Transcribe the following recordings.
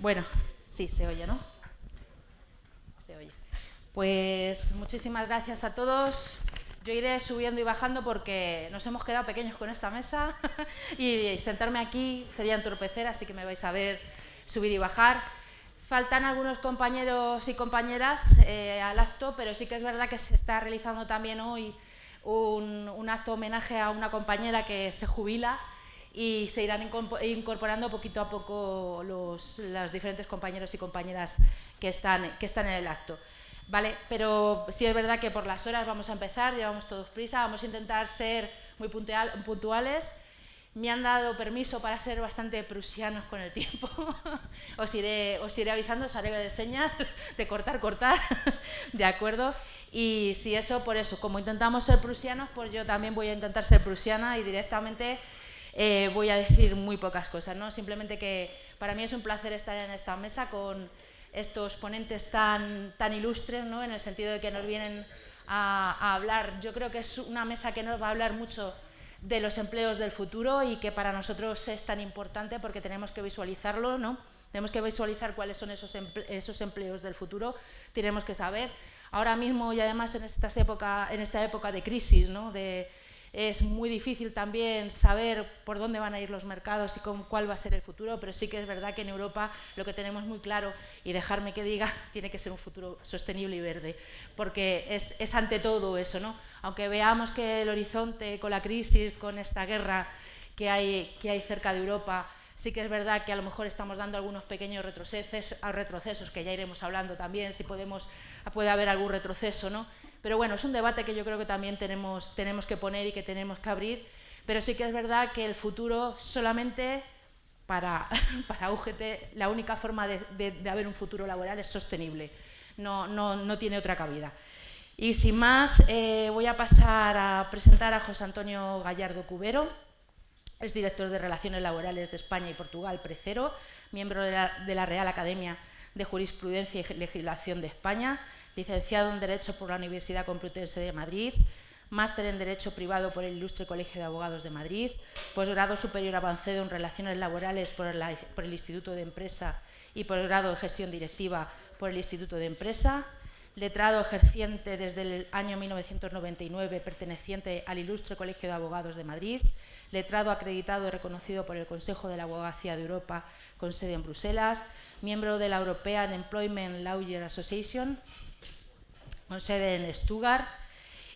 Bueno, sí, se oye, ¿no? Se oye. Pues muchísimas gracias a todos. Yo iré subiendo y bajando porque nos hemos quedado pequeños con esta mesa y sentarme aquí sería entorpecer, así que me vais a ver subir y bajar. Faltan algunos compañeros y compañeras al acto, pero sí que es verdad que se está realizando también hoy un acto homenaje a una compañera que se jubila y se irán incorporando poquito a poco los diferentes compañeros y compañeras que están en el acto. Vale, pero sí es verdad que por las horas vamos a empezar, llevamos todos prisa, vamos a intentar ser muy puntuales. Me han dado permiso para ser bastante prusianos con el tiempo. os iré avisando, os haré de señas, de cortar, ¿de acuerdo? Y si eso, por eso, como intentamos ser prusianos, pues yo también voy a intentar ser prusiana y directamente voy a decir muy pocas cosas, ¿no? Simplemente que para mí es un placer estar en esta mesa con estos ponentes tan ilustres, ¿no? En el sentido de que nos vienen a hablar. Yo creo que es una mesa que nos va a hablar mucho de los empleos del futuro y que para nosotros es tan importante porque tenemos que visualizarlo, ¿no? Tenemos que visualizar cuáles son esos empleos del futuro, tenemos que saber. Ahora mismo y además en esta época de crisis, ¿no? Es muy difícil también saber por dónde van a ir los mercados y cuál va a ser el futuro, pero sí que es verdad que en Europa lo que tenemos muy claro, y dejarme que diga, tiene que ser un futuro sostenible y verde, porque es ante todo eso, ¿no? Aunque veamos que el horizonte con la crisis, con esta guerra que hay cerca de Europa, sí que es verdad que a lo mejor estamos dando algunos pequeños retrocesos, que ya iremos hablando también, si puede haber algún retroceso, ¿no? Pero bueno, es un debate que yo creo que también tenemos que poner y que tenemos que abrir, pero sí que es verdad que el futuro solamente para UGT, la única forma de haber un futuro laboral es sostenible, no tiene otra cabida. Y sin más, voy a pasar a presentar a José Antonio Gallardo Cubero. Es director de Relaciones Laborales de España y Portugal, Precero, miembro de la Real Academia de Jurisprudencia y Legislación de España, licenciado en Derecho por la Universidad Complutense de Madrid, máster en Derecho Privado por el Ilustre Colegio de Abogados de Madrid, posgrado superior avanzado en Relaciones Laborales por el Instituto de Empresa y posgrado en Gestión Directiva por el Instituto de Empresa, letrado ejerciente desde el año 1999 perteneciente al Ilustre Colegio de Abogados de Madrid, letrado acreditado y reconocido por el Consejo de la Abogacía de Europa con sede en Bruselas, miembro de la European Employment Lawyer Association con sede en Stuttgart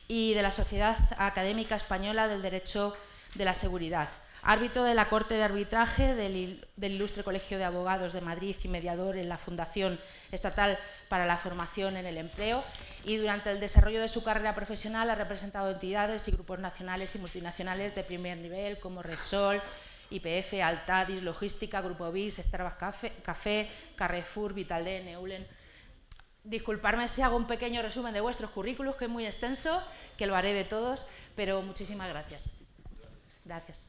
y de la Sociedad Académica Española del Derecho de la Seguridad, árbitro de la Corte de Arbitraje del Ilustre Colegio de Abogados de Madrid y mediador en la Fundación Estatal para la Formación en el Empleo, y durante el desarrollo de su carrera profesional ha representado entidades y grupos nacionales y multinacionales de primer nivel como Repsol, YPF, Altadis, Logística, Grupo BIS, Starbucks Café, Carrefour, Vitaldent, Neulen. Disculparme si hago un pequeño resumen de vuestros currículos, que es muy extenso, que lo haré de todos, pero muchísimas gracias. Gracias.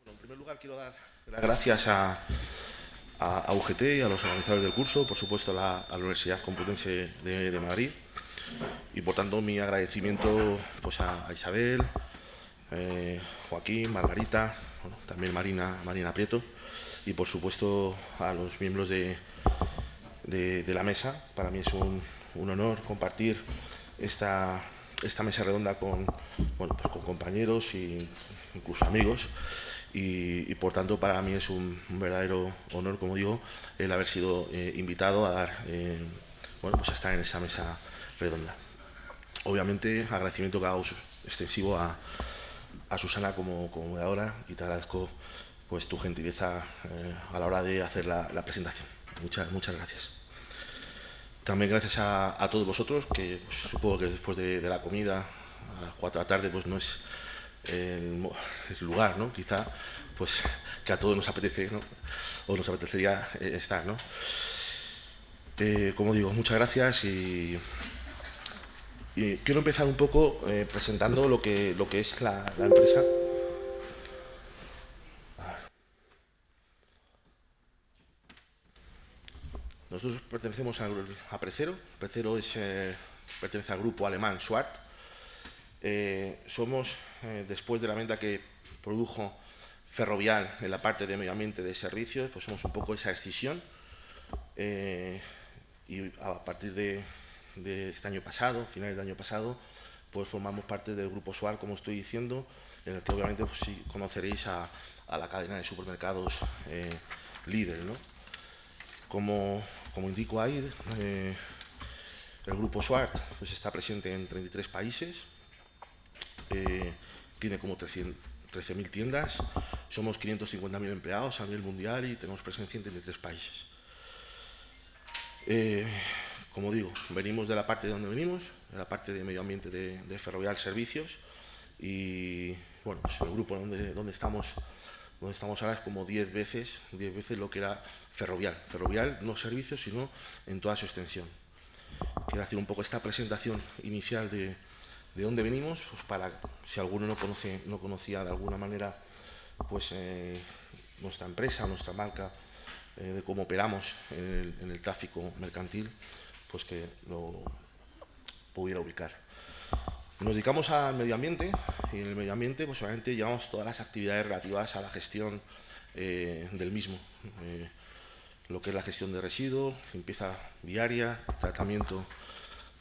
En primer lugar, quiero dar las gracias a UGT y a los organizadores del curso, por supuesto a la Universidad Complutense de Madrid, y por tanto mi agradecimiento pues, a Isabel, Joaquín, Margarita, bueno, también Marina Prieto, y por supuesto a los miembros de la mesa. Para mí es un honor compartir esta mesa redonda con compañeros e incluso amigos. Y por tanto para mí es un verdadero honor, como digo, el haber sido invitado a dar, pues a estar en esa mesa redonda. Obviamente agradecimiento que hago extensivo a Susana como moderadora, y te agradezco pues tu gentileza a la hora de hacer la presentación. Muchas gracias. También gracias a todos vosotros, que pues, supongo que después de la comida a las 4 de la tarde pues no es el lugar, ¿no? Quizá pues, que a todos nos apetece, ¿no? O nos apetecería estar, ¿no? Como digo, muchas gracias y quiero empezar un poco presentando lo que es la empresa. Nosotros pertenecemos a Precero. Precero pertenece al grupo alemán Schwarz. Somos, después de la venta que produjo Ferrovial en la parte de medio ambiente de servicios, pues somos un poco esa escisión. Y a partir de este año pasado, finales del año pasado, pues formamos parte del grupo Schwarz, como estoy diciendo, en el que obviamente pues, sí conoceréis a la cadena de supermercados Lidl, ¿no? Como indico ahí, el grupo Schwarz pues, está presente en 33 países, tiene como 13.000 tiendas, somos 550.000 empleados a nivel mundial y tenemos presencia en 33 países. Como digo, venimos de la parte de donde venimos, de la parte de medio ambiente de Ferrovial Servicios y bueno, pues el grupo donde estamos ahora es como 10 veces lo que era Ferrovial. Ferrovial no servicios, sino en toda su extensión. Quiero hacer un poco esta presentación inicial de dónde venimos, pues para si alguno no conocía de alguna manera pues nuestra empresa, nuestra marca, de cómo operamos en el tráfico mercantil, pues que lo pudiera ubicar. Nos dedicamos al medio ambiente y en el medio ambiente pues obviamente llevamos todas las actividades relativas a la gestión del mismo. Lo que es la gestión de residuos, limpieza viaria, tratamiento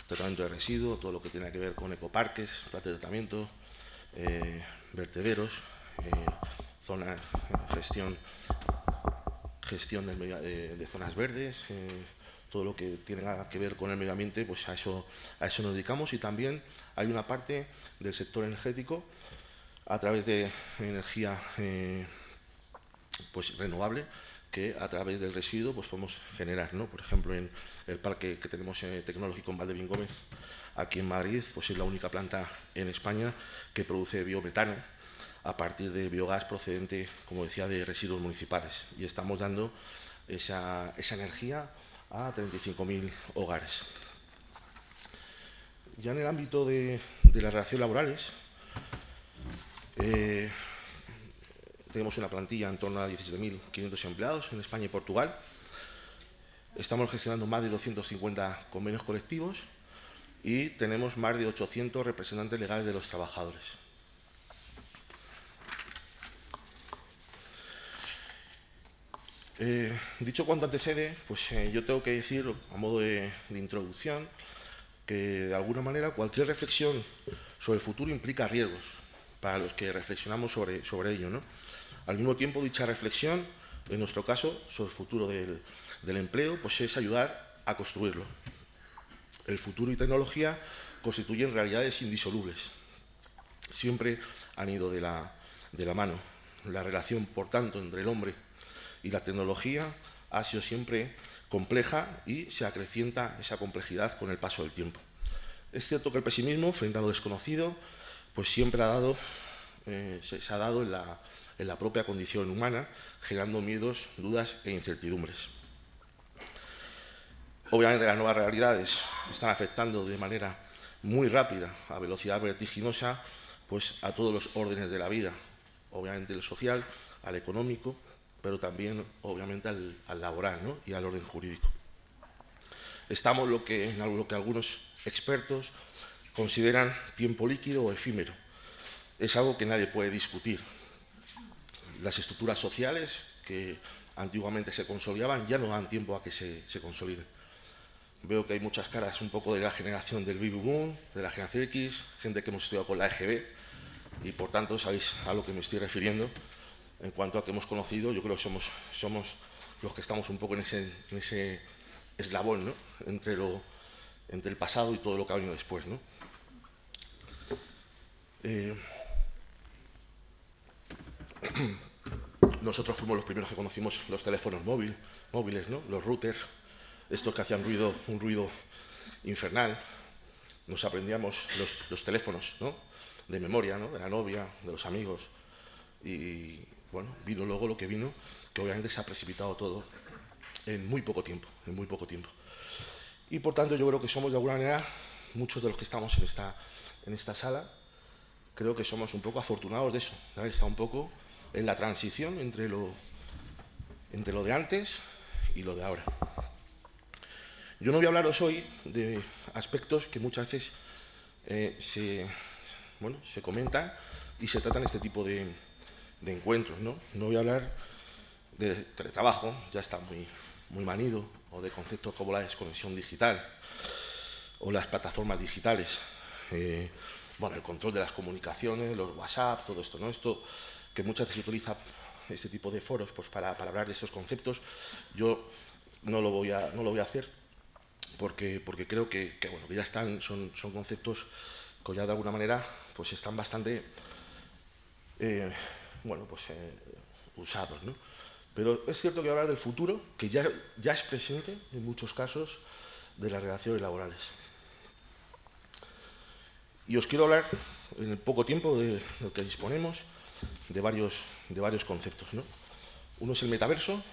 de residuos, todo lo que tiene que ver con ecoparques, plantas de tratamiento, vertederos, gestión de zonas verdes, todo lo que tiene que ver con el medio ambiente, pues a eso nos dedicamos. Y también hay una parte del sector energético a través de energía pues renovable, que a través del residuo pues podemos generar, ¿no? Por ejemplo, en el parque que tenemos tecnológico en Valdevin Gómez, aquí en Madrid, pues es la única planta en España que produce biometano a partir de biogás procedente, como decía, de residuos municipales. Y estamos dando esa energía a 35.000 hogares. Ya en el ámbito de las relaciones laborales, tenemos una plantilla en torno a 17.500 empleados en España y Portugal. Estamos gestionando más de 250 convenios colectivos y tenemos más de 800 representantes legales de los trabajadores. Dicho cuanto antecede, pues yo tengo que decir, a modo de introducción, que de alguna manera cualquier reflexión sobre el futuro implica riesgos para los que reflexionamos sobre ello, ¿no? Al mismo tiempo, dicha reflexión, en nuestro caso, sobre el futuro del empleo, pues es ayudar a construirlo. El futuro y tecnología constituyen realidades indisolubles. Siempre han ido de la mano. La relación, por tanto, entre el hombre y la tecnología ha sido siempre compleja y se acrecienta esa complejidad con el paso del tiempo. Es cierto que el pesimismo frente a lo desconocido pues siempre se ha dado en la propia condición humana, generando miedos, dudas e incertidumbres. Obviamente las nuevas realidades están afectando de manera muy rápida, a velocidad vertiginosa, pues a todos los órdenes de la vida, obviamente el social, al económico, pero también obviamente al laboral, ¿no? Y al orden jurídico. Estamos en lo que algunos expertos consideran tiempo líquido o efímero. Es algo que nadie puede discutir. Las estructuras sociales que antiguamente se consolidaban ya no dan tiempo a que se consoliden. Veo que hay muchas caras un poco de la generación del baby boom, de la generación X, gente que hemos estudiado con la EGB y por tanto sabéis a lo que me estoy refiriendo. En cuanto a que hemos conocido, yo creo que somos los que estamos un poco en ese eslabón, ¿no? entre el pasado y todo lo que ha venido después, ¿no? Nosotros fuimos los primeros que conocimos los teléfonos móviles, ¿no? Los routers, estos que hacían un ruido infernal. Nos aprendíamos los teléfonos, ¿no? De memoria, ¿no? De la novia, de los amigos. Y bueno, vino luego lo que vino, que obviamente se ha precipitado todo en muy poco tiempo, en muy poco tiempo. Y por tanto yo creo que somos de alguna manera, muchos de los que estamos en esta sala, creo que somos un poco afortunados de eso, de haber estado un poco en la transición entre lo de antes y lo de ahora. Yo no voy a hablaros hoy de aspectos que muchas veces se comentan y se tratan este tipo de encuentros, ¿no? No voy a hablar de teletrabajo, ya está muy manido, o de conceptos como la desconexión digital o las plataformas digitales. El control de las comunicaciones, los WhatsApp, todo esto, ¿no? Esto que muchas veces se utiliza este tipo de foros pues, para hablar de estos conceptos. Yo no lo voy a hacer porque creo que ya están, son conceptos que ya de alguna manera pues están bastante usados, ¿no? Pero es cierto que hablar del futuro, que ya es presente en muchos casos de las relaciones laborales. Y os quiero hablar, en el poco tiempo del que disponemos, de varios conceptos, ¿no? Uno es el metaverso,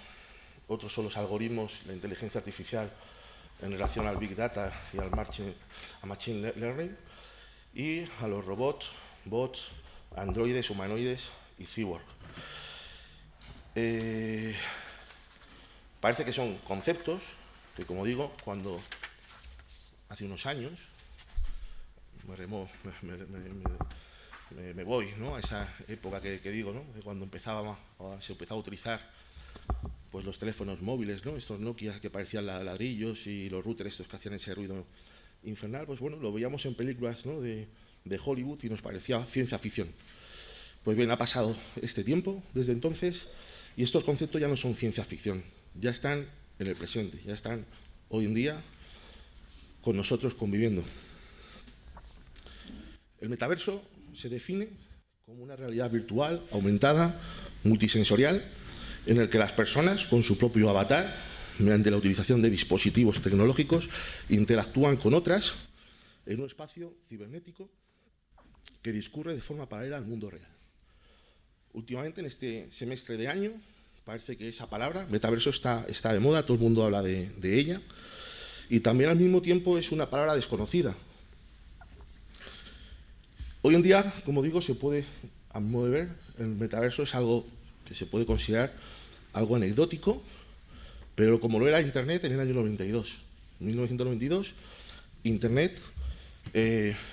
otros son los algoritmos, la inteligencia artificial en relación al Big Data y al Machine Learning, y a los robots, bots, androides, humanoides y cyborg. Parece que son conceptos que, como digo, cuando hace unos años me voy, ¿no?, a esa época que digo, ¿no?, de cuando se empezaba a utilizar pues los teléfonos móviles, ¿no?, estos Nokia que parecían ladrillos, y los routers estos que hacían ese ruido infernal, pues bueno, lo veíamos en películas, ¿no?, de Hollywood, y nos parecía ciencia ficción. Pues bien, ha pasado este tiempo desde entonces y estos conceptos ya no son ciencia ficción, ya están en el presente, ya están hoy en día con nosotros conviviendo. El metaverso se define como una realidad virtual, aumentada, multisensorial, en el que las personas, con su propio avatar, mediante la utilización de dispositivos tecnológicos, interactúan con otras en un espacio cibernético que discurre de forma paralela al mundo real. Últimamente, en este semestre de año, parece que esa palabra, metaverso, está de moda, todo el mundo habla de ella, y también al mismo tiempo es una palabra desconocida. Hoy en día, como digo, se puede, a mi modo de ver, el metaverso es algo que se puede considerar algo anecdótico, pero como lo era Internet en el año 92. En 1992, Internet,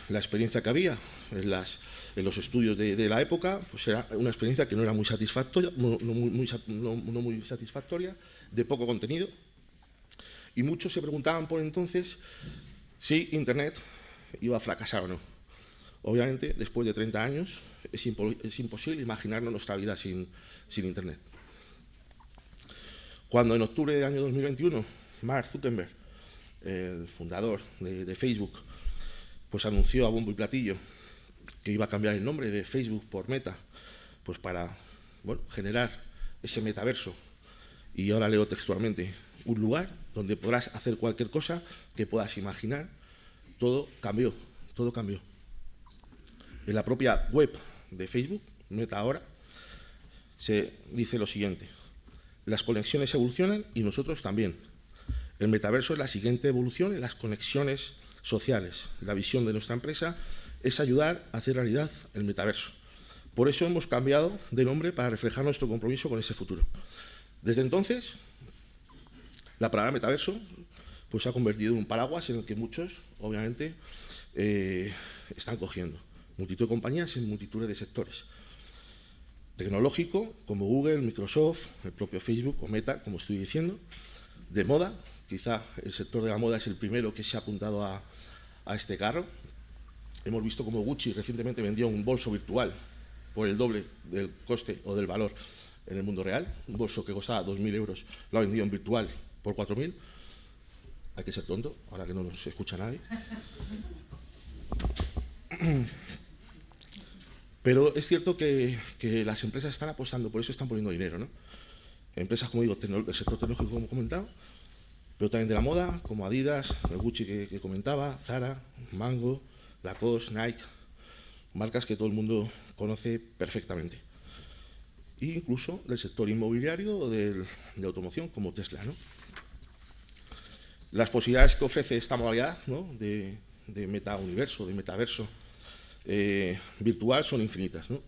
la experiencia que había en los estudios de la época, pues era una experiencia que no era muy satisfactoria, no muy satisfactoria, de poco contenido, y muchos se preguntaban por entonces si Internet iba a fracasar o no. Obviamente, después de 30 años, es imposible imaginarnos nuestra vida sin Internet. Cuando en octubre del año 2021, Mark Zuckerberg, el fundador de Facebook, pues anunció a bombo y platillo que iba a cambiar el nombre de Facebook por Meta, pues para generar ese metaverso, y ahora leo textualmente, un lugar donde podrás hacer cualquier cosa que puedas imaginar, todo cambió, todo cambió. En la propia web de Facebook, Meta ahora, se dice lo siguiente: las conexiones evolucionan y nosotros también. El metaverso es la siguiente evolución en las conexiones sociales. La visión de nuestra empresa es ayudar a hacer realidad el metaverso. Por eso hemos cambiado de nombre para reflejar nuestro compromiso con ese futuro. Desde entonces, la palabra metaverso pues, se ha convertido en un paraguas en el que muchos, obviamente, están cogiendo. Multitud de compañías en multitud de sectores. Tecnológico, como Google, Microsoft, el propio Facebook o Meta, como estoy diciendo. De moda, quizá el sector de la moda es el primero que se ha apuntado a este carro. Hemos visto como Gucci recientemente vendió un bolso virtual por el doble del coste o del valor en el mundo real. Un bolso que costaba 2.000 euros lo ha vendido en virtual por 4.000. Hay que ser tonto, ahora que no nos escucha nadie. Pero es cierto que las empresas están apostando, por eso están poniendo dinero, ¿no? Empresas, como digo, del sector tecnológico, como he comentado, pero también de la moda, como Adidas, el Gucci que comentaba, Zara, Mango, Lacoste, Nike, marcas que todo el mundo conoce perfectamente. e incluso del sector inmobiliario o de automoción, como Tesla, ¿no? Las posibilidades que ofrece esta modalidad, ¿no?, de metauniverso, de metaverso virtual son infinitas, ¿no?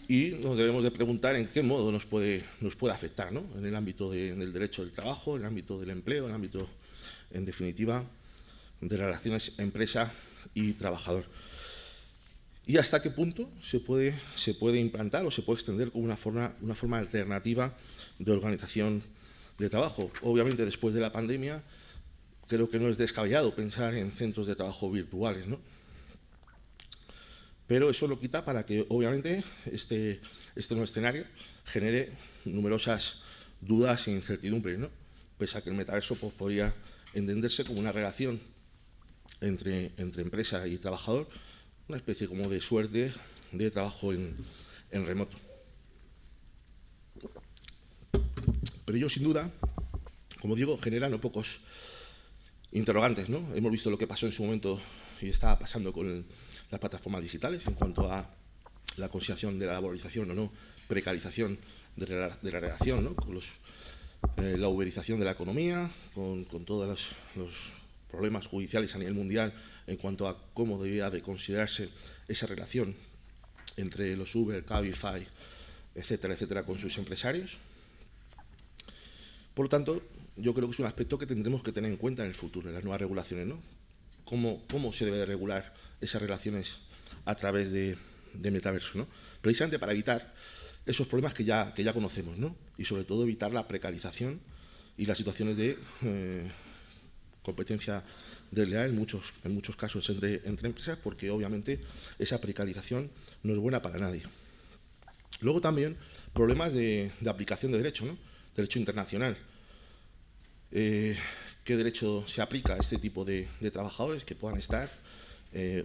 Y nos debemos de preguntar en qué modo nos puede afectar, ¿no?, en el ámbito del derecho del trabajo, en el ámbito del empleo, en el ámbito, en definitiva, de relaciones empresa y trabajador. Y hasta qué punto se puede implantar o se puede extender como una forma alternativa de organización de trabajo. Obviamente, después de la pandemia, creo que no es descabellado pensar en centros de trabajo virtuales, ¿no? Pero eso lo quita para que, obviamente, este nuevo escenario genere numerosas dudas e incertidumbres, ¿no? Pese a que el metaverso pues, podría entenderse como una relación entre empresa y trabajador, una especie como de suerte de trabajo en remoto. Pero ello, sin duda, como digo, genera no pocos interrogantes, ¿no? Hemos visto lo que pasó en su momento y está pasando con las plataformas digitales en cuanto a la consideración de la laboralización o no, precarización de la relación, ¿no?, con la uberización de la economía, con todos los problemas judiciales a nivel mundial en cuanto a cómo debía de considerarse esa relación entre los Uber, Cabify, etcétera, etcétera, con sus empresarios. Por lo tanto, yo creo que es un aspecto que tendremos que tener en cuenta en el futuro, en las nuevas regulaciones, ¿no? ¿Cómo se debe de regular esas relaciones a través de metaverso, ¿no? Precisamente para evitar esos problemas que ya conocemos, ¿no? Y sobre todo evitar la precarización y las situaciones de competencia desleal en muchos casos entre empresas, porque obviamente esa precarización no es buena para nadie. Luego también problemas de aplicación de derecho, ¿no? Derecho internacional. ¿Qué derecho se aplica a este tipo de trabajadores que puedan estar,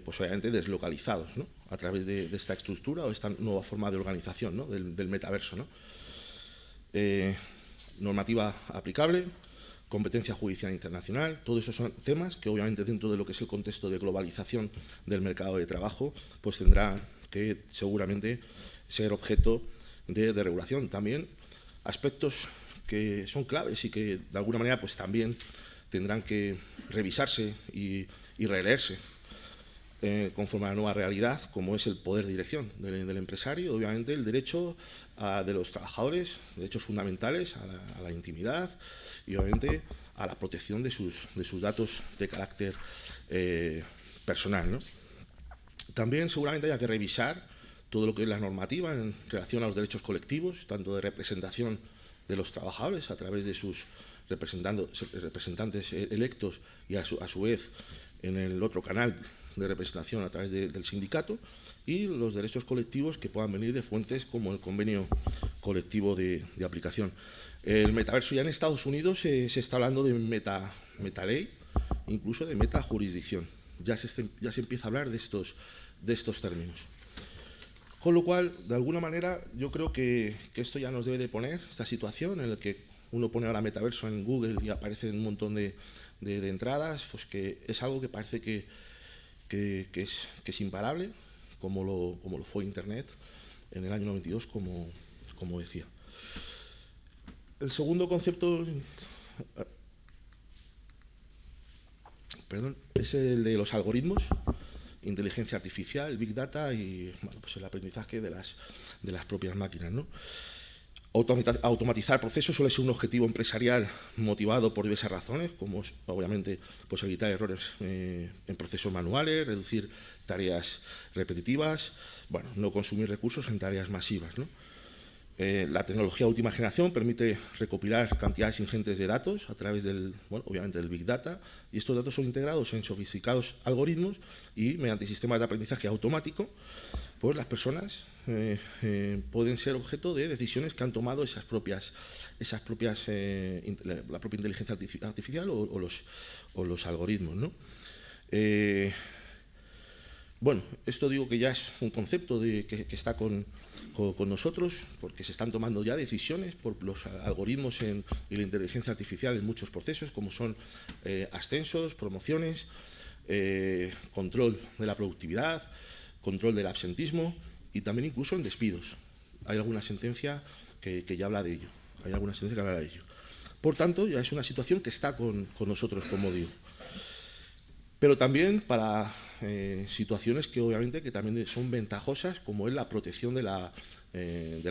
pues obviamente, deslocalizados, ¿no?, a través de esta estructura o esta nueva forma de organización, ¿no?, del metaverso, ¿no? Normativa aplicable, competencia judicial internacional, todos esos son temas que obviamente dentro de lo que es el contexto de globalización del mercado de trabajo, pues tendrá que seguramente ser objeto de regulación. También aspectos que son claves y que de alguna manera pues también tendrán que revisarse y releerse conforme a la nueva realidad, como es el poder de dirección del empresario, obviamente el derecho de los trabajadores, derechos fundamentales a la intimidad y obviamente a la protección de sus datos de carácter personal, ¿no? También seguramente haya que revisar todo lo que es la normativa en relación a los derechos colectivos, tanto de representación de los trabajadores a través de sus representantes electos y a su vez en el otro canal de representación a través del sindicato, y los derechos colectivos que puedan venir de fuentes como el convenio colectivo de aplicación. El metaverso, ya en Estados Unidos se está hablando de metaley, incluso de metajurisdicción. Ya se empieza a hablar de estos términos. Con lo cual, de alguna manera, yo creo que esto ya nos debe de poner, esta situación en la que uno pone ahora metaverso en Google y aparecen un montón de entradas, pues que es algo que parece que es imparable, como lo fue Internet en el año 92, como decía. El segundo concepto, es el de los algoritmos, inteligencia artificial, Big Data y bueno, pues el aprendizaje de las propias máquinas, ¿no? Automatizar procesos suele ser un objetivo empresarial motivado por diversas razones, como obviamente pues evitar errores en procesos manuales, reducir tareas repetitivas, bueno, no consumir recursos en tareas masivas, ¿no? La tecnología de última generación permite recopilar cantidades ingentes de datos a través obviamente del Big Data, y estos datos son integrados en sofisticados algoritmos y mediante sistemas de aprendizaje automático, pues las personas pueden ser objeto de decisiones que han tomado la propia inteligencia artificial o los algoritmos, ¿no? Bueno, esto digo que ya es un concepto que está con nosotros, porque se están tomando ya decisiones por los algoritmos y la inteligencia artificial en muchos procesos, como son ascensos, promociones, control de la productividad, control del absentismo y también incluso en despidos. hay alguna sentencia que ya habla de ello. Hay alguna sentencia que habla de ello. Por tanto, ya es una situación que está con nosotros, como digo. Pero también para situaciones que obviamente que también son ventajosas, como es la protección de la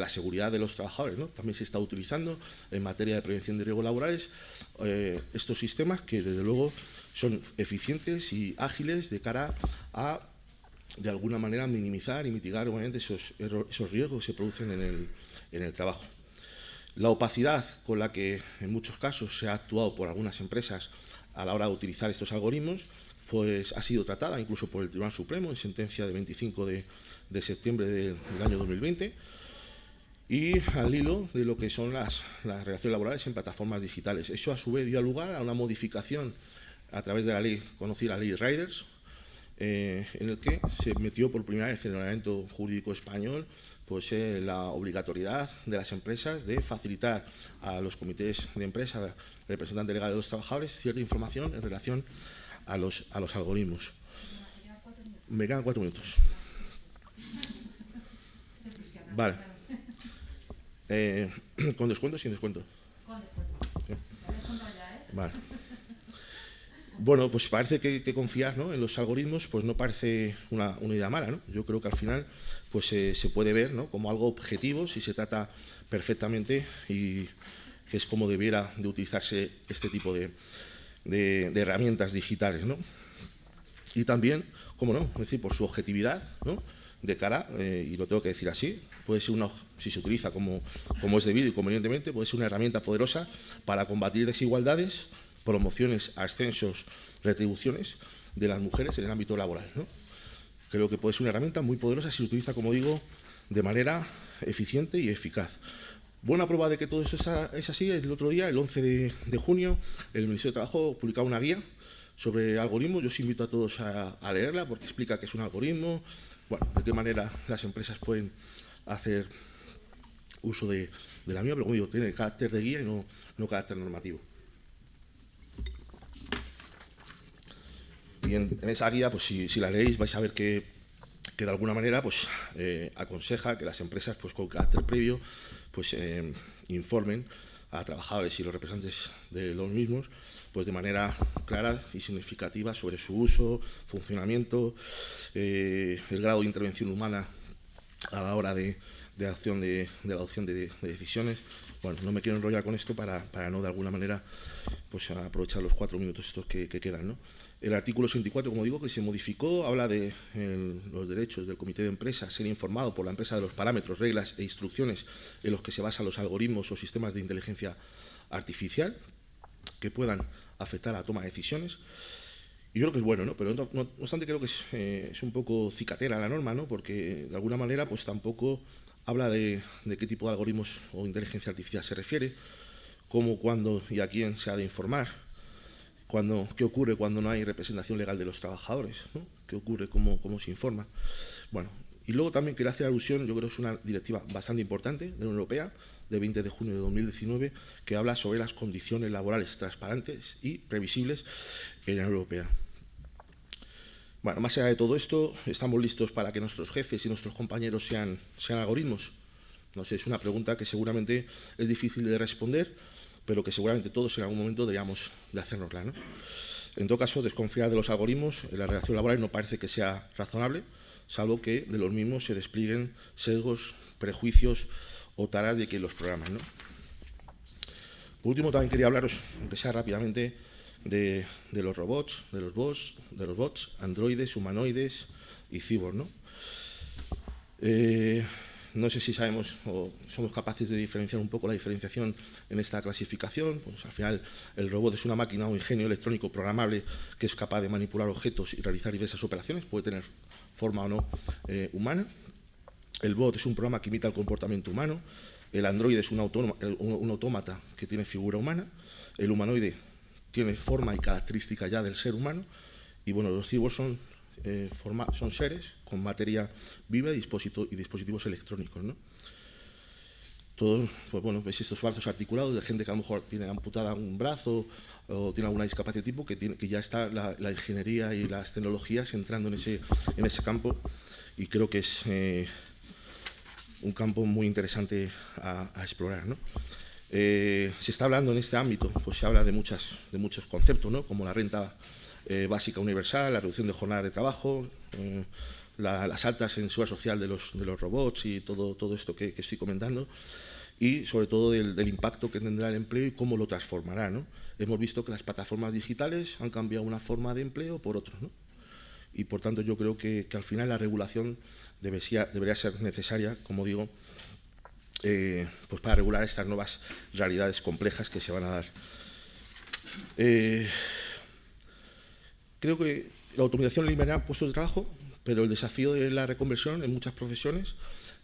seguridad de los trabajadores, ¿no? También se está utilizando en materia de prevención de riesgos laborales estos sistemas que desde luego son eficientes y ágiles de cara a, de alguna manera, minimizar y mitigar obviamente esos riesgos que se producen en el trabajo. La opacidad con la que en muchos casos se ha actuado por algunas empresas a la hora de utilizar estos algoritmos pues ha sido tratada incluso por el Tribunal Supremo en sentencia de 25 de septiembre del año 2020 y al hilo de lo que son las relaciones laborales en plataformas digitales. Eso a su vez dio lugar a una modificación a través de la ley conocida, la ley Riders, en el que se metió por primera vez en el ordenamiento jurídico español pues, la obligatoriedad de las empresas de facilitar a los comités de empresa, representante legal de los trabajadores, cierta información en relación a los algoritmos. Me quedan 4 minutos. Vale. ¿Con descuento o sin descuento? Con descuento. Sí. Lo habéis contado ya, ¿eh? Vale. Bueno, pues parece que confiar, ¿no?, en los algoritmos pues no parece una idea mala, ¿no? Yo creo que al final pues se puede ver, ¿no?, como algo objetivo si se trata perfectamente y que es como debiera de utilizarse este tipo de herramientas digitales, ¿no? Y también, cómo no, es decir, por su objetividad, ¿no?, de cara, y lo tengo que decir así, puede ser si se utiliza como es debido y convenientemente, puede ser una herramienta poderosa para combatir desigualdades, promociones, ascensos, retribuciones de las mujeres en el ámbito laboral, ¿no? Creo que puede ser una herramienta muy poderosa si se utiliza, como digo, de manera eficiente y eficaz. Buena prueba de que todo esto es así, el otro día, el 11 de junio, el Ministerio de Trabajo publicaba una guía sobre algoritmos. Yo os invito a todos a leerla porque explica qué es un algoritmo, bueno, de qué manera las empresas pueden hacer uso de la misma, pero como digo, tiene carácter de guía y no carácter normativo. Y en esa guía, pues si la leéis, vais a ver que de alguna manera pues, aconseja que las empresas pues, con carácter previo pues, informen a trabajadores y los representantes de los mismos pues, de manera clara y significativa sobre su uso, funcionamiento, el grado de intervención humana a la hora de la adopción de decisiones. Bueno, no me quiero enrollar con esto para no de alguna manera pues, aprovechar los 4 minutos estos que quedan, ¿no? El artículo 64, como digo, que se modificó, habla de los derechos del comité de empresa, ser informado por la empresa de los parámetros, reglas e instrucciones en los que se basan los algoritmos o sistemas de inteligencia artificial que puedan afectar a la toma de decisiones. Y yo creo que es bueno, ¿no? Pero no obstante creo que es un poco cicatera la norma, ¿no? Porque de alguna manera pues tampoco habla de qué tipo de algoritmos o inteligencia artificial se refiere, cómo, cuándo y a quién se ha de informar. ¿Qué ocurre cuando no hay representación legal de los trabajadores, ¿no? ¿Qué ocurre? ¿Cómo se informa? Bueno, y luego también quería hacer alusión, yo creo que es una directiva bastante importante de la Unión Europea, de 20 de junio de 2019, que habla sobre las condiciones laborales transparentes y previsibles en la Unión Europea. Bueno, más allá de todo esto, ¿estamos listos para que nuestros jefes y nuestros compañeros sean algoritmos? No sé, es una pregunta que seguramente es difícil de responder, pero que seguramente todos en algún momento deberíamos de hacérnosla, ¿no? En todo caso, desconfiar de los algoritmos en la relación laboral no parece que sea razonable, salvo que de los mismos se desplieguen sesgos, prejuicios o taras de quien los programan, ¿no? Por último, también quería hablaros, aunque sea rápidamente, de los robots, de los bots, androides, humanoides y cyborg, ¿no? No sé si sabemos o somos capaces de diferenciar un poco la diferenciación en esta clasificación. Pues al final el robot es una máquina o ingenio electrónico programable que es capaz de manipular objetos y realizar diversas operaciones, puede tener forma o no humana. El bot es un programa que imita el comportamiento humano. El androide es un autómata que tiene figura humana. El humanoide tiene forma y característica ya del ser humano. Y bueno, los cyborgs son seres con materia viva y dispositivos electrónicos, ¿no? Todos, pues bueno, ves estos brazos articulados de gente que a lo mejor tiene amputada un brazo o tiene alguna discapacidad de tipo que ya está la ingeniería y las tecnologías entrando en ese campo, y creo que es un campo muy interesante a explorar, ¿no? Se está hablando en este ámbito, pues se habla de muchos conceptos, ¿no? Como la renta básica universal, la reducción de jornada de trabajo, las altas en seguridad social de los robots y todo esto que estoy comentando, y sobre todo del impacto que tendrá el empleo y cómo lo transformará, ¿no? Hemos visto que las plataformas digitales han cambiado una forma de empleo por otra, ¿no? Y por tanto yo creo que al final la regulación debería ser necesaria, como digo, pues para regular estas nuevas realidades complejas que se van a dar. Creo que la automatización eliminará puestos de trabajo, pero el desafío de la reconversión en muchas profesiones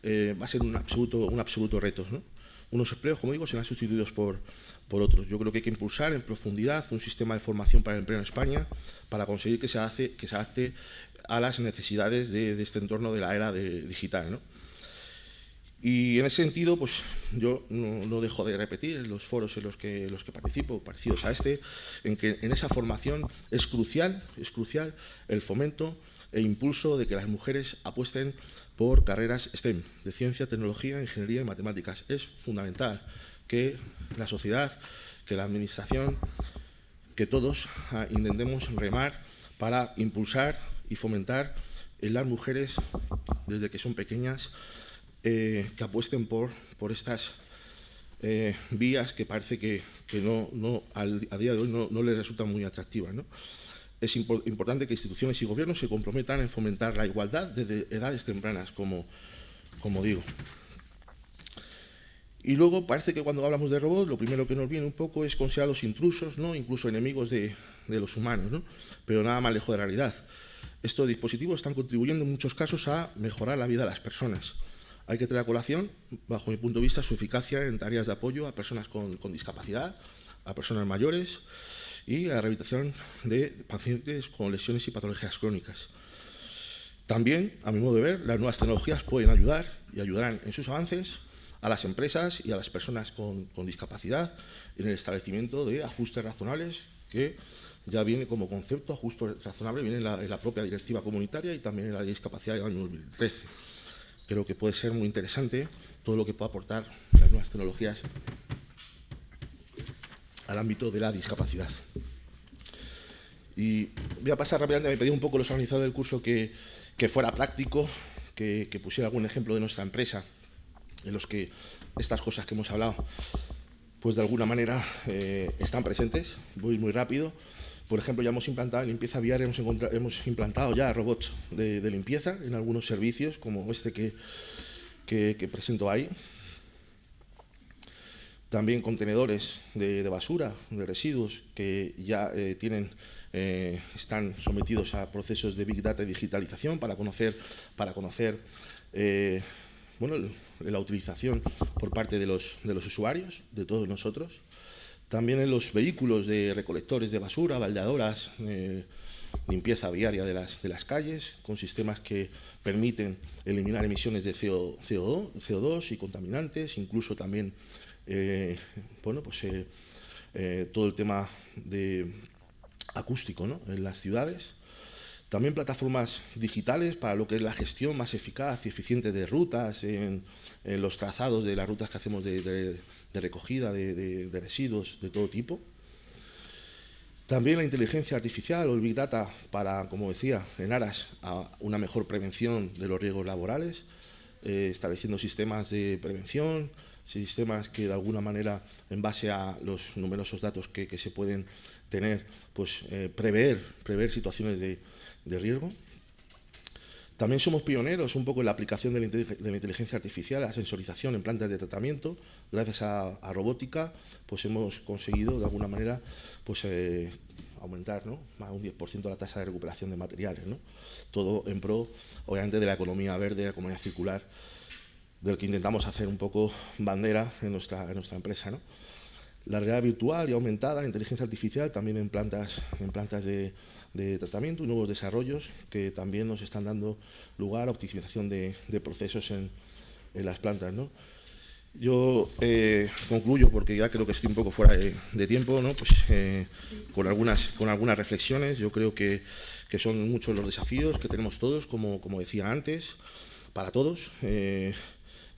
va a ser un absoluto reto, ¿no? Unos empleos, como digo, serán sustituidos por otros. Yo creo que hay que impulsar en profundidad un sistema de formación para el empleo en España para conseguir que se adapte a las necesidades de este entorno de la era digital, ¿no? Y en ese sentido, pues yo no dejo de repetir en los foros en los que participo, parecidos a este, en que en esa formación es crucial el fomento e impulso de que las mujeres apuesten por carreras STEM, de ciencia, tecnología, ingeniería y matemáticas. Es fundamental que la sociedad, que la administración, que todos intentemos remar para impulsar y fomentar en las mujeres, desde que son pequeñas, que apuesten por estas vías que parece que a día de hoy no les resultan muy atractivas, ¿no? Es importante que instituciones y gobiernos se comprometan en fomentar la igualdad desde edades tempranas, como digo. Y luego parece que cuando hablamos de robots, lo primero que nos viene un poco es considerarlos intrusos, ¿no? Incluso enemigos de los humanos, ¿no? Pero nada más lejos de la realidad. Estos dispositivos están contribuyendo en muchos casos a mejorar la vida de las personas. Hay que traer a colación, bajo mi punto de vista, su eficacia en tareas de apoyo a personas con discapacidad, a personas mayores y a la rehabilitación de pacientes con lesiones y patologías crónicas. También, a mi modo de ver, las nuevas tecnologías pueden ayudar y ayudarán en sus avances a las empresas y a las personas con discapacidad en el establecimiento de ajustes razonables, que ya viene como concepto. Ajuste razonable viene en la propia directiva comunitaria y también en la ley de discapacidad del año 2013. Creo que puede ser muy interesante todo lo que pueda aportar las nuevas tecnologías al ámbito de la discapacidad. Y voy a pasar rápidamente, me pedí un poco los organizadores del curso que fuera práctico, que pusiera algún ejemplo de nuestra empresa en los que estas cosas que hemos hablado, pues de alguna manera están presentes. Voy muy rápido. Por ejemplo, ya hemos implantado en limpieza viaria, hemos implantado ya robots de limpieza en algunos servicios, como este que presento ahí. También contenedores de basura, de residuos, que ya están sometidos a procesos de Big Data y digitalización para conocer la utilización por parte de los usuarios, de todos nosotros. También en los vehículos de recolectores de basura, baldeadoras, limpieza viaria de las calles, con sistemas que permiten eliminar emisiones de CO2 y contaminantes, incluso también todo el tema de acústico, ¿no?, en las ciudades. También plataformas digitales para lo que es la gestión más eficaz y eficiente de rutas, en los trazados de las rutas que hacemos de recogida de residuos de todo tipo. También la inteligencia artificial o el Big Data para, como decía, en aras a una mejor prevención de los riesgos laborales, estableciendo sistemas de prevención, sistemas que de alguna manera, en base a los numerosos datos que se pueden tener, pues prever situaciones de riesgo. También somos pioneros un poco en la aplicación de la inteligencia artificial, la sensorización en plantas de tratamiento. Gracias a robótica, pues hemos conseguido de alguna manera pues aumentar, ¿no?, más un 10% la tasa de recuperación de materiales, ¿no? Todo en pro, obviamente, de la economía verde, de la economía circular, del que intentamos hacer un poco bandera en nuestra empresa, ¿no? La realidad virtual y aumentada, la inteligencia artificial, también en plantas de tratamiento y nuevos desarrollos que también nos están dando lugar a optimización de procesos en las plantas, ¿no? Yo concluyo, porque ya creo que estoy un poco fuera de tiempo, ¿no?, pues con algunas reflexiones. Yo creo que son muchos los desafíos que tenemos todos, como decía antes, para todos.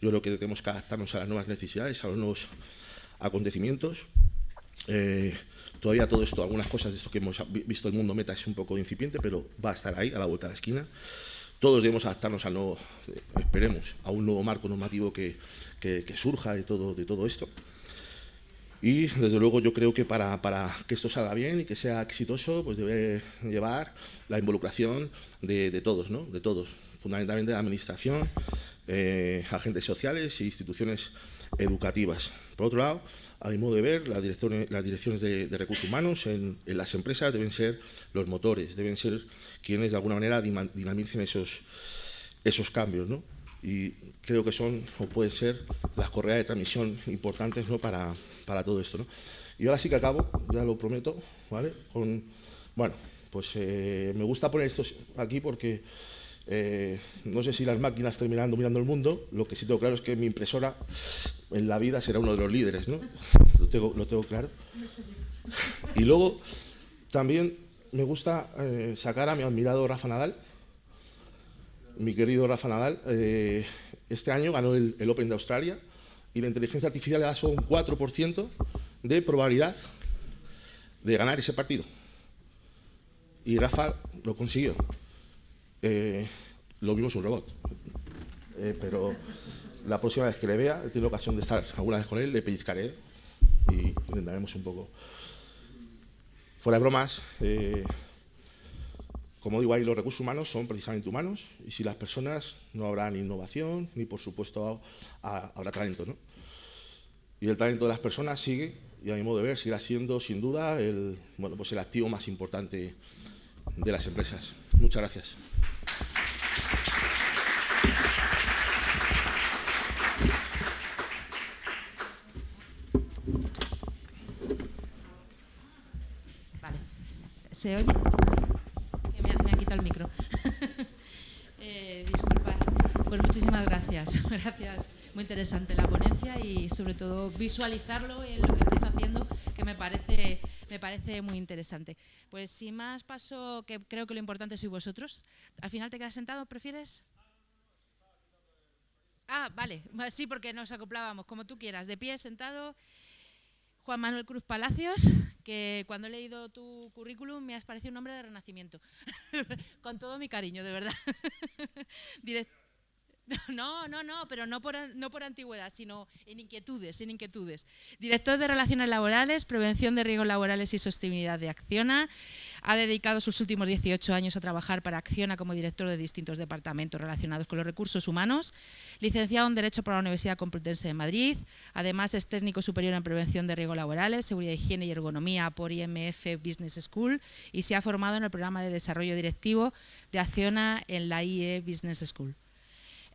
Yo creo que tenemos que adaptarnos a las nuevas necesidades, a los nuevos acontecimientos. Todavía todo esto, algunas cosas de esto que hemos visto el mundo meta es un poco incipiente, pero va a estar ahí, a la vuelta de la esquina. Todos debemos adaptarnos al nuevo, esperemos, a un nuevo marco normativo que surja de todo esto. Y, desde luego, yo creo que para que esto salga bien y que sea exitoso, pues debe llevar la involucración de todos, ¿no? De todos, fundamentalmente de la Administración, agentes sociales e instituciones educativas. Por otro lado, a mi modo de ver, las direcciones de recursos humanos en las empresas deben ser los motores, deben ser quienes de alguna manera dinamicen esos cambios, ¿no? Y creo que son o pueden ser las correas de transmisión importantes, ¿no? para todo esto, ¿no? Y ahora sí que acabo, ya lo prometo, ¿vale? Bueno, pues me gusta poner esto aquí porque no sé si las máquinas terminarán dominando el mundo. Lo que sí tengo claro es que mi impresora en la vida será uno de los líderes, ¿no? Lo tengo claro. Y luego también me gusta sacar a mi admirado Rafa Nadal. Mi querido Rafa Nadal, este año ganó el Open de Australia y la inteligencia artificial le da solo un 4% de probabilidad de ganar ese partido. Y Rafa lo consiguió. Lo mismo es un robot. Pero la próxima vez que le vea, he tenido ocasión de estar alguna vez con él, le pellizcaré y intentaremos un poco. Fuera de bromas, como digo ahí, los recursos humanos son precisamente humanos y sin las personas no habrá ni innovación ni, por supuesto, habrá talento, ¿no? Y el talento de las personas sigue, y a mi modo de ver, seguirá siendo, sin duda, el activo más importante de las empresas. Muchas gracias. Vale. ¿Se oye? Me ha quitado el micro. Disculpad. Pues muchísimas gracias. Gracias. Muy interesante la ponencia y, sobre todo, visualizarlo en lo que estáis haciendo, que me parece muy interesante. Pues sin más paso, que creo que lo importante sois vosotros. ¿Al final te quedas sentado? ¿Prefieres? Ah, vale. Sí, porque nos acoplábamos, como tú quieras. De pie, sentado. Juan Manuel Cruz Palacios, que cuando he leído tu currículum me has parecido un hombre de renacimiento. Con todo mi cariño, de verdad. No, pero no por antigüedad, sino en inquietudes. Director de Relaciones Laborales, Prevención de Riesgos Laborales y Sostenibilidad de Acciona. Ha dedicado sus últimos 18 años a trabajar para Acciona como director de distintos departamentos relacionados con los recursos humanos. Licenciado en Derecho por la Universidad Complutense de Madrid. Además, es técnico superior en Prevención de Riesgos Laborales, Seguridad, Higiene y Ergonomía por IMF Business School y se ha formado en el programa de desarrollo directivo de Acciona en la IE Business School.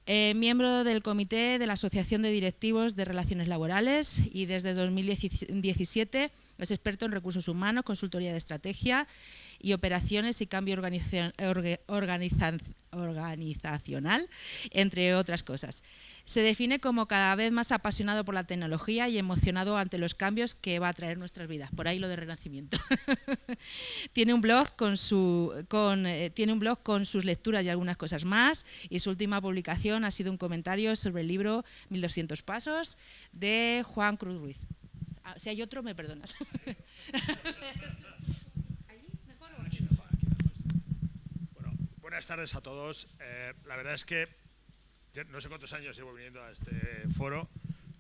Miembro del Comité de la Asociación de Directivos de Relaciones Laborales y desde 2017 es experto en recursos humanos, consultoría de estrategia y operaciones y cambio organizacional, entre otras cosas. Se define como cada vez más apasionado por la tecnología y emocionado ante los cambios que va a traer nuestras vidas. Por ahí lo de renacimiento. Tiene un blog con sus lecturas y algunas cosas más, y su última publicación ha sido un comentario sobre el libro 1200 pasos de Juan Cruz Ruiz. Si hay otro, me perdonas. Bueno, buenas tardes a todos. La verdad es que no sé cuántos años llevo viniendo a este foro,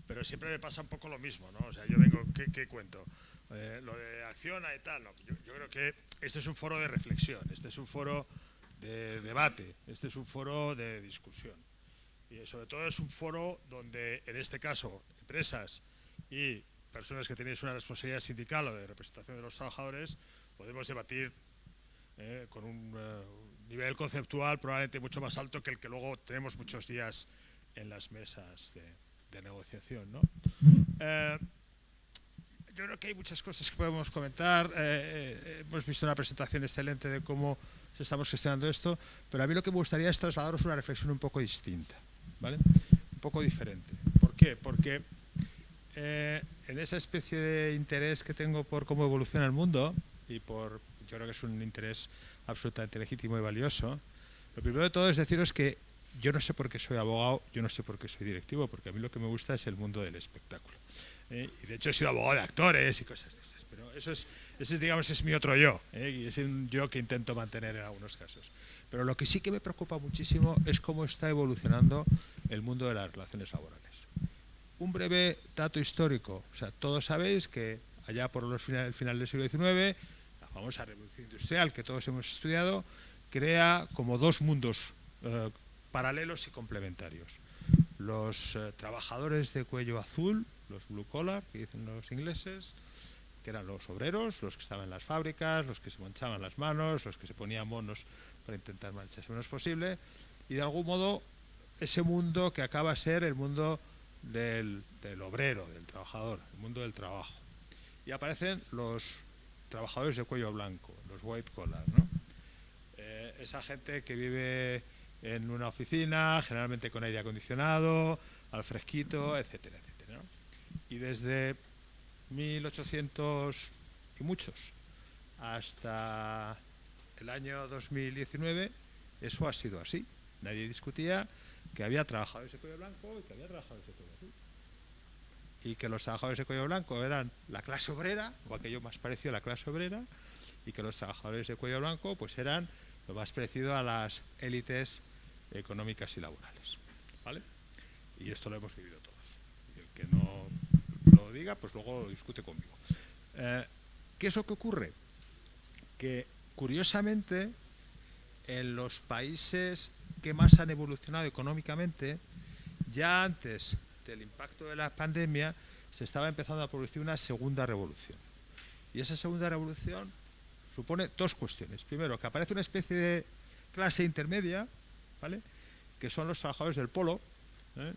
pero siempre me pasa un poco lo mismo, ¿no? O sea, yo vengo, ¿qué cuento? Lo de Acciona y tal, no. Yo creo que este es un foro de reflexión, este es un foro de debate, este es un foro de discusión. Y sobre todo es un foro donde, en este caso, empresas y personas que tenéis una responsabilidad sindical o de representación de los trabajadores, podemos debatir con un nivel conceptual probablemente mucho más alto que el que luego tenemos muchos días en las mesas de negociación, ¿no? Yo creo que hay muchas cosas que podemos comentar. Hemos visto una presentación excelente de cómo estamos gestionando esto, pero a mí lo que me gustaría es trasladaros una reflexión un poco distinta, ¿vale? Un poco diferente. ¿Por qué? Porque en esa especie de interés que tengo por cómo evoluciona el mundo, y yo creo que es un interés absolutamente legítimo y valioso, lo primero de todo es deciros que yo no sé por qué soy abogado, yo no sé por qué soy directivo, porque a mí lo que me gusta es el mundo del espectáculo. Y de hecho he sido abogado de actores y cosas de esas, pero ese digamos, es mi otro yo, y es un yo que intento mantener en algunos casos. Pero lo que sí que me preocupa muchísimo es cómo está evolucionando el mundo de las relaciones laborales. Un breve dato histórico, o sea, todos sabéis que allá por el final del siglo XIX, la famosa revolución industrial que todos hemos estudiado, crea como dos mundos paralelos y complementarios. Los trabajadores de cuello azul, los blue collar, que dicen los ingleses, que eran los obreros, los que estaban en las fábricas, los que se manchaban las manos, los que se ponían monos para intentar mancharse lo menos posible, y de algún modo ese mundo que acaba a ser el mundo del obrero, del trabajador, el mundo del trabajo. Y aparecen los trabajadores de cuello blanco, los white collar, ¿no? Esa gente que vive en una oficina, generalmente con aire acondicionado, al fresquito, etcétera, etcétera, ¿no? Y desde 1800 y muchos hasta el año 2019 eso ha sido así. Nadie discutía que había trabajadores de cuello blanco y que había trabajadores de cuello azul. Y que los trabajadores de cuello blanco eran la clase obrera, o aquello más parecido a la clase obrera, y que los trabajadores de cuello blanco pues eran lo más parecido a las élites económicas y laborales, ¿vale? Y esto lo hemos vivido todos. Y el que no lo diga, pues luego lo discute conmigo. ¿Qué es lo que ocurre? Que curiosamente en los países que más han evolucionado económicamente, ya antes del impacto de la pandemia se estaba empezando a producir una segunda revolución. Y esa segunda revolución supone dos cuestiones. Primero, que aparece una especie de clase intermedia, ¿vale?, que son los trabajadores del polo.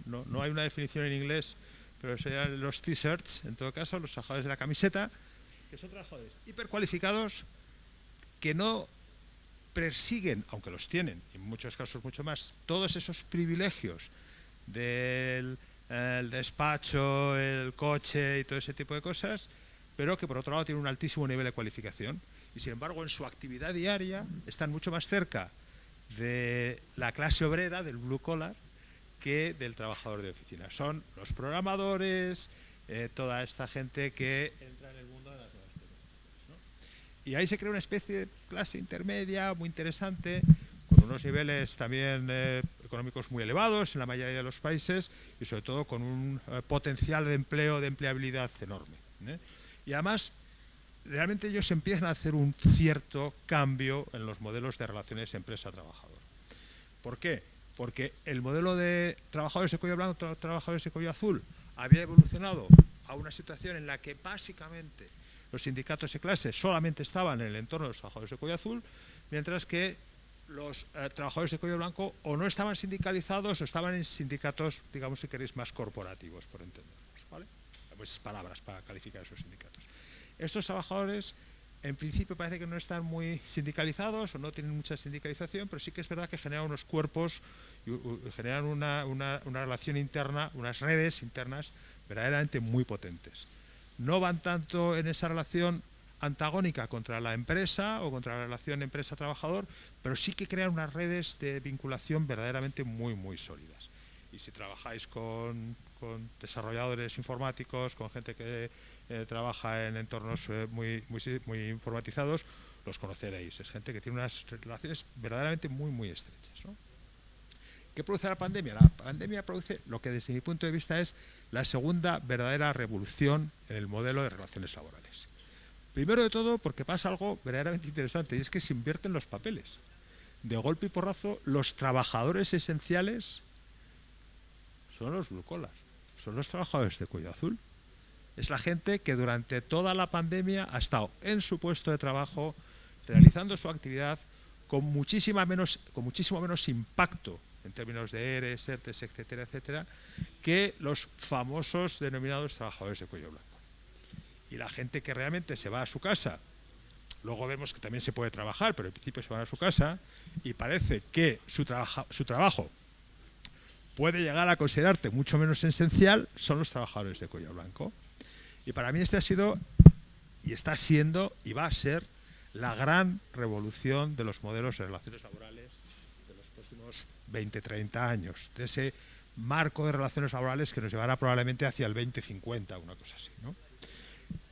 No hay una definición en inglés, pero serían los t-shirts, en todo caso, los trabajadores de la camiseta, que son trabajadores hipercualificados que no persiguen, aunque los tienen, en muchos casos mucho más, todos esos privilegios del el despacho, el coche y todo ese tipo de cosas, pero que por otro lado tienen un altísimo nivel de cualificación y sin embargo en su actividad diaria están mucho más cerca de la clase obrera, del blue collar, que del trabajador de oficina. Son los programadores, toda esta gente que entra en el mundo de las nuevas tecnologías, ¿no? Y ahí se crea una especie de clase intermedia muy interesante, con unos niveles también económicos muy elevados en la mayoría de los países y sobre todo con un potencial de empleo, de empleabilidad enorme. Y además, realmente ellos empiezan a hacer un cierto cambio en los modelos de relaciones empresa-trabajador. ¿Por qué? Porque el modelo de trabajadores de cuello blanco, trabajadores de cuello azul, había evolucionado a una situación en la que básicamente los sindicatos de clase solamente estaban en el entorno de los trabajadores de cuello azul, mientras que los trabajadores de cuello blanco o no estaban sindicalizados o estaban en sindicatos, digamos si queréis, más corporativos, por entendernos, ¿vale? Pues palabras para calificar esos sindicatos. Estos trabajadores, en principio, parece que no están muy sindicalizados o no tienen mucha sindicalización, pero sí que es verdad que generan unos cuerpos y generan una relación interna, unas redes internas verdaderamente muy potentes. No van tanto en esa relación antagónica contra la empresa o contra la relación empresa-trabajador, pero sí que crean unas redes de vinculación verdaderamente muy, muy sólidas. Y si trabajáis con desarrolladores informáticos, con gente que trabaja en entornos muy informatizados, los conoceréis. Es gente que tiene unas relaciones verdaderamente muy, muy estrechas, ¿no? ¿Qué produce la pandemia? La pandemia produce lo que desde mi punto de vista es la segunda verdadera revolución en el modelo de relaciones laborales. Primero de todo porque pasa algo verdaderamente interesante y es que se invierten los papeles. De golpe y porrazo, los trabajadores esenciales son los blue collar, son los trabajadores de cuello azul. Es la gente que durante toda la pandemia ha estado en su puesto de trabajo realizando su actividad con muchísimo menos impacto en términos de ERES, ERTES, etcétera, etcétera, que los famosos denominados trabajadores de cuello blanco. Y la gente que realmente se va a su casa, luego vemos que también se puede trabajar, pero en principio se van a su casa y parece que su trabajo puede llegar a considerarte mucho menos esencial, son los trabajadores de cuello blanco. Y para mí este ha sido, y está siendo, y va a ser la gran revolución de los modelos de relaciones laborales de los próximos unos 20, 30 años, de ese marco de relaciones laborales que nos llevará probablemente hacia el 2050, una cosa así, ¿no?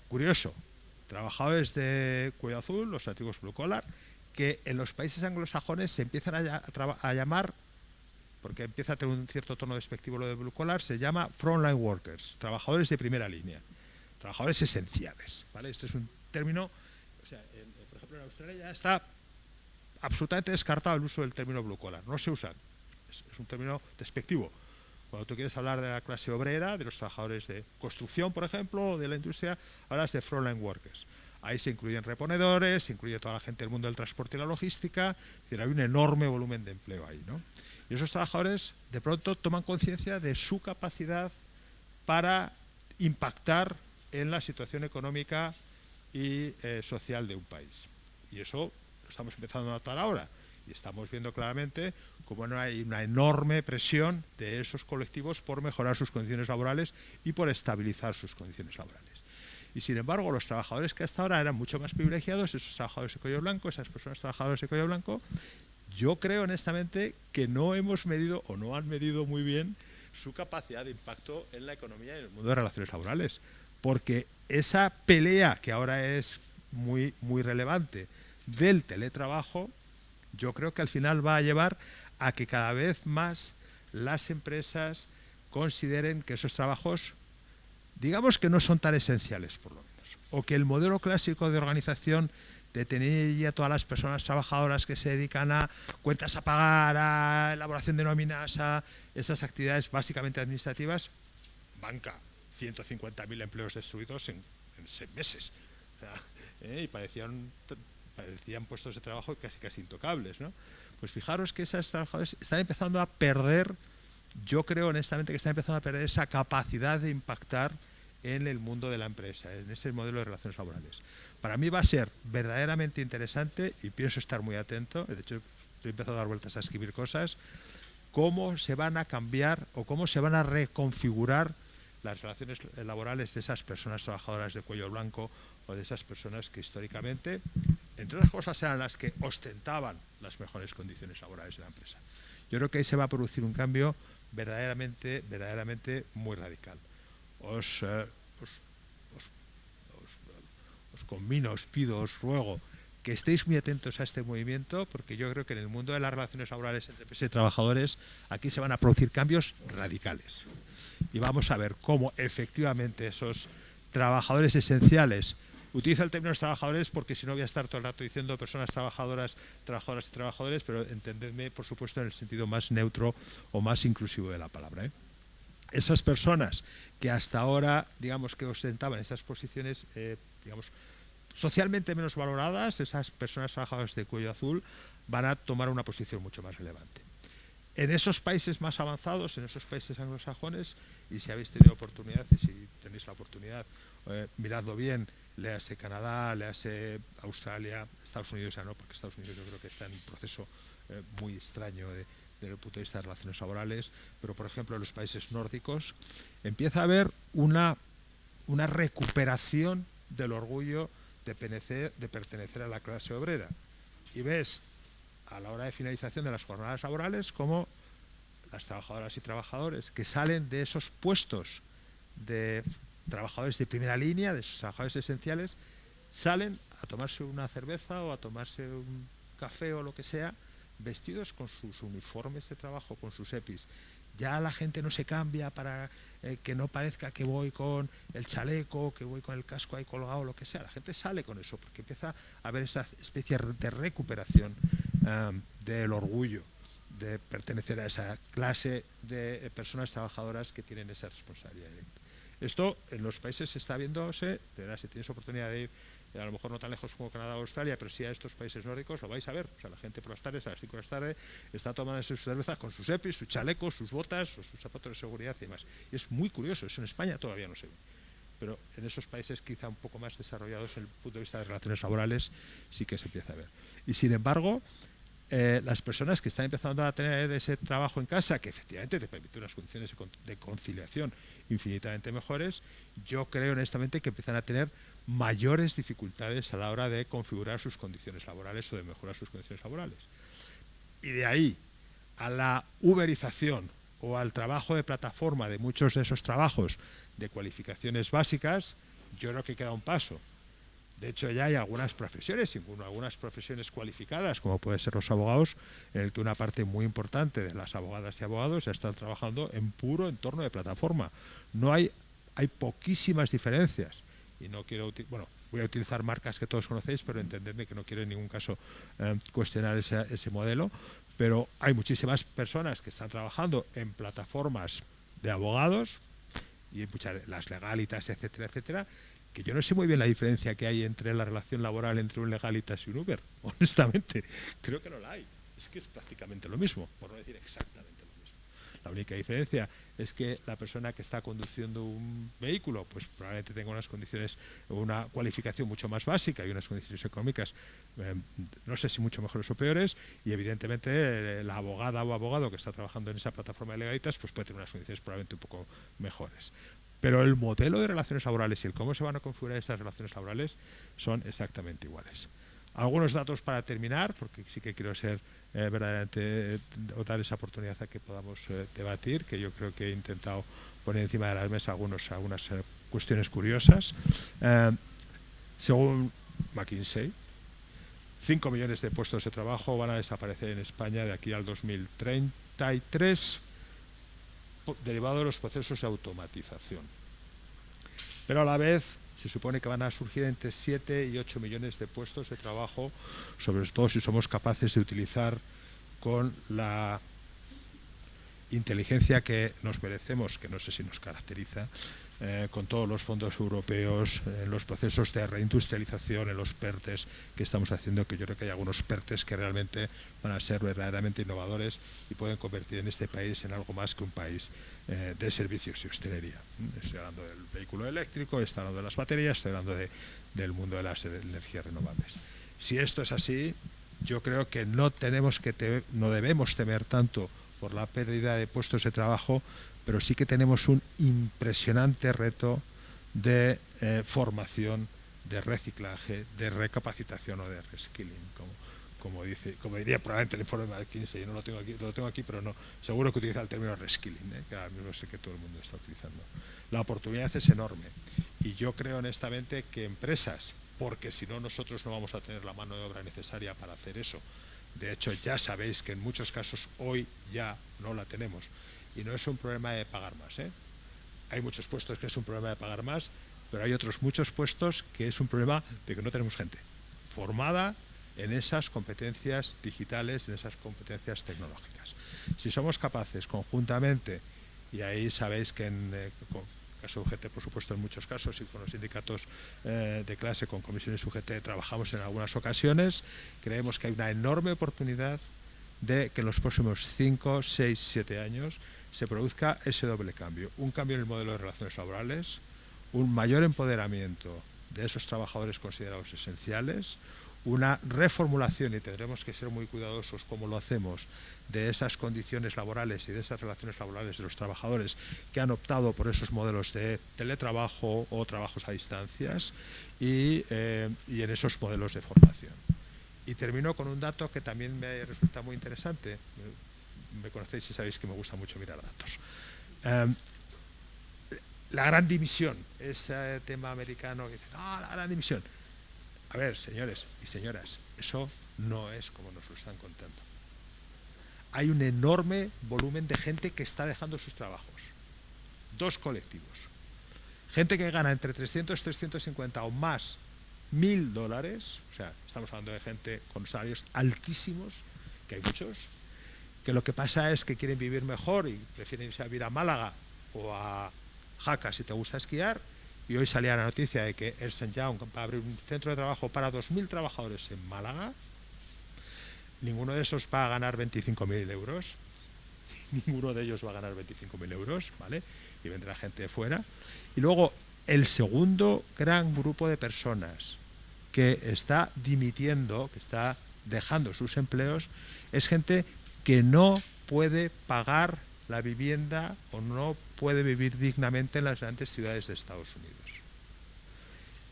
Curioso, trabajadores de cuello azul, los antiguos blue collar, que en los países anglosajones se empiezan a llamar, porque empieza a tener un cierto tono despectivo lo de blue collar, se llama frontline workers, trabajadores de primera línea, trabajadores esenciales, ¿vale? Este es un término, o sea, por ejemplo en Australia ya está absolutamente descartado el uso del término blue collar, no se usa, es un término despectivo. Cuando tú quieres hablar de la clase obrera, de los trabajadores de construcción, por ejemplo, o de la industria, hablas de frontline workers. Ahí se incluyen reponedores, se incluye toda la gente del mundo del transporte y la logística, es decir, hay un enorme volumen de empleo ahí, ¿no? Y esos trabajadores de pronto toman conciencia de su capacidad para impactar en la situación económica y social de un país. Y eso lo estamos empezando a notar ahora. Y estamos viendo claramente cómo no hay una enorme presión de esos colectivos por mejorar sus condiciones laborales y por estabilizar sus condiciones laborales. Y sin embargo, los trabajadores que hasta ahora eran mucho más privilegiados, esos trabajadores de cuello blanco, esas personas trabajadoras de cuello blanco, yo creo honestamente que no hemos medido o no han medido muy bien su capacidad de impacto en la economía y en el mundo de relaciones laborales. Porque esa pelea que ahora es muy, muy relevante del teletrabajo, yo creo que al final va a llevar a que cada vez más las empresas consideren que esos trabajos, digamos que no son tan esenciales por lo menos, o que el modelo clásico de organización de tener ya todas las personas trabajadoras que se dedican a cuentas a pagar, a elaboración de nóminas, a esas actividades básicamente administrativas, banca, 150.000 empleos destruidos en 6 meses. O sea, y parecían puestos de trabajo casi intocables, ¿no? Pues fijaros que esos trabajadores están empezando a perder, yo creo honestamente que están empezando a perder esa capacidad de impactar en el mundo de la empresa, en ese modelo de relaciones laborales. Para mí va a ser verdaderamente interesante y pienso estar muy atento, de hecho estoy empezando a dar vueltas a escribir cosas, cómo se van a cambiar o cómo se van a reconfigurar las relaciones laborales de esas personas trabajadoras de cuello blanco o de esas personas que históricamente, entre otras cosas, eran las que ostentaban las mejores condiciones laborales de la empresa. Yo creo que ahí se va a producir un cambio verdaderamente muy radical. Os conmino, os pido, os ruego que estéis muy atentos a este movimiento, porque yo creo que en el mundo de las relaciones laborales entre empresas y trabajadores aquí se van a producir cambios radicales. Y vamos a ver cómo efectivamente esos trabajadores esenciales, utilizo el término trabajadores porque si no voy a estar todo el rato diciendo personas trabajadoras y trabajadores, pero entendedme por supuesto en el sentido más neutro o más inclusivo de la palabra, ¿eh? Esas personas que hasta ahora, digamos, que ostentaban esas posiciones, digamos, socialmente menos valoradas, esas personas trabajadoras de cuello azul, van a tomar una posición mucho más relevante. En esos países más avanzados, en esos países anglosajones, y si habéis tenido oportunidad, y si tenéis la oportunidad, miradlo bien, léase Canadá, léase Australia, Estados Unidos ya no, porque Estados Unidos yo creo que está en un proceso muy extraño desde el punto de vista de relaciones laborales, pero por ejemplo en los países nórdicos empieza a haber una recuperación del orgullo de pertenecer a la clase obrera. Y ves a la hora de finalización de las jornadas laborales como las trabajadoras y trabajadores que salen de esos puestos de trabajadores de primera línea, de esos trabajadores esenciales, salen a tomarse una cerveza o a tomarse un café o lo que sea, vestidos con sus uniformes de trabajo, con sus EPIs. Ya la gente no se cambia para que no parezca que voy con el chaleco, que voy con el casco ahí colgado, lo que sea. La gente sale con eso porque empieza a haber esa especie de recuperación del orgullo de pertenecer a esa clase de personas trabajadoras que tienen esa responsabilidad directa. Esto en los países se está viéndose, de verdad, si tienes oportunidad de ir, a lo mejor no tan lejos como Canadá o Australia, pero sí a estos países nórdicos, lo vais a ver. O sea, la gente por las tardes, a las 5 de la tarde, está tomando sus cervezas con sus EPIs, sus chalecos, sus botas, o sus zapatos de seguridad y demás. Y es muy curioso, eso en España todavía no se ve. Pero en esos países quizá un poco más desarrollados en el punto de vista de relaciones laborales sí que se empieza a ver. Y sin embargo, las personas que están empezando a tener ese trabajo en casa, que efectivamente te permite unas condiciones de conciliación infinitamente mejores, yo creo honestamente que empiezan a tener mayores dificultades a la hora de configurar sus condiciones laborales o de mejorar sus condiciones laborales. Y de ahí a la uberización o al trabajo de plataforma de muchos de esos trabajos de cualificaciones básicas, yo creo que queda un paso. De hecho, ya hay algunas profesiones, incluso algunas profesiones cualificadas, como pueden ser los abogados, en el que una parte muy importante de las abogadas y abogados ya están trabajando en puro entorno de plataforma. No hay poquísimas diferencias. Y no quiero, bueno, voy a utilizar marcas que todos conocéis, pero entendedme que no quiero en ningún caso cuestionar ese modelo. Pero hay muchísimas personas que están trabajando en plataformas de abogados y muchas, las legalitas, etcétera, etcétera, que yo no sé muy bien la diferencia que hay entre la relación laboral entre un legalitas y un Uber. Honestamente, creo que no la hay. Es que es prácticamente lo mismo, por no decir exactamente lo mismo. La única diferencia es que la persona que está conduciendo un vehículo, pues probablemente tenga unas condiciones, una cualificación mucho más básica y unas condiciones económicas, no sé si mucho mejores o peores, y evidentemente la abogada o abogado que está trabajando en esa plataforma de legalitas, pues puede tener unas condiciones probablemente un poco mejores. Pero el modelo de relaciones laborales y el cómo se van a configurar esas relaciones laborales son exactamente iguales. Algunos datos para terminar, porque sí que quiero ser verdaderamente o dar esa oportunidad a que podamos debatir, que yo creo que he intentado poner encima de la mesa algunas cuestiones curiosas. Según McKinsey, 5 millones de puestos de trabajo van a desaparecer en España de aquí al 2033, derivado de los procesos de automatización. Pero a la vez se supone que van a surgir entre 7 y 8 millones de puestos de trabajo, sobre todo si somos capaces de utilizar con la inteligencia que nos merecemos, que no sé si nos caracteriza, con todos los fondos europeos, en los procesos de reindustrialización, en los PERTES que estamos haciendo, que yo creo que hay algunos PERTES que realmente van a ser verdaderamente innovadores y pueden convertir en este país en algo más que un país de servicios y hostelería. Estoy hablando del vehículo eléctrico, estoy hablando de las baterías, estoy hablando del mundo de las energías renovables. Si esto es así, yo creo que no debemos temer tanto por la pérdida de puestos de trabajo, pero sí que tenemos un impresionante reto de formación, de reciclaje, de recapacitación o de reskilling, como diría probablemente el informe de McKinsey. Yo no lo tengo aquí, pero no, seguro que utiliza el término reskilling, que ahora mismo sé que todo el mundo está utilizando. La oportunidad es enorme y yo creo honestamente que empresas, porque si no nosotros no vamos a tener la mano de obra necesaria para hacer eso. De hecho, ya sabéis que en muchos casos hoy ya no la tenemos. Y no es un problema de pagar más. Hay muchos puestos que es un problema de pagar más, pero hay otros muchos puestos que es un problema de que no tenemos gente formada en esas competencias digitales, en esas competencias tecnológicas. Si somos capaces conjuntamente, y ahí sabéis que en caso UGT, por supuesto, en muchos casos, y con los sindicatos de clase, con comisiones UGT, trabajamos en algunas ocasiones, creemos que hay una enorme oportunidad de que en los próximos 5, 6, 7 años se produzca ese doble cambio. Un cambio en el modelo de relaciones laborales, un mayor empoderamiento de esos trabajadores considerados esenciales, una reformulación, y tendremos que ser muy cuidadosos cómo lo hacemos, de esas condiciones laborales y de esas relaciones laborales de los trabajadores que han optado por esos modelos de teletrabajo o trabajos a distancias y en esos modelos de formación. Y termino con un dato que también me resulta muy interesante. Me conocéis y sabéis que me gusta mucho mirar datos. La gran dimisión, ese tema americano que dice, no, la gran dimisión. A ver, señores y señoras, eso no es como nos lo están contando. Hay un enorme volumen de gente que está dejando sus trabajos. Dos colectivos. Gente que gana entre 300, 350 o más $1.000, o sea, estamos hablando de gente con salarios altísimos, que hay muchos, que lo que pasa es que quieren vivir mejor y prefieren irse a vivir a Málaga o a Jaca si te gusta esquiar, y hoy salía la noticia de que Ernst & Young va a abrir un centro de trabajo para 2.000 trabajadores en Málaga. Ninguno de esos va a ganar 25.000 euros, ninguno de ellos va a ganar 25.000 euros, ¿vale? Y vendrá gente de fuera. Y luego, el segundo gran grupo de personas que está dimitiendo, que está dejando sus empleos, es gente que no puede pagar la vivienda o no puede vivir dignamente en las grandes ciudades de Estados Unidos.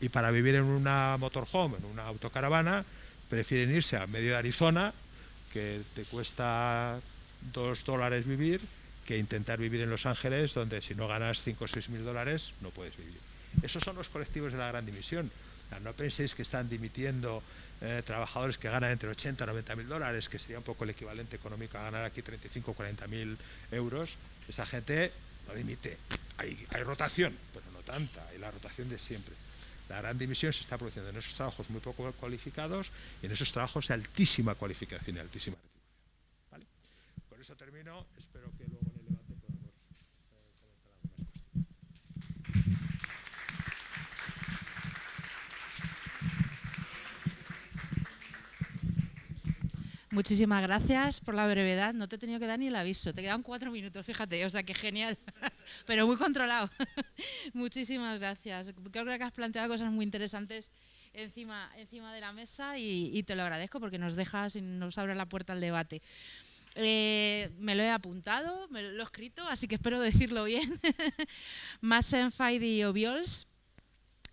Y para vivir en una motorhome, en una autocaravana, prefieren irse a medio de Arizona, que te cuesta $2 vivir que intentar vivir en Los Ángeles, donde si no ganas 5 o 6 mil dólares no puedes vivir. Esos son los colectivos de la gran dimisión. No penséis que están dimitiendo trabajadores que ganan entre 80 y 90 mil dólares, que sería un poco el equivalente económico a ganar aquí 35 o 40 mil euros. Esa gente no dimite. Hay rotación, pero no tanta, hay la rotación de siempre. La gran dimisión se está produciendo en esos trabajos muy poco cualificados y en esos trabajos de altísima cualificación y altísima retribución. ¿Vale? Con eso termino. Espero que luego en el debate podamos comentar algunas cuestiones. Muchísimas gracias por la brevedad. No te he tenido que dar ni el aviso. Te quedan 4 minutos, fíjate. O sea, que genial. Pero muy controlado. Muchísimas gracias. Creo que has planteado cosas muy interesantes encima de la mesa y te lo agradezco porque nos dejas y nos abres la puerta al debate. Me lo he apuntado, me lo he escrito, así que espero decirlo bien. Massen Faidi Obiols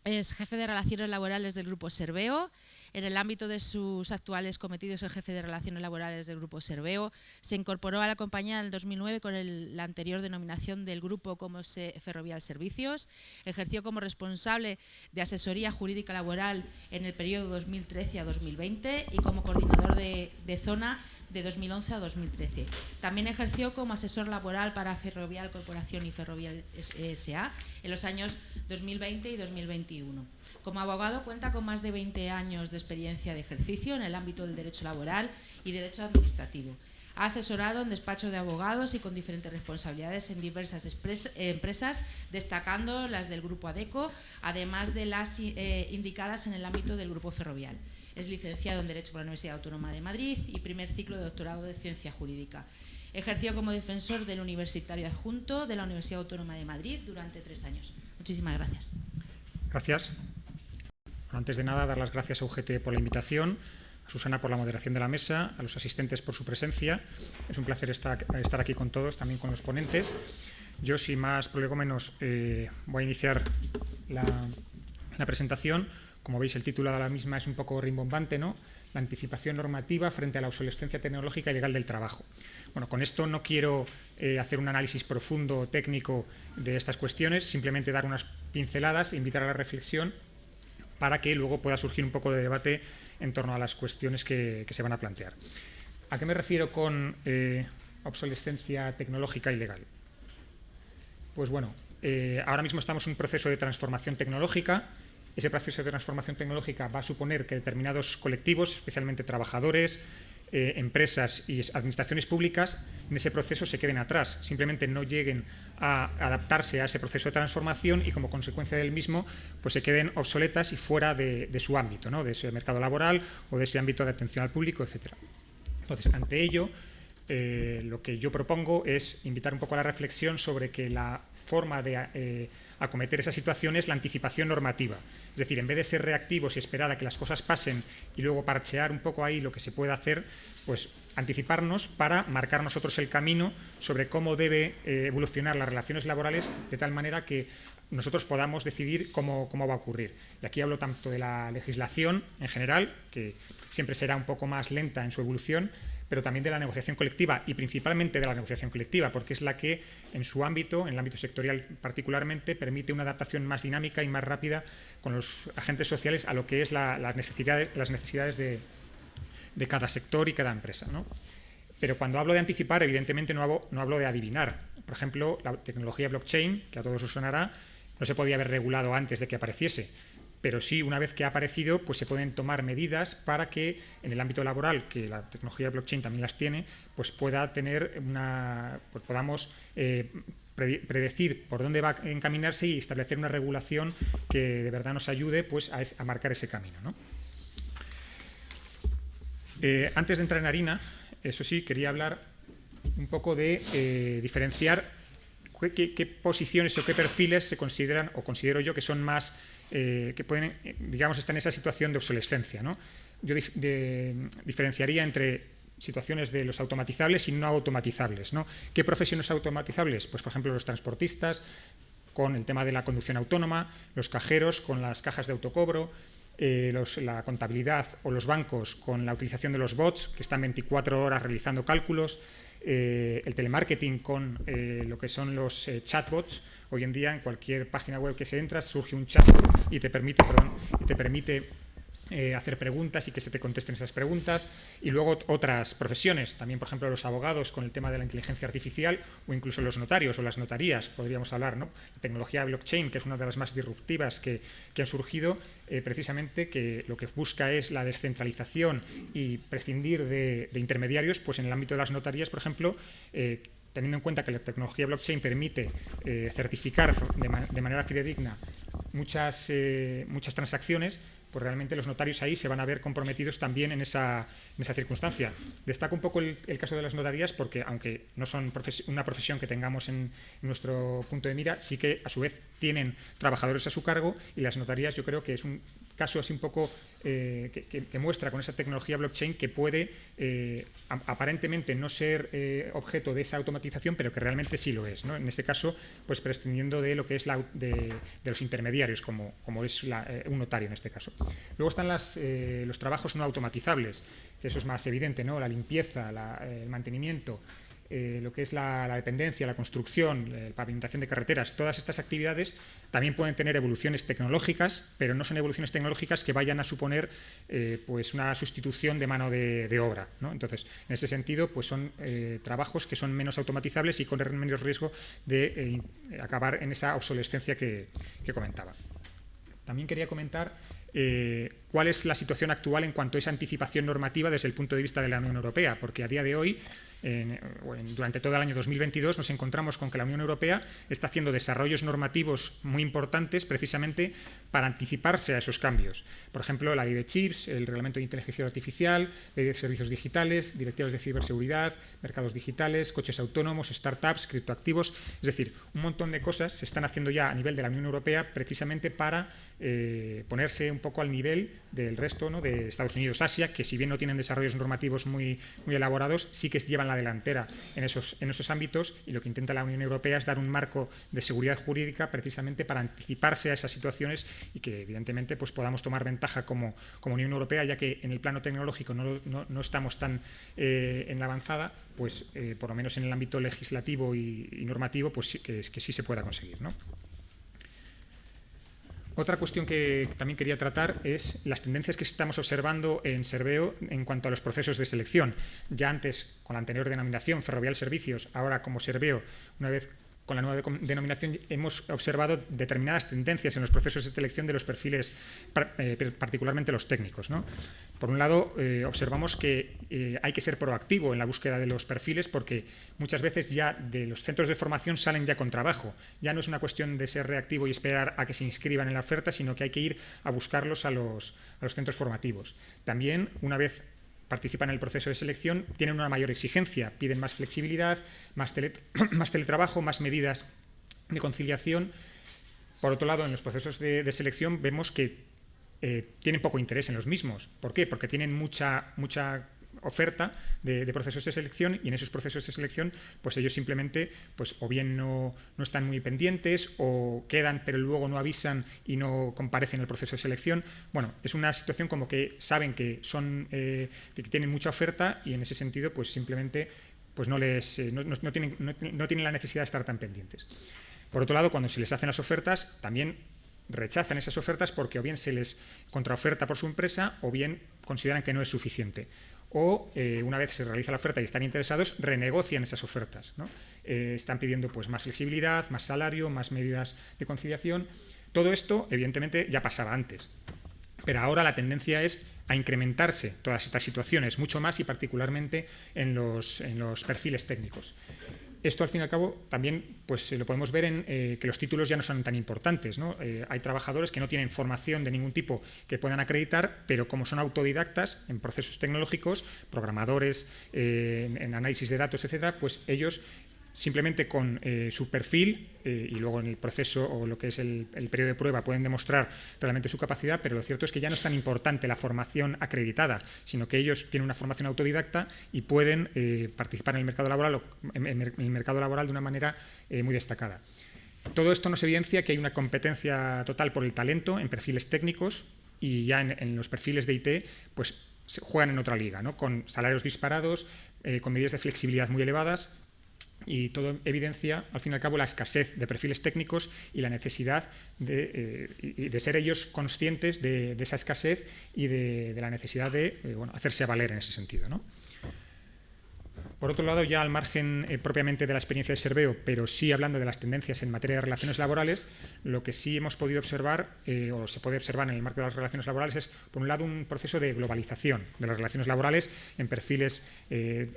es jefe de Relaciones Laborales del Grupo Serveo. En el ámbito de sus actuales cometidos, el jefe de Relaciones Laborales del Grupo Serveo se incorporó a la compañía en el 2009 con la anterior denominación del grupo como Ferrovial Servicios. Ejerció como responsable de asesoría jurídica laboral en el periodo 2013 a 2020 y como coordinador de zona de 2011 a 2013. También ejerció como asesor laboral para Ferrovial Corporación y Ferrovial S.A. en los años 2020 y 2021. Como abogado cuenta con más de 20 años de experiencia de ejercicio en el ámbito del derecho laboral y derecho administrativo. Ha asesorado en despachos de abogados y con diferentes responsabilidades en diversas empresas, destacando las del Grupo Adecco, además de las indicadas en el ámbito del Grupo Ferrovial. Es licenciado en Derecho por la Universidad Autónoma de Madrid y primer ciclo de doctorado de Ciencia Jurídica. Ejerció como defensor del Universitario Adjunto de la Universidad Autónoma de Madrid durante 3 años. Muchísimas gracias. Gracias. Bueno, antes de nada, dar las gracias a UGT por la invitación, a Susana por la moderación de la mesa, a los asistentes por su presencia. Es un placer estar aquí con todos, también con los ponentes. Yo, sin más prolegómenos, voy a iniciar la presentación. Como veis, el título de la misma es un poco rimbombante, ¿no? La anticipación normativa frente a la obsolescencia tecnológica y legal del trabajo. Bueno, con esto no quiero hacer un análisis profundo técnico de estas cuestiones, simplemente dar unas pinceladas e invitar a la reflexión para que luego pueda surgir un poco de debate en torno a las cuestiones que se van a plantear. ¿A qué me refiero con obsolescencia tecnológica y legal? Pues bueno, ahora mismo estamos en un proceso de transformación tecnológica. Ese proceso de transformación tecnológica va a suponer que determinados colectivos, especialmente trabajadores, empresas y administraciones públicas, en ese proceso se queden atrás, simplemente no lleguen a adaptarse a ese proceso de transformación y como consecuencia del mismo pues se queden obsoletas y fuera de su ámbito, ¿no? De ese mercado laboral o de ese ámbito de atención al público, etc. Entonces, ante ello, lo que yo propongo es invitar un poco a la reflexión sobre que la forma de acometer esa situación es la anticipación normativa. Es decir, en vez de ser reactivos y esperar a que las cosas pasen y luego parchear un poco ahí lo que se puede hacer, pues anticiparnos para marcar nosotros el camino sobre cómo debe evolucionar las relaciones laborales de tal manera que nosotros podamos decidir cómo va a ocurrir. Y aquí hablo tanto de la legislación en general, que siempre será un poco más lenta en su evolución, pero también de la negociación colectiva y principalmente de la negociación colectiva, porque es la que en su ámbito, en el ámbito sectorial particularmente, permite una adaptación más dinámica y más rápida con los agentes sociales a lo que es las necesidades de cada sector y cada empresa, ¿no? Pero cuando hablo de anticipar, evidentemente no hablo de adivinar. Por ejemplo, la tecnología blockchain, que a todos os sonará, no se podía haber regulado antes de que apareciese. Pero sí, una vez que ha aparecido, pues se pueden tomar medidas para que en el ámbito laboral, que la tecnología de blockchain también las tiene, pues pueda tener pues podamos predecir por dónde va a encaminarse y establecer una regulación que de verdad nos ayude pues a marcar ese camino, ¿no? Antes de entrar en harina, eso sí, quería hablar un poco de diferenciar qué posiciones o qué perfiles se consideran, o considero yo que son más que pueden, digamos, estar en esa situación de obsolescencia, ¿no? Yo diferenciaría entre situaciones de los automatizables y no automatizables, ¿no? ¿Qué profesiones automatizables? Pues, por ejemplo, los transportistas, con el tema de la conducción autónoma, los cajeros, con las cajas de autocobro, la contabilidad o los bancos, con la utilización de los bots, que están 24 horas realizando cálculos, el telemarketing con lo que son los chatbots. Hoy en día en cualquier página web que se entra surge un chat y te permite hacer preguntas y que se te contesten esas preguntas. Y luego otras profesiones, también por ejemplo los abogados con el tema de la inteligencia artificial, o incluso los notarios o las notarías, podríamos hablar, ¿no? La tecnología blockchain, que es una de las más disruptivas que han surgido, precisamente, que lo que busca es la descentralización y prescindir de intermediarios. Pues en el ámbito de las notarías, por ejemplo, teniendo en cuenta que la tecnología blockchain permite certificar de manera fidedigna muchas transacciones, pues realmente los notarios ahí se van a ver comprometidos también en esa circunstancia. Destaco un poco el caso de las notarías porque, aunque no son una profesión que tengamos en nuestro punto de mira, sí que a su vez tienen trabajadores a su cargo, y las notarías yo creo que es un caso así un poco que muestra con esa tecnología blockchain que puede aparentemente no ser objeto de esa automatización, pero que realmente sí lo es, ¿no? En este caso, pues prescindiendo de lo que es de los intermediarios, como es un notario en este caso. Luego están los trabajos no automatizables, que eso es más evidente, ¿no? La limpieza, el mantenimiento, lo que es la dependencia, la construcción, la pavimentación de carreteras. Todas estas actividades también pueden tener evoluciones tecnológicas, pero no son evoluciones tecnológicas que vayan a suponer pues una sustitución de mano de obra, ¿no? Entonces, en ese sentido, pues son trabajos que son menos automatizables y corren menos riesgo de acabar en esa obsolescencia que comentaba. También quería comentar cuál es la situación actual en cuanto a esa anticipación normativa desde el punto de vista de la Unión Europea, porque a día de hoy, durante todo el año 2022, nos encontramos con que la Unión Europea está haciendo desarrollos normativos muy importantes precisamente para anticiparse a esos cambios. Por ejemplo, la ley de chips, el reglamento de inteligencia artificial, ley de servicios digitales, directivas de ciberseguridad, mercados digitales, coches autónomos, startups, criptoactivos. Es decir, un montón de cosas se están haciendo ya a nivel de la Unión Europea precisamente para ponerse un poco al nivel del resto, ¿no?, de Estados Unidos, Asia, que si bien no tienen desarrollos normativos muy elaborados, sí que llevan la delantera en esos ámbitos, y lo que intenta la Unión Europea es dar un marco de seguridad jurídica precisamente para anticiparse a esas situaciones y que evidentemente pues podamos tomar ventaja como Unión Europea, ya que en el plano tecnológico no estamos tan en la avanzada, pues por lo menos en el ámbito legislativo y normativo pues que sí se pueda conseguir, ¿no? Otra cuestión que también quería tratar es las tendencias que estamos observando en Serveo en cuanto a los procesos de selección. Ya antes, con la anterior denominación, Ferrovial Servicios, ahora como Serveo, una vez con la nueva denominación, hemos observado determinadas tendencias en los procesos de selección de los perfiles, particularmente los técnicos, ¿no? Por un lado, observamos que hay que ser proactivo en la búsqueda de los perfiles, porque muchas veces ya de los centros de formación salen ya con trabajo. Ya no es una cuestión de ser reactivo y esperar a que se inscriban en la oferta, sino que hay que ir a buscarlos a los centros formativos. También, una vez participan en el proceso de selección, tienen una mayor exigencia, piden más flexibilidad, más teletrabajo, más medidas de conciliación. Por otro lado, en los procesos de selección vemos que tienen poco interés en los mismos. ¿Por qué? Porque tienen mucha oferta de procesos de selección, y en esos procesos de selección pues ellos simplemente pues o bien no están muy pendientes, o quedan pero luego no avisan y no comparecen en el proceso de selección. Bueno, es una situación como que saben que que tienen mucha oferta, y en ese sentido pues simplemente pues no tienen la necesidad de estar tan pendientes. Por otro lado, cuando se les hacen las ofertas, también rechazan esas ofertas porque o bien se les contraoferta por su empresa, o bien consideran que no es suficiente. O una vez se realiza la oferta y están interesados, renegocian esas ofertas, ¿no? Están pidiendo pues más flexibilidad, más salario, más medidas de conciliación. Todo esto, evidentemente, ya pasaba antes, pero ahora la tendencia es a incrementarse todas estas situaciones, mucho más, y particularmente en los perfiles técnicos. Esto, al fin y al cabo, también pues, lo podemos ver en que los títulos ya no son tan importantes, ¿no? Hay trabajadores que no tienen formación de ningún tipo que puedan acreditar, pero como son autodidactas en procesos tecnológicos, programadores, en análisis de datos, etcétera, pues ellos simplemente con su perfil y luego en el proceso o lo que es el periodo de prueba pueden demostrar realmente su capacidad, pero lo cierto es que ya no es tan importante la formación acreditada, sino que ellos tienen una formación autodidacta y pueden participar en el mercado laboral de una manera muy destacada. Todo esto nos evidencia que hay una competencia total por el talento en perfiles técnicos, y ya en los perfiles de IT pues juegan en otra liga, ¿no? Con salarios disparados, con medidas de flexibilidad muy elevadas, y todo evidencia, al fin y al cabo, la escasez de perfiles técnicos y la necesidad de ser ellos conscientes de esa escasez y de la necesidad de hacerse valer en ese sentido, ¿no? Por otro lado, ya al margen propiamente de la experiencia de Serveo, pero sí hablando de las tendencias en materia de relaciones laborales, lo que sí hemos podido observar, o se puede observar en el marco de las relaciones laborales, es, por un lado, un proceso de globalización de las relaciones laborales en perfiles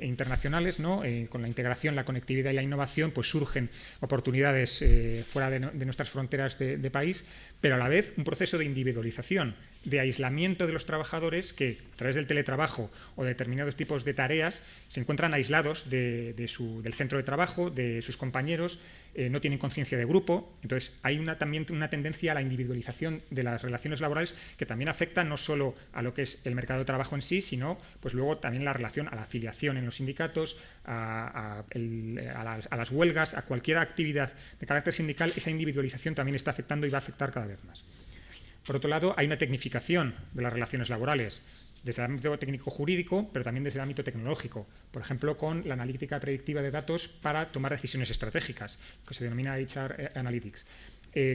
internacionales, ¿no? Con la integración, la conectividad y la innovación, pues surgen oportunidades fuera de nuestras fronteras de país, pero a la vez un proceso de individualización, de aislamiento de los trabajadores que, a través del teletrabajo o de determinados tipos de tareas, se encuentran aislados del centro de trabajo, de sus compañeros, no tienen conciencia de grupo. Entonces, hay también una tendencia a la individualización de las relaciones laborales que también afecta no solo a lo que es el mercado de trabajo en sí, sino pues luego también la relación a la afiliación en los sindicatos, a las huelgas, a cualquier actividad de carácter sindical. Esa individualización también está afectando y va a afectar cada vez más. Por otro lado, hay una tecnificación de las relaciones laborales, desde el ámbito técnico-jurídico, pero también desde el ámbito tecnológico. Por ejemplo, con la analítica predictiva de datos para tomar decisiones estratégicas, que se denomina HR Analytics.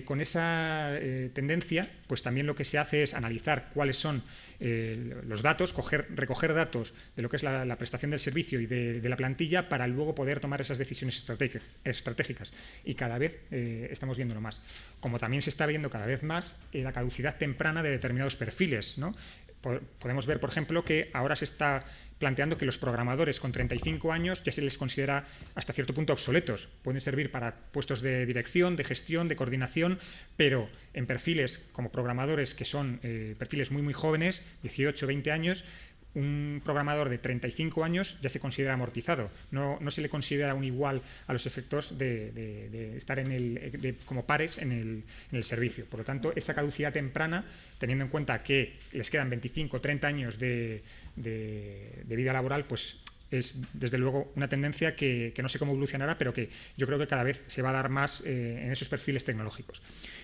Con esa tendencia, pues también lo que se hace es analizar cuáles son los datos, recoger datos de lo que es la prestación del servicio y de la plantilla para luego poder tomar esas decisiones estratégicas. Y cada vez estamos viéndolo más. Como también se está viendo cada vez más la caducidad temprana de determinados perfiles, ¿no? Podemos ver, por ejemplo, que ahora se está planteando que los programadores con 35 años ya se les considera hasta cierto punto obsoletos. Pueden servir para puestos de dirección, de gestión, de coordinación, pero en perfiles como programadores que son perfiles muy jóvenes, 18, 20 años, un programador de 35 años ya se considera amortizado. No se le considera un igual a los efectos de estar como pares en el servicio. Por lo tanto, esa caducidad temprana, teniendo en cuenta que les quedan 25 o 30 años de vida laboral, pues es desde luego una tendencia que no sé cómo evolucionará, pero que yo creo que cada vez se va a dar más en esos perfiles tecnológicos.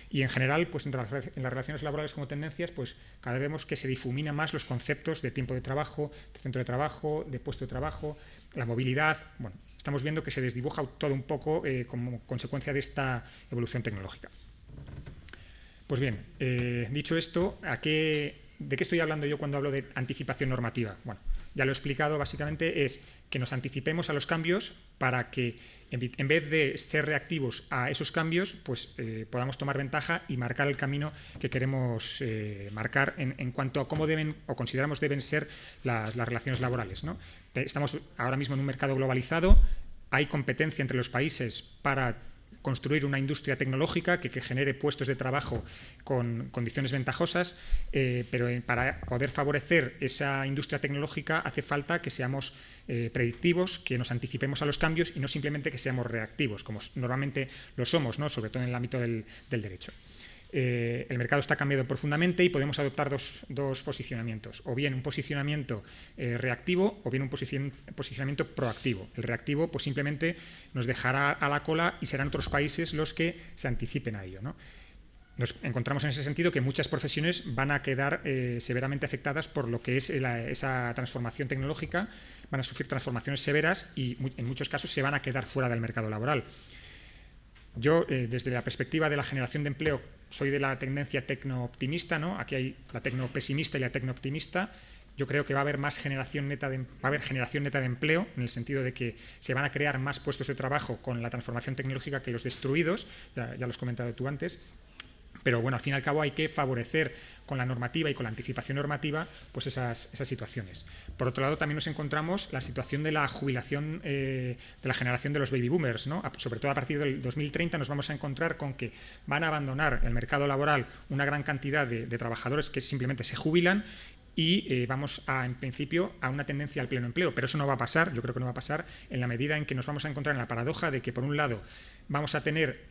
Y en general, pues en las relaciones laborales como tendencias, pues cada vez vemos que se difuminan más los conceptos de tiempo de trabajo, de centro de trabajo, de puesto de trabajo, la movilidad. Bueno, estamos viendo que se desdibuja todo un poco como consecuencia de esta evolución tecnológica. Pues bien, dicho esto, ¿de qué estoy hablando yo cuando hablo de anticipación normativa? Bueno, ya lo he explicado, básicamente es que nos anticipemos a los cambios para que en vez de ser reactivos a esos cambios, pues podamos tomar ventaja y marcar el camino que queremos marcar en cuanto a cómo deben o consideramos deben ser las relaciones laborales, ¿no? Estamos ahora mismo en un mercado globalizado, hay competencia entre los países para construir una industria tecnológica que genere puestos de trabajo con condiciones ventajosas, pero para poder favorecer esa industria tecnológica hace falta que seamos predictivos, que nos anticipemos a los cambios y no simplemente que seamos reactivos, como normalmente lo somos, ¿no? Sobre todo en el ámbito del derecho. El mercado está cambiando profundamente y podemos adoptar dos posicionamientos, o bien un posicionamiento reactivo o bien un posicionamiento proactivo. El reactivo pues simplemente nos dejará a la cola y serán otros países los que se anticipen a ello, ¿no? Nos encontramos en ese sentido que muchas profesiones van a quedar severamente afectadas por lo que es esa transformación tecnológica, van a sufrir transformaciones severas y en muchos casos se van a quedar fuera del mercado laboral. Yo, desde la perspectiva de la generación de empleo, soy de la tendencia tecno-optimista, ¿no? Aquí hay la tecno-pesimista y la tecno-optimista. Yo creo que va a haber generación neta de empleo, en el sentido de que se van a crear más puestos de trabajo con la transformación tecnológica que los destruidos, ya lo has comentado tú antes. Pero bueno, al fin y al cabo hay que favorecer con la normativa y con la anticipación normativa pues esas situaciones. Por otro lado, también nos encontramos la situación de la jubilación de la generación de los baby boomers, ¿no? Sobre todo a partir del 2030 nos vamos a encontrar con que van a abandonar el mercado laboral una gran cantidad de trabajadores que simplemente se jubilan y vamos en principio a una tendencia al pleno empleo. Pero eso no va a pasar, yo creo que no va a pasar en la medida en que nos vamos a encontrar en la paradoja de que, por un lado, vamos a tener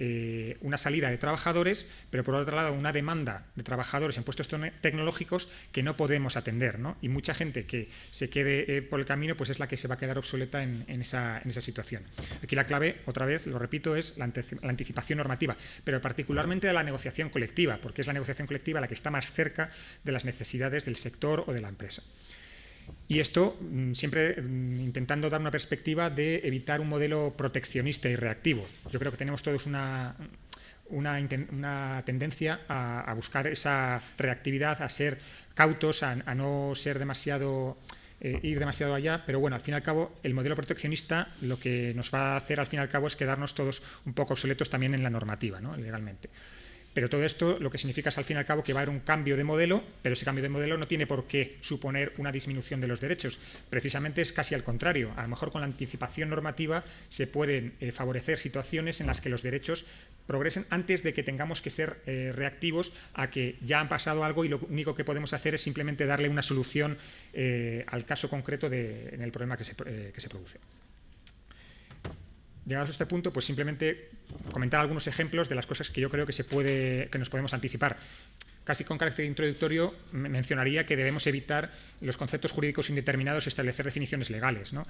una salida de trabajadores, pero por otro lado una demanda de trabajadores en puestos tecnológicos que no podemos atender, ¿no? Y mucha gente que se quede por el camino pues es la que se va a quedar obsoleta en esa situación. Aquí la clave, otra vez, lo repito, es la anticipación normativa, pero particularmente de la negociación colectiva, porque es la negociación colectiva la que está más cerca de las necesidades del sector o de la empresa. Y esto siempre intentando dar una perspectiva de evitar un modelo proteccionista y reactivo. Yo creo que tenemos todos una tendencia a buscar esa reactividad, a ser cautos, a no ser demasiado ir demasiado allá, pero bueno, al fin y al cabo el modelo proteccionista lo que nos va a hacer al fin y al cabo es quedarnos todos un poco obsoletos también en la normativa, ¿no? Legalmente. Pero todo esto lo que significa es al fin y al cabo que va a haber un cambio de modelo, pero ese cambio de modelo no tiene por qué suponer una disminución de los derechos. Precisamente es casi al contrario. A lo mejor con la anticipación normativa se pueden favorecer situaciones en las que los derechos progresen antes de que tengamos que ser reactivos a que ya han pasado algo y lo único que podemos hacer es simplemente darle una solución al caso concreto en el problema que se produce. Llegados a este punto, pues simplemente comentar algunos ejemplos de las cosas que yo creo que nos podemos anticipar. Casi con carácter introductorio mencionaría que debemos evitar los conceptos jurídicos indeterminados y establecer definiciones legales, ¿no?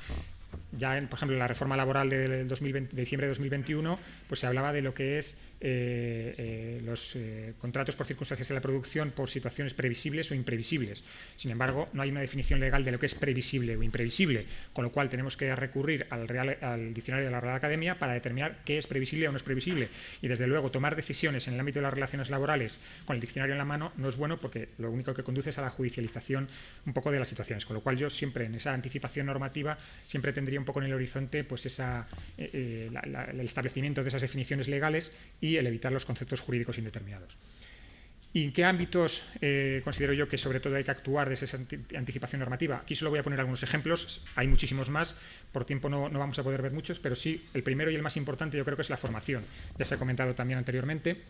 Ya, por ejemplo, en la reforma laboral de diciembre de 2021, pues se hablaba de lo que es los contratos por circunstancias de la producción por situaciones previsibles o imprevisibles. Sin embargo, no hay una definición legal de lo que es previsible o imprevisible, con lo cual tenemos que recurrir al diccionario de la Real Academia para determinar qué es previsible o no es previsible. Y desde luego tomar decisiones en el ámbito de las relaciones laborales con el diccionario en la mano no es bueno, porque lo único que conduce es a la judicialización un poco de las situaciones, con lo cual yo siempre en esa anticipación normativa siempre tendría un poco en el horizonte pues el establecimiento de esas definiciones legales y el evitar los conceptos jurídicos indeterminados. ¿Y en qué ámbitos considero yo que sobre todo hay que actuar desde esa anticipación normativa? Aquí solo voy a poner algunos ejemplos, hay muchísimos más, por tiempo no vamos a poder ver muchos, pero sí, el primero y el más importante yo creo que es la formación. Ya se ha comentado también anteriormente,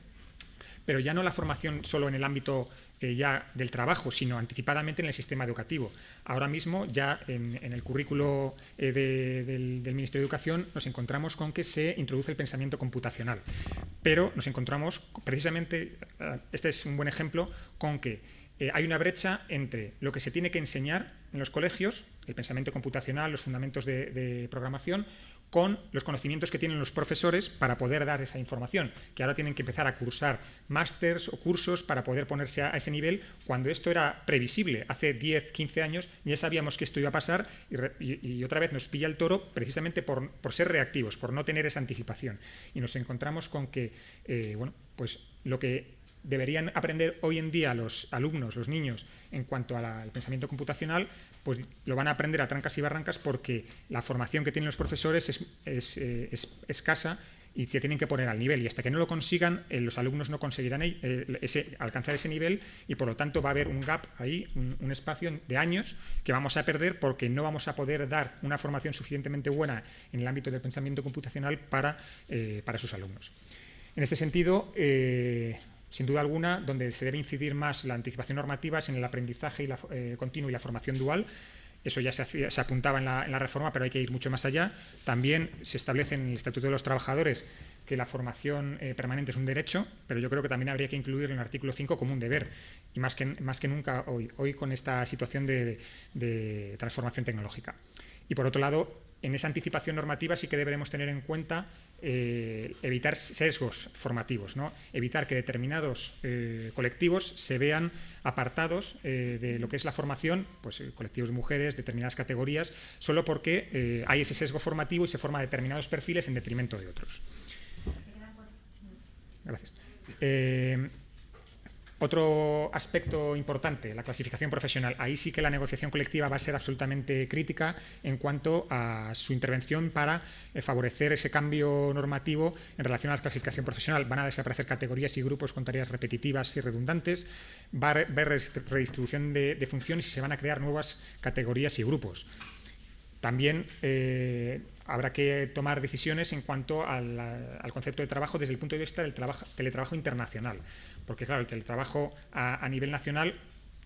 pero ya no la formación solo en el ámbito ya del trabajo, sino anticipadamente en el sistema educativo. Ahora mismo, ya en el currículo del Ministerio de Educación, nos encontramos con que se introduce el pensamiento computacional, pero nos encontramos precisamente, este es un buen ejemplo, con que hay una brecha entre lo que se tiene que enseñar en los colegios, el pensamiento computacional, los fundamentos de programación, con los conocimientos que tienen los profesores para poder dar esa información, que ahora tienen que empezar a cursar másters o cursos para poder ponerse a ese nivel, cuando esto era previsible. Hace 10, 15 años ya sabíamos que esto iba a pasar y otra vez nos pilla el toro precisamente por ser reactivos, por no tener esa anticipación. Y nos encontramos con que, bueno, pues lo que deberían aprender hoy en día los alumnos, los niños, en cuanto al pensamiento computacional, pues lo van a aprender a trancas y barrancas porque la formación que tienen los profesores es escasa y se tienen que poner al nivel. Y hasta que no lo consigan, los alumnos no conseguirán alcanzar ese nivel y por lo tanto va a haber un gap ahí, un espacio de años que vamos a perder porque no vamos a poder dar una formación suficientemente buena en el ámbito del pensamiento computacional para sus alumnos. En este sentido, sin duda alguna, donde se debe incidir más la anticipación normativa es en el aprendizaje continuo y la formación dual. Eso ya se apuntaba en la reforma, pero hay que ir mucho más allá. También se establece en el Estatuto de los Trabajadores que la formación permanente es un derecho, pero yo creo que también habría que incluir en el artículo 5 como un deber, y más que nunca hoy con esta situación de transformación tecnológica. Y por otro lado, en esa anticipación normativa sí que deberemos tener en cuenta evitar sesgos formativos, ¿no? Evitar que determinados colectivos se vean apartados de lo que es la formación, pues colectivos de mujeres, determinadas categorías, solo porque hay ese sesgo formativo y se forman determinados perfiles en detrimento de otros. Gracias. Otro aspecto importante, la clasificación profesional. Ahí sí que la negociación colectiva va a ser absolutamente crítica en cuanto a su intervención para favorecer ese cambio normativo en relación a la clasificación profesional. Van a desaparecer categorías y grupos con tareas repetitivas y redundantes, va a haber redistribución de funciones y se van a crear nuevas categorías y grupos. También habrá que tomar decisiones en cuanto al concepto de trabajo desde el punto de vista del teletrabajo internacional, porque claro, el teletrabajo a nivel nacional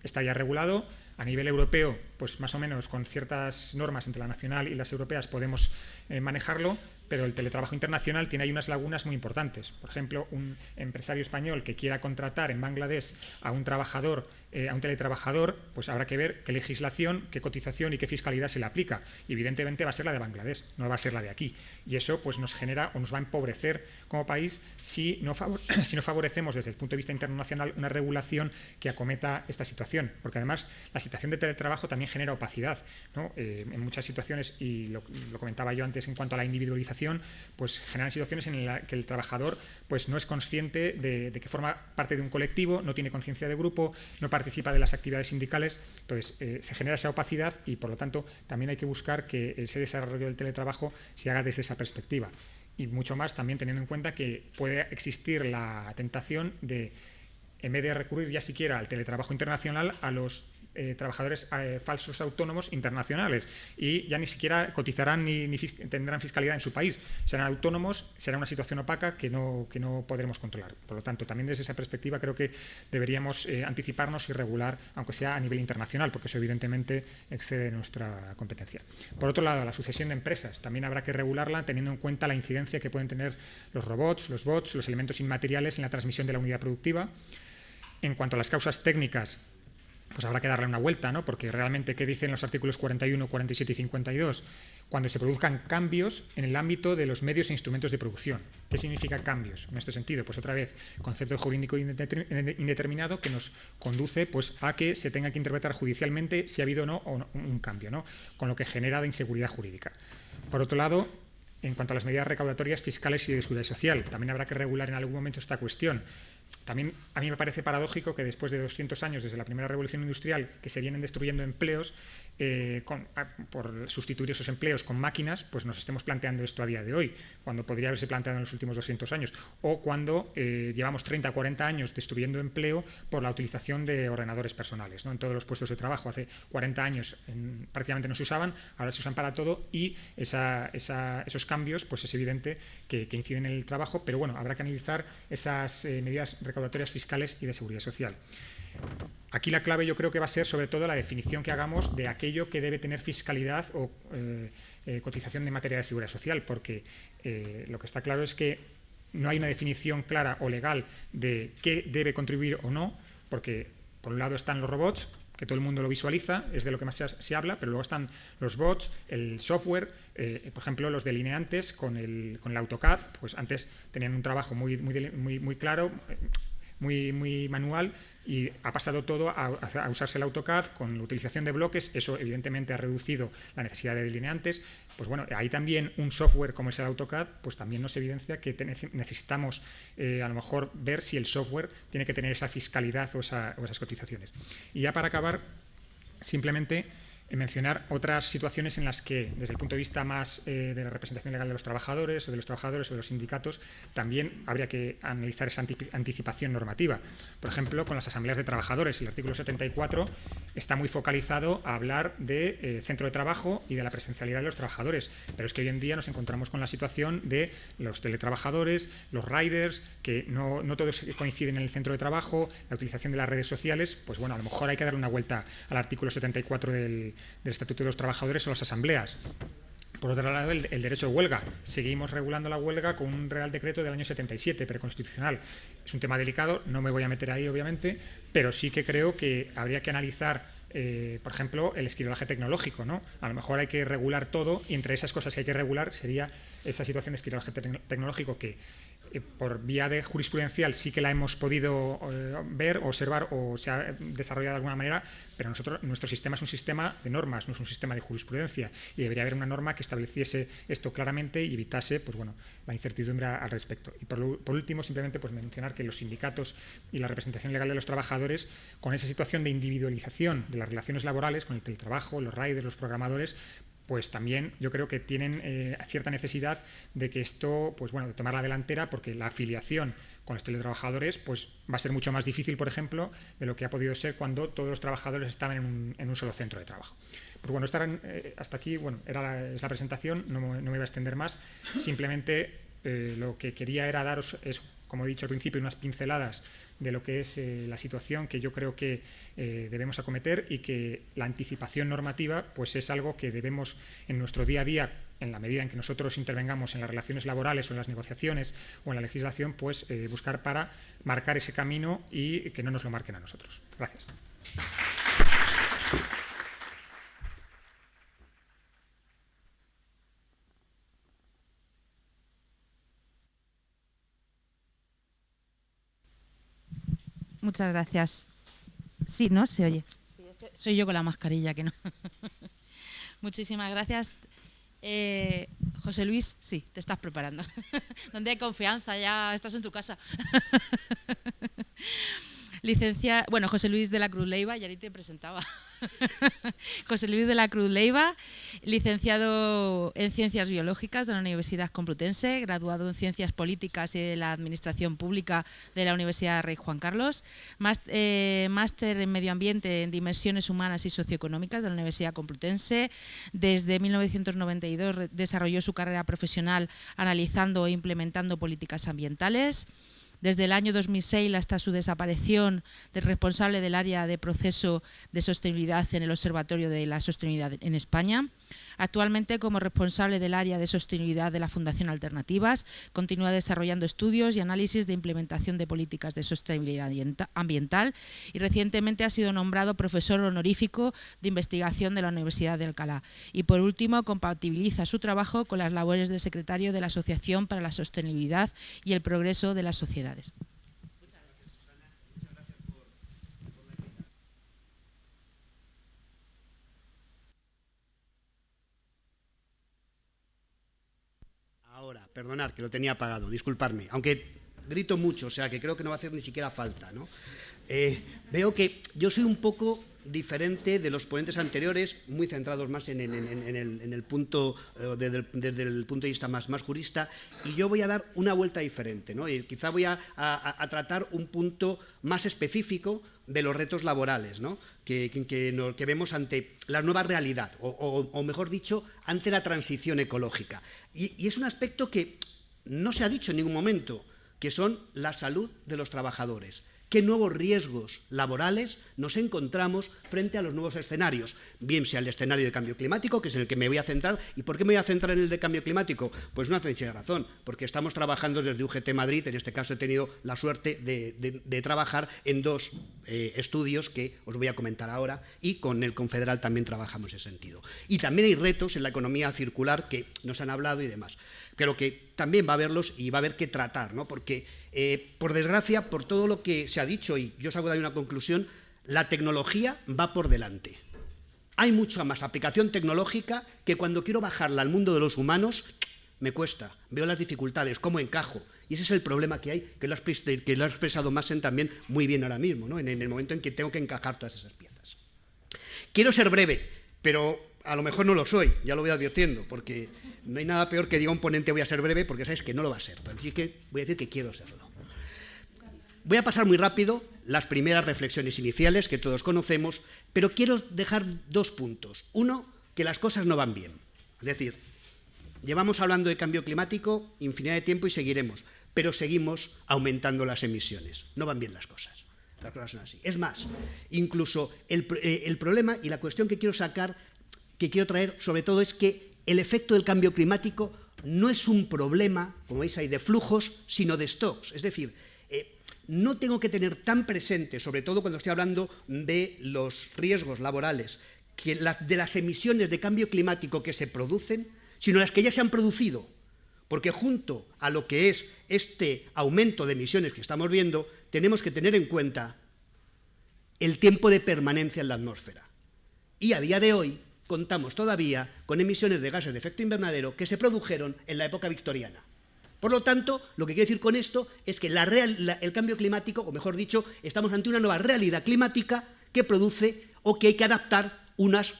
está ya regulado, a nivel europeo, pues más o menos con ciertas normas entre la nacional y las europeas podemos manejarlo, pero el teletrabajo internacional tiene ahí unas lagunas muy importantes. Por ejemplo, un empresario español que quiera contratar en Bangladesh a un trabajador, a un teletrabajador, pues habrá que ver qué legislación, qué cotización y qué fiscalidad se le aplica. Y evidentemente va a ser la de Bangladesh, no va a ser la de aquí. Y eso pues nos genera o nos va a empobrecer como país si no favorecemos desde el punto de vista internacional una regulación que acometa esta situación. Porque además situación de teletrabajo también genera opacidad, ¿no? En muchas situaciones, y lo comentaba yo antes en cuanto a la individualización, pues generan situaciones en las que el trabajador pues no es consciente de que forma parte de un colectivo, no tiene conciencia de grupo, no participa de las actividades sindicales. Entonces se genera esa opacidad y por lo tanto también hay que buscar que ese desarrollo del teletrabajo se haga desde esa perspectiva. Y mucho más también teniendo en cuenta que puede existir la tentación de, en vez de recurrir ya siquiera al teletrabajo internacional, a los trabajadores falsos autónomos internacionales, y ya ni siquiera cotizarán ni tendrán fiscalidad en su país, serán autónomos, será una situación opaca que no podremos controlar. Por lo tanto, también desde esa perspectiva creo que deberíamos anticiparnos y regular, aunque sea a nivel internacional, porque eso evidentemente excede nuestra competencia. Por otro lado, la sucesión de empresas también habrá que regularla teniendo en cuenta la incidencia que pueden tener los robots, los bots, los elementos inmateriales en la transmisión de la unidad productiva. En cuanto a las causas técnicas, pues habrá que darle una vuelta, ¿no? Porque realmente, ¿qué dicen los artículos 41, 47 y 52? Cuando se produzcan cambios en el ámbito de los medios e instrumentos de producción. ¿Qué significa cambios en este sentido? Pues otra vez, concepto jurídico indeterminado que nos conduce pues, a que se tenga que interpretar judicialmente si ha habido o no un cambio, ¿no? Con lo que genera de inseguridad jurídica. Por otro lado, en cuanto a las medidas recaudatorias fiscales y de seguridad social, también habrá que regular en algún momento esta cuestión. También a mí me parece paradójico que después de 200 años, desde la primera revolución industrial, que se vienen destruyendo empleos, por sustituir esos empleos con máquinas, pues nos estemos planteando esto a día de hoy, cuando podría haberse planteado en los últimos 200 años, o cuando llevamos 30 o 40 años destruyendo empleo por la utilización de ordenadores personales, ¿no? En todos los puestos de trabajo. Hace 40 años prácticamente no se usaban, ahora se usan para todo, y esos cambios pues es evidente que inciden en el trabajo, pero bueno, habrá que analizar esas medidas recaudatorias fiscales y de seguridad social. Aquí la clave yo creo que va a ser sobre todo la definición que hagamos de aquello que debe tener fiscalidad o cotización de materia de seguridad social, porque lo que está claro es que no hay una definición clara o legal de qué debe contribuir o no, porque por un lado están los robots, que todo el mundo lo visualiza, es de lo que más se habla, pero luego están los bots, el software, por ejemplo, los delineantes con el AutoCAD, pues antes tenían un trabajo muy claro, muy manual, y ha pasado todo a usarse el AutoCAD con la utilización de bloques. Eso evidentemente ha reducido la necesidad de delineantes. Pues bueno, ahí también un software como es el AutoCAD, pues también nos evidencia que necesitamos a lo mejor ver si el software tiene que tener esa fiscalidad o esas cotizaciones. Y ya para acabar, simplemente mencionar otras situaciones en las que, desde el punto de vista más de la representación legal de los trabajadores o de los sindicatos, también habría que analizar esa anticipación normativa. Por ejemplo, con las asambleas de trabajadores, el artículo 74 está muy focalizado a hablar de centro de trabajo y de la presencialidad de los trabajadores, pero es que hoy en día nos encontramos con la situación de los teletrabajadores, los riders, que no todos coinciden en el centro de trabajo, la utilización de las redes sociales. Pues bueno, a lo mejor hay que dar una vuelta al artículo 74 del Estatuto de los Trabajadores o las asambleas. Por otro lado, el derecho de huelga. Seguimos regulando la huelga con un Real Decreto del año 77, preconstitucional. Es un tema delicado, no me voy a meter ahí, obviamente, pero sí que creo que habría que analizar, por ejemplo, el esquirolaje tecnológico, ¿no? A lo mejor hay que regular todo, y entre esas cosas que hay que regular sería esa situación de esquirolaje tecnológico que por vía de jurisprudencial sí que la hemos podido ver, observar o se ha desarrollado de alguna manera, pero nuestro sistema es un sistema de normas, no es un sistema de jurisprudencia, y debería haber una norma que estableciese esto claramente y evitase pues bueno, la incertidumbre al respecto. Y por último, simplemente pues mencionar que los sindicatos y la representación legal de los trabajadores, con esa situación de individualización de las relaciones laborales, con el teletrabajo, los riders, los programadores, pues también yo creo que tienen cierta necesidad de que esto, pues bueno, de tomar la delantera, porque la afiliación con los teletrabajadores pues va a ser mucho más difícil, por ejemplo, de lo que ha podido ser cuando todos los trabajadores estaban en un solo centro de trabajo. Pues bueno, hasta aquí, bueno, es la presentación, no me voy a extender más. Simplemente lo que quería era daros, como he dicho al principio, unas pinceladas de lo que es la situación que yo creo que debemos acometer, y que la anticipación normativa pues es algo que debemos en nuestro día a día, en la medida en que nosotros intervengamos en las relaciones laborales o en las negociaciones o en la legislación, pues buscar para marcar ese camino y que no nos lo marquen a nosotros. Gracias. Muchas gracias. Sí, ¿no? Se oye. Soy yo con la mascarilla, que no. Muchísimas gracias. José Luis, sí, te estás preparando. Donde hay confianza, ya estás en tu casa. José Luis de la Cruz Leiva, ya ni te presentaba. José Luis de la Cruz Leiva, licenciado en Ciencias Biológicas de la Universidad Complutense, graduado en Ciencias Políticas y de la Administración Pública de la Universidad Rey Juan Carlos, máster en Medio Ambiente en Dimensiones Humanas y Socioeconómicas de la Universidad Complutense. Desde 1992 desarrolló su carrera profesional analizando e implementando políticas ambientales. Desde el año 2006 hasta su desaparición, de responsable del área de proceso de sostenibilidad en el Observatorio de la Sostenibilidad en España. Actualmente, como responsable del área de sostenibilidad de la Fundación Alternativas, continúa desarrollando estudios y análisis de implementación de políticas de sostenibilidad ambiental y recientemente ha sido nombrado profesor honorífico de investigación de la Universidad de Alcalá. Y por último, compatibiliza su trabajo con las labores de secretario de la Asociación para la Sostenibilidad y el Progreso de las Sociedades. Ahora, perdonad, que lo tenía apagado, disculparme, aunque grito mucho, o sea, que creo que no va a hacer ni siquiera falta, ¿no? Veo que yo soy un poco diferente de los ponentes anteriores, muy centrados más en el punto, desde el punto de vista más jurista, y yo voy a dar una vuelta diferente, ¿no? Y quizá voy a tratar un punto más específico de los retos laborales, ¿no? que vemos ante la nueva realidad, o mejor dicho, ante la transición ecológica. Y es un aspecto que no se ha dicho en ningún momento, que son la salud de los trabajadores. ¿Qué nuevos riesgos laborales nos encontramos frente a los nuevos escenarios? Bien sea el escenario de cambio climático, que es en el que me voy a centrar. ¿Y por qué me voy a centrar en el de cambio climático? Pues una sencilla razón, porque estamos trabajando desde UGT Madrid. En este caso he tenido la suerte de trabajar en dos estudios que os voy a comentar ahora, y con el Confederal también trabajamos en ese sentido. Y también hay retos en la economía circular que nos han hablado y demás. Pero que también va a haberlos y va a haber que tratar, ¿no? Porque, por desgracia, por todo lo que se ha dicho, y yo salgo de ahí una conclusión, la tecnología va por delante. Hay mucha más aplicación tecnológica que cuando quiero bajarla al mundo de los humanos, me cuesta, veo las dificultades, cómo encajo. Y ese es el problema que hay, que lo ha expresado Maaßen también muy bien ahora mismo, ¿no? En el momento en que tengo que encajar todas esas piezas. Quiero ser breve, pero a lo mejor no lo soy, ya lo voy advirtiendo, porque no hay nada peor que diga un ponente voy a ser breve, porque sabes que no lo va a ser, pero sí que voy a decir que quiero serlo. Voy a pasar muy rápido las primeras reflexiones iniciales que todos conocemos, pero quiero dejar dos puntos. Uno, que las cosas no van bien. Es decir, llevamos hablando de cambio climático infinidad de tiempo y seguiremos, pero seguimos aumentando las emisiones. No van bien las cosas. Las cosas son así. Es más, incluso el problema y la cuestión que quiero sacar, que quiero traer sobre todo, es que el efecto del cambio climático no es un problema, como veis ahí, de flujos, sino de stocks. Es decir, no tengo que tener tan presente, sobre todo cuando estoy hablando de los riesgos laborales, de las emisiones de cambio climático que se producen, sino las que ya se han producido. Porque junto a lo que es este aumento de emisiones que estamos viendo, tenemos que tener en cuenta el tiempo de permanencia en la atmósfera. Y a día de hoy contamos todavía con emisiones de gases de efecto invernadero que se produjeron en la época victoriana. Por lo tanto, lo que quiero decir con esto es que el cambio climático, o mejor dicho, estamos ante una nueva realidad climática que produce o que hay que adaptar unas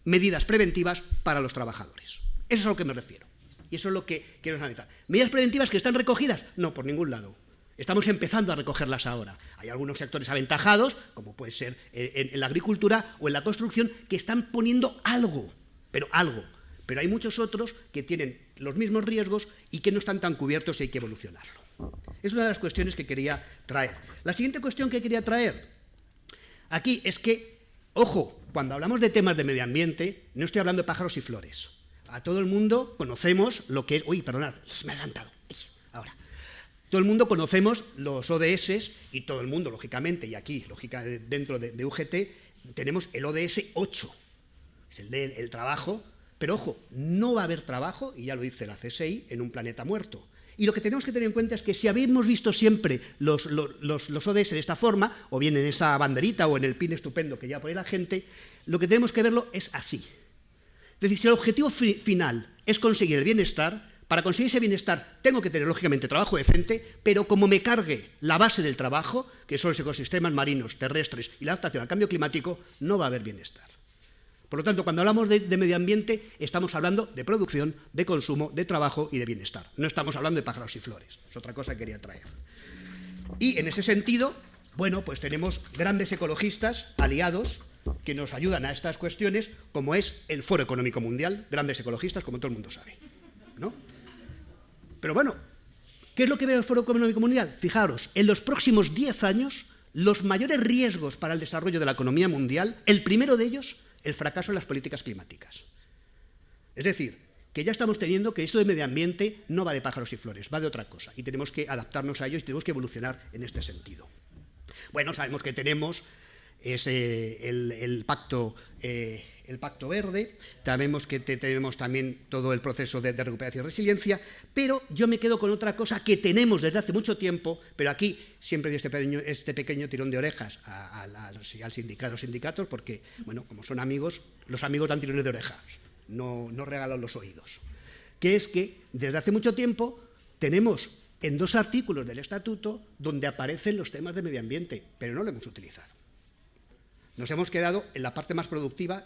medidas preventivas para los trabajadores. Eso es a lo que me refiero. Y eso es lo que quiero analizar. ¿Medidas preventivas que están recogidas? No, por ningún lado. Estamos empezando a recogerlas ahora. Hay algunos sectores aventajados, como puede ser en la agricultura o en la construcción, que están poniendo algo, pero algo. Pero hay muchos otros que tienen los mismos riesgos y que no están tan cubiertos y hay que evolucionarlo. Es una de las cuestiones que quería traer. La siguiente cuestión que quería traer aquí es que, ojo, cuando hablamos de temas de medio ambiente, no estoy hablando de pájaros y flores. A todo el mundo conocemos lo que es... Uy, perdonad, me he adelantado. Ahora. Todo el mundo conocemos los ODS y todo el mundo, lógicamente, y aquí, dentro de UGT, tenemos el ODS 8, es el del trabajo. Pero ojo, no va a haber trabajo, y ya lo dice la CSI, en un planeta muerto. Y lo que tenemos que tener en cuenta es que si habíamos visto siempre los ODS de esta forma, o bien en esa banderita o en el pin estupendo que lleva por ahí la gente, lo que tenemos que verlo es así. Es decir, si el objetivo final es conseguir el bienestar, para conseguir ese bienestar tengo que tener, lógicamente, trabajo decente, pero como me cargue la base del trabajo, que son los ecosistemas marinos, terrestres y la adaptación al cambio climático, no va a haber bienestar. Por lo tanto, cuando hablamos de medio ambiente, estamos hablando de producción, de consumo, de trabajo y de bienestar. No estamos hablando de pájaros y flores. Es otra cosa que quería traer. Y en ese sentido, bueno, pues tenemos grandes ecologistas aliados que nos ayudan a estas cuestiones, como es el Foro Económico Mundial, grandes ecologistas, como todo el mundo sabe, ¿no? Pero bueno, ¿qué es lo que ve el Foro Económico Mundial? Fijaros, en los próximos 10 años, los mayores riesgos para el desarrollo de la economía mundial, el primero de ellos, el fracaso en las políticas climáticas. Es decir, que ya estamos teniendo que esto de medio ambiente no va de pájaros y flores, va de otra cosa, y tenemos que adaptarnos a ello y tenemos que evolucionar en este sentido. Bueno, sabemos que tenemos el Pacto Verde, sabemos que tenemos también todo el proceso de recuperación y resiliencia, pero yo me quedo con otra cosa que tenemos desde hace mucho tiempo, pero aquí siempre doy este pequeño tirón de orejas a los sindicatos, porque, bueno, como son amigos, los amigos dan tirones de orejas, no regalan los oídos, que es que desde hace mucho tiempo tenemos en 2 artículos del Estatuto donde aparecen los temas de medio ambiente, pero no lo hemos utilizado. Nos hemos quedado en la parte más productiva,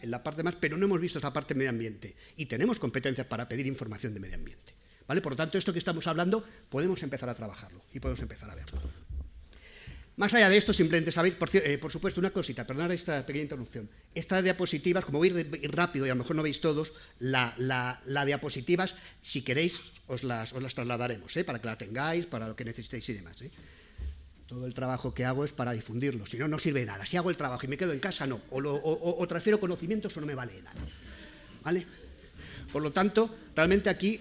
pero no hemos visto esa parte de medio ambiente. Y tenemos competencias para pedir información de medio ambiente, ¿vale? Por lo tanto, esto que estamos hablando, podemos empezar a trabajarlo y podemos empezar a verlo. Más allá de esto, simplemente sabéis, por supuesto, una cosita, perdonad esta pequeña interrupción. Estas diapositivas, como voy a ir rápido y a lo mejor no veis todos, las diapositivas, si queréis, os las trasladaremos, para que la tengáis, para lo que necesitéis y demás, Todo el trabajo que hago es para difundirlo, si no, no sirve de nada. Si hago el trabajo y me quedo en casa, no. O transfiero conocimientos o no me vale de nada. ¿Vale? Por lo tanto, realmente aquí,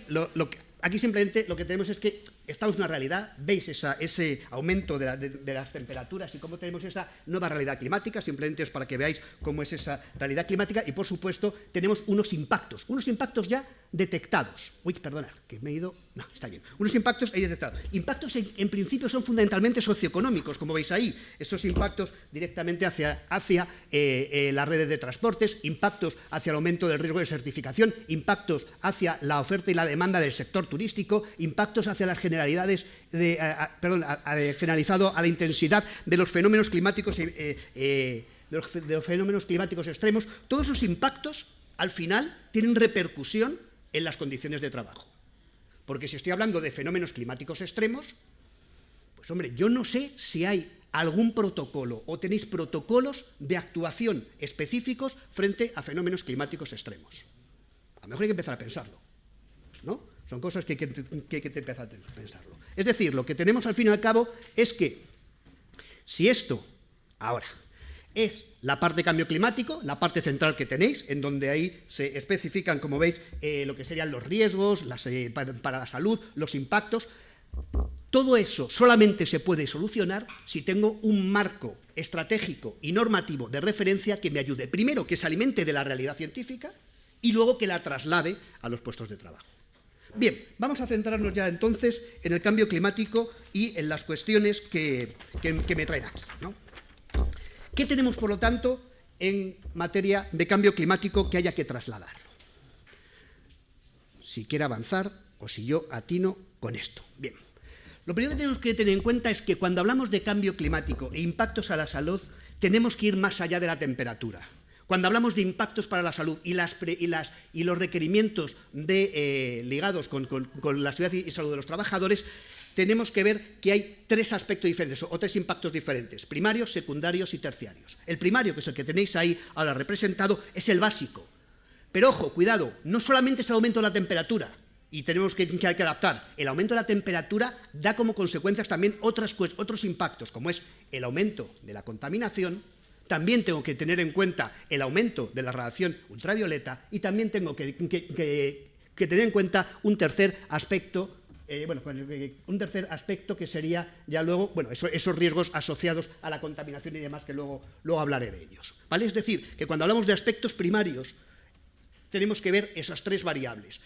aquí simplemente lo que tenemos es que estamos en una realidad, veis ese aumento de las temperaturas y cómo tenemos esa nueva realidad climática, simplemente es para que veáis cómo es esa realidad climática y, por supuesto, tenemos unos impactos ya detectados. Uy, perdona, que me he ido... No, está bien. Unos impactos ahí detectados. Impactos, en principio, son fundamentalmente socioeconómicos, como veis ahí. Estos impactos directamente hacia las redes de transportes, impactos hacia el aumento del riesgo de desertificación, impactos hacia la oferta y la demanda del sector turístico, impactos hacia las generalidades generalizado a la intensidad de los fenómenos climáticos extremos. Todos esos impactos, al final, tienen repercusión en las condiciones de trabajo. Porque si estoy hablando de fenómenos climáticos extremos, pues hombre, yo no sé si hay algún protocolo o tenéis protocolos de actuación específicos frente a fenómenos climáticos extremos. A lo mejor hay que empezar a pensarlo, ¿no? Son cosas que hay que empezar a pensarlo. Es decir, lo que tenemos al fin y al cabo es que si esto ahora es la parte de cambio climático, la parte central que tenéis, en donde ahí se especifican, como veis, lo que serían los riesgos para la salud, los impactos. Todo eso solamente se puede solucionar si tengo un marco estratégico y normativo de referencia que me ayude, primero, que se alimente de la realidad científica y luego que la traslade a los puestos de trabajo. Bien, vamos a centrarnos ya entonces en el cambio climático y en las cuestiones que me traen aquí, ¿no? ¿Qué tenemos, por lo tanto, en materia de cambio climático que haya que trasladarlo? Si quiere avanzar o si yo atino con esto. Bien, lo primero que tenemos que tener en cuenta es que cuando hablamos de cambio climático e impactos a la salud, tenemos que ir más allá de la temperatura. Cuando hablamos de impactos para la salud y los requerimientos ligados con la seguridad y salud de los trabajadores, tenemos que ver que hay 3 aspectos diferentes o 3 impactos diferentes, primarios, secundarios y terciarios. El primario, que es el que tenéis ahí ahora representado, es el básico. Pero ojo, cuidado, no solamente es el aumento de la temperatura, y tenemos que adaptar. El aumento de la temperatura da como consecuencias también otros impactos, como es el aumento de la contaminación. También tengo que tener en cuenta el aumento de la radiación ultravioleta y también tengo que tener en cuenta un tercer aspecto, que sería ya luego, esos riesgos asociados a la contaminación y demás, que luego hablaré de ellos, ¿vale? Es decir, que cuando hablamos de aspectos primarios tenemos que ver esas 3 variables.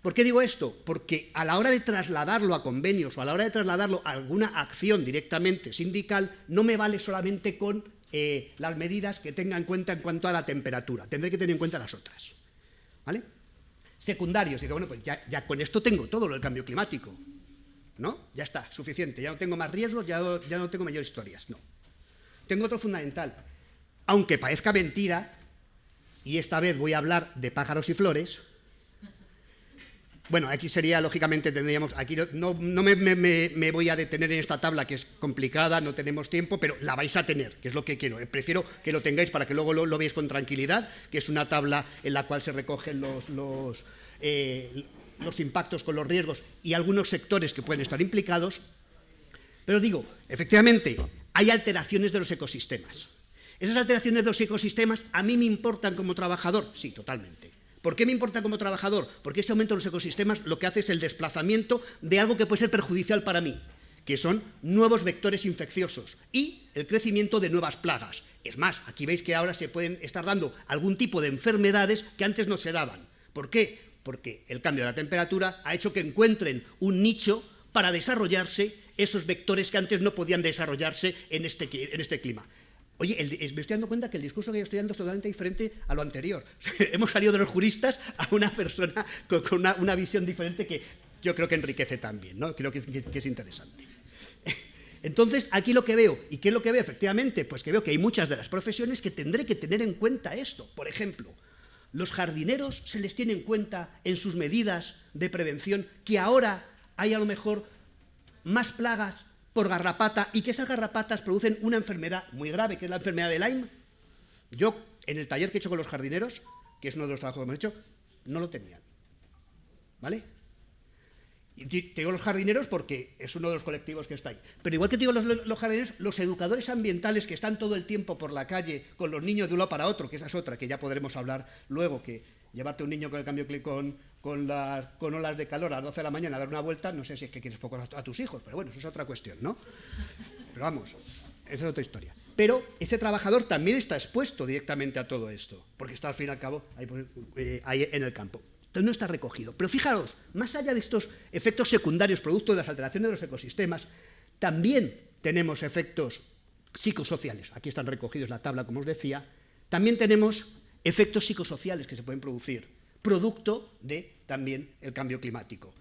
¿Por qué digo esto? Porque a la hora de trasladarlo a convenios o a la hora de trasladarlo a alguna acción directamente sindical, no me vale solamente con las medidas que tenga en cuenta en cuanto a la temperatura. Tendré que tener en cuenta las otras. ¿Vale? Secundarios. Digo, bueno, pues ya con esto tengo todo lo del cambio climático. ¿No? Ya está, suficiente. Ya no tengo más riesgos, ya no tengo mayores historias. No. Tengo otro fundamental. Aunque parezca mentira, y esta vez voy a hablar de pájaros y flores. Bueno, aquí sería, lógicamente, tendríamos... Aquí no me voy a detener en esta tabla, que es complicada, no tenemos tiempo, pero la vais a tener, que es lo que quiero. Prefiero que lo tengáis para que luego lo veáis con tranquilidad, que es una tabla en la cual se recogen los impactos con los riesgos y algunos sectores que pueden estar implicados. Pero digo, efectivamente, hay alteraciones de los ecosistemas. ¿Esas alteraciones de los ecosistemas a mí me importan como trabajador? Sí, totalmente. ¿Por qué me importa como trabajador? Porque ese aumento de los ecosistemas lo que hace es el desplazamiento de algo que puede ser perjudicial para mí, que son nuevos vectores infecciosos y el crecimiento de nuevas plagas. Es más, aquí veis que ahora se pueden estar dando algún tipo de enfermedades que antes no se daban. ¿Por qué? Porque el cambio de la temperatura ha hecho que encuentren un nicho para desarrollarse esos vectores que antes no podían desarrollarse en este clima. Oye, me estoy dando cuenta que el discurso que yo estoy dando es totalmente diferente a lo anterior. Hemos salido de los juristas a una persona con una visión diferente que yo creo que enriquece también, ¿no? Creo que es interesante. Entonces, aquí lo que veo, ¿y qué es lo que veo? Efectivamente, pues que veo que hay muchas de las profesiones que tendré que tener en cuenta esto. Por ejemplo, los jardineros se les tiene en cuenta en sus medidas de prevención que ahora hay a lo mejor más plagas por garrapata y que esas garrapatas producen una enfermedad muy grave, que es la enfermedad de Lyme. Yo, en el taller que he hecho con los jardineros, que es uno de los trabajos que hemos hecho, no lo tenían. ¿Vale? Y te digo los jardineros porque es uno de los colectivos que está ahí. Pero igual que te digo los jardineros, los educadores ambientales que están todo el tiempo por la calle con los niños de un lado para otro, que esa es otra, que ya podremos hablar luego, que llevarte un niño con el cambio con olas de calor a las 12 de la mañana a dar una vuelta, no sé si es que quieres poco a tus hijos, pero bueno, eso es otra cuestión, ¿no? Pero vamos, esa es otra historia. Pero ese trabajador también está expuesto directamente a todo esto, porque está al fin y al cabo ahí en el campo. Entonces no está recogido. Pero fijaros, más allá de estos efectos secundarios producto de las alteraciones de los ecosistemas, también tenemos efectos psicosociales. Aquí están recogidos en la tabla, como os decía. También tenemos efectos psicosociales que se pueden producir, producto de también el cambio climático.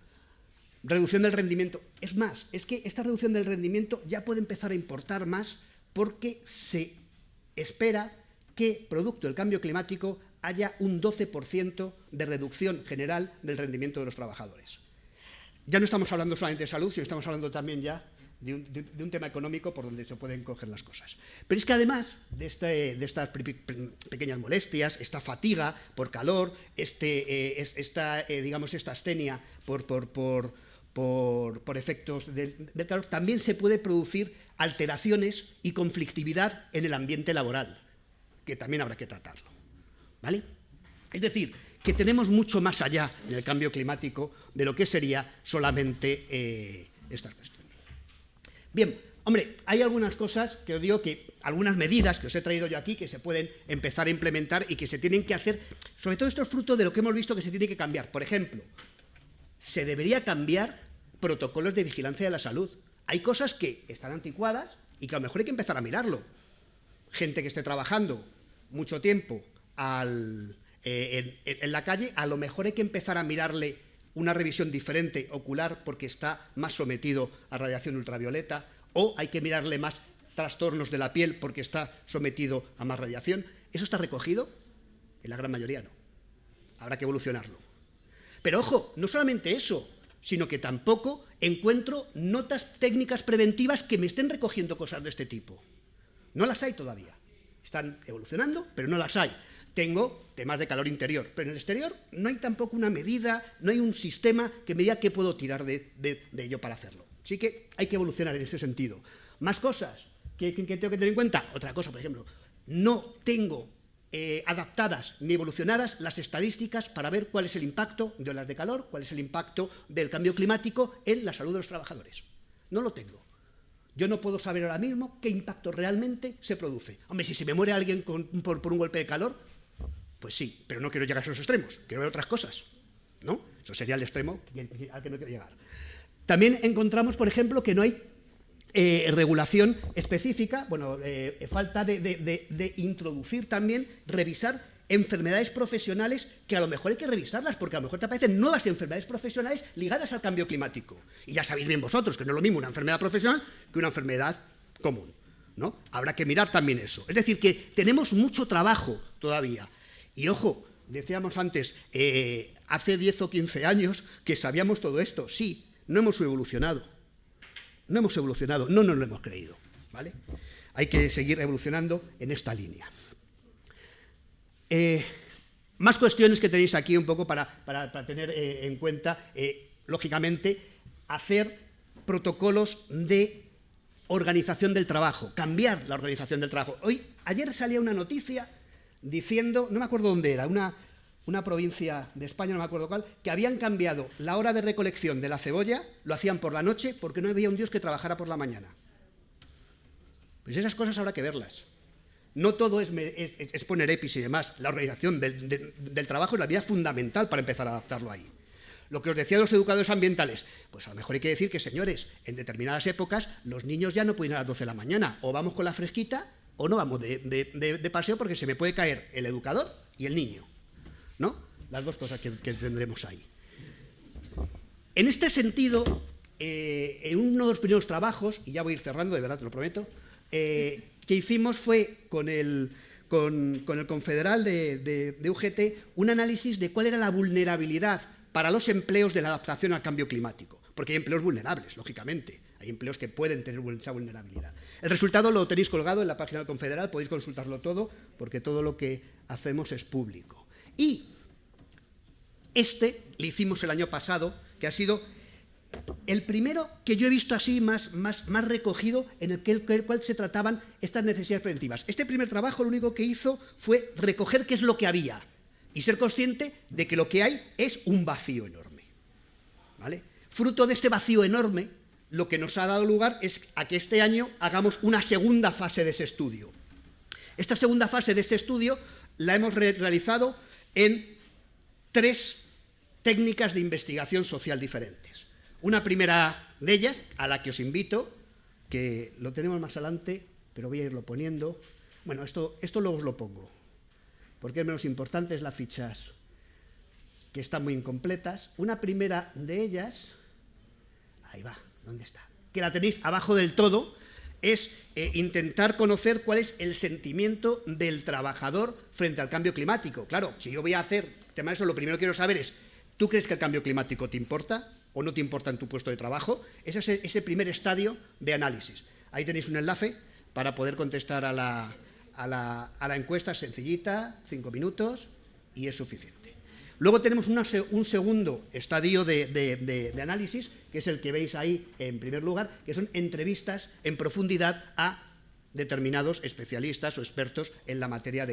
Reducción del rendimiento. Es más, es que esta reducción del rendimiento ya puede empezar a importar más porque se espera que, producto del cambio climático, haya un 12% de reducción general del rendimiento de los trabajadores. Ya no estamos hablando solamente de salud, sino estamos hablando también ya de un tema económico por donde se pueden coger las cosas. Pero es que además de estas pequeñas molestias, esta fatiga por calor, esta astenia por efectos del calor, también se puede producir alteraciones y conflictividad en el ambiente laboral, que también habrá que tratarlo. ¿Vale? Es decir, que tenemos mucho más allá en el cambio climático de lo que sería solamente estas cuestiones. Bien, hombre, hay algunas cosas que os digo que, algunas medidas que os he traído yo aquí que se pueden empezar a implementar y que se tienen que hacer, sobre todo esto es fruto de lo que hemos visto que se tiene que cambiar. Por ejemplo, se debería cambiar protocolos de vigilancia de la salud. Hay cosas que están anticuadas y que a lo mejor hay que empezar a mirarlo. Gente que esté trabajando mucho tiempo en la calle, a lo mejor hay que empezar a mirarle una revisión diferente ocular porque está más sometido a radiación ultravioleta, o hay que mirarle más trastornos de la piel porque está sometido a más radiación. ¿Eso está recogido? En la gran mayoría no. Habrá que evolucionarlo. Pero ojo, no solamente eso, sino que tampoco encuentro notas técnicas preventivas que me estén recogiendo cosas de este tipo. No las hay todavía. Están evolucionando, pero no las hay. Tengo temas de calor interior, pero en el exterior no hay tampoco una medida, no hay un sistema que me diga qué puedo tirar de ello para hacerlo. Así que hay que evolucionar en ese sentido. Más cosas que tengo que tener en cuenta. Otra cosa, por ejemplo, no tengo adaptadas ni evolucionadas las estadísticas para ver cuál es el impacto de olas de calor, cuál es el impacto del cambio climático en la salud de los trabajadores. No lo tengo. Yo no puedo saber ahora mismo qué impacto realmente se produce. Hombre, si se me muere alguien por un golpe de calor, pues sí, pero no quiero llegar a esos extremos, quiero ver otras cosas. ¿no? Eso sería el extremo al que no quiero llegar. También encontramos, por ejemplo, que no hay regulación específica, falta de introducir también, revisar enfermedades profesionales que a lo mejor hay que revisarlas, porque a lo mejor te aparecen nuevas enfermedades profesionales ligadas al cambio climático. Y ya sabéis bien vosotros que no es lo mismo una enfermedad profesional que una enfermedad común, ¿no? Habrá que mirar también eso. Es decir, que tenemos mucho trabajo todavía. Y ojo, decíamos antes, hace 10 o 15 años que sabíamos todo esto. Sí, no hemos evolucionado. No hemos evolucionado, no nos lo hemos creído, ¿vale? Hay que seguir evolucionando en esta línea. Más cuestiones que tenéis aquí un poco para tener en cuenta, lógicamente, hacer protocolos de organización del trabajo, cambiar la organización del trabajo. Ayer salía una noticia diciendo, no me acuerdo dónde era, una provincia de España, no me acuerdo cuál, que habían cambiado la hora de recolección de la cebolla, lo hacían por la noche porque no había un dios que trabajara por la mañana. Pues esas cosas habrá que verlas. No todo es poner EPIs y demás. La organización del trabajo es la vía fundamental para empezar a adaptarlo ahí. Lo que os decía de los educadores ambientales, pues a lo mejor hay que decir que, señores, en determinadas épocas los niños ya no pueden ir a las 12 de la mañana. O vamos con la fresquita o no vamos de paseo porque se me puede caer el educador y el niño, ¿no? Las dos cosas que tendremos ahí. En este sentido, en uno de los primeros trabajos, y ya voy a ir cerrando, de verdad te lo prometo, que hicimos fue con el confederal de UGT un análisis de cuál era la vulnerabilidad para los empleos de la adaptación al cambio climático, porque hay empleos vulnerables, lógicamente, hay empleos que pueden tener esa vulnerabilidad. El resultado lo tenéis colgado en la página del confederal, podéis consultarlo todo, porque todo lo que hacemos es público. Y le hicimos el año pasado, que ha sido el primero que yo he visto así más recogido, en el cual se trataban estas necesidades preventivas. Este primer trabajo lo único que hizo fue recoger qué es lo que había y ser consciente de que lo que hay es un vacío enorme, ¿vale? Fruto de este vacío enorme, lo que nos ha dado lugar es a que este año hagamos una segunda fase de ese estudio. Esta segunda fase de ese estudio la hemos realizado en 3 técnicas de investigación social diferentes. Una primera de ellas, a la que os invito, que lo tenemos más adelante, pero voy a irlo poniendo. Bueno, esto luego os lo pongo, porque es menos importante, es las fichas que están muy incompletas. Una primera de ellas, ahí va, ¿dónde está? Que la tenéis abajo del todo, es intentar conocer cuál es el sentimiento del trabajador frente al cambio climático. Claro, si yo voy a hacer tema de eso, lo primero que quiero saber es, ¿tú crees que el cambio climático te importa o no te importa en tu puesto de trabajo? Ese es ese primer estadio de análisis. Ahí tenéis un enlace para poder contestar a la encuesta, sencillita, 5 minutos, y es suficiente. Luego tenemos un segundo estadio de análisis, que es el que veis ahí en primer lugar, que son entrevistas en profundidad a determinados especialistas o expertos en la materia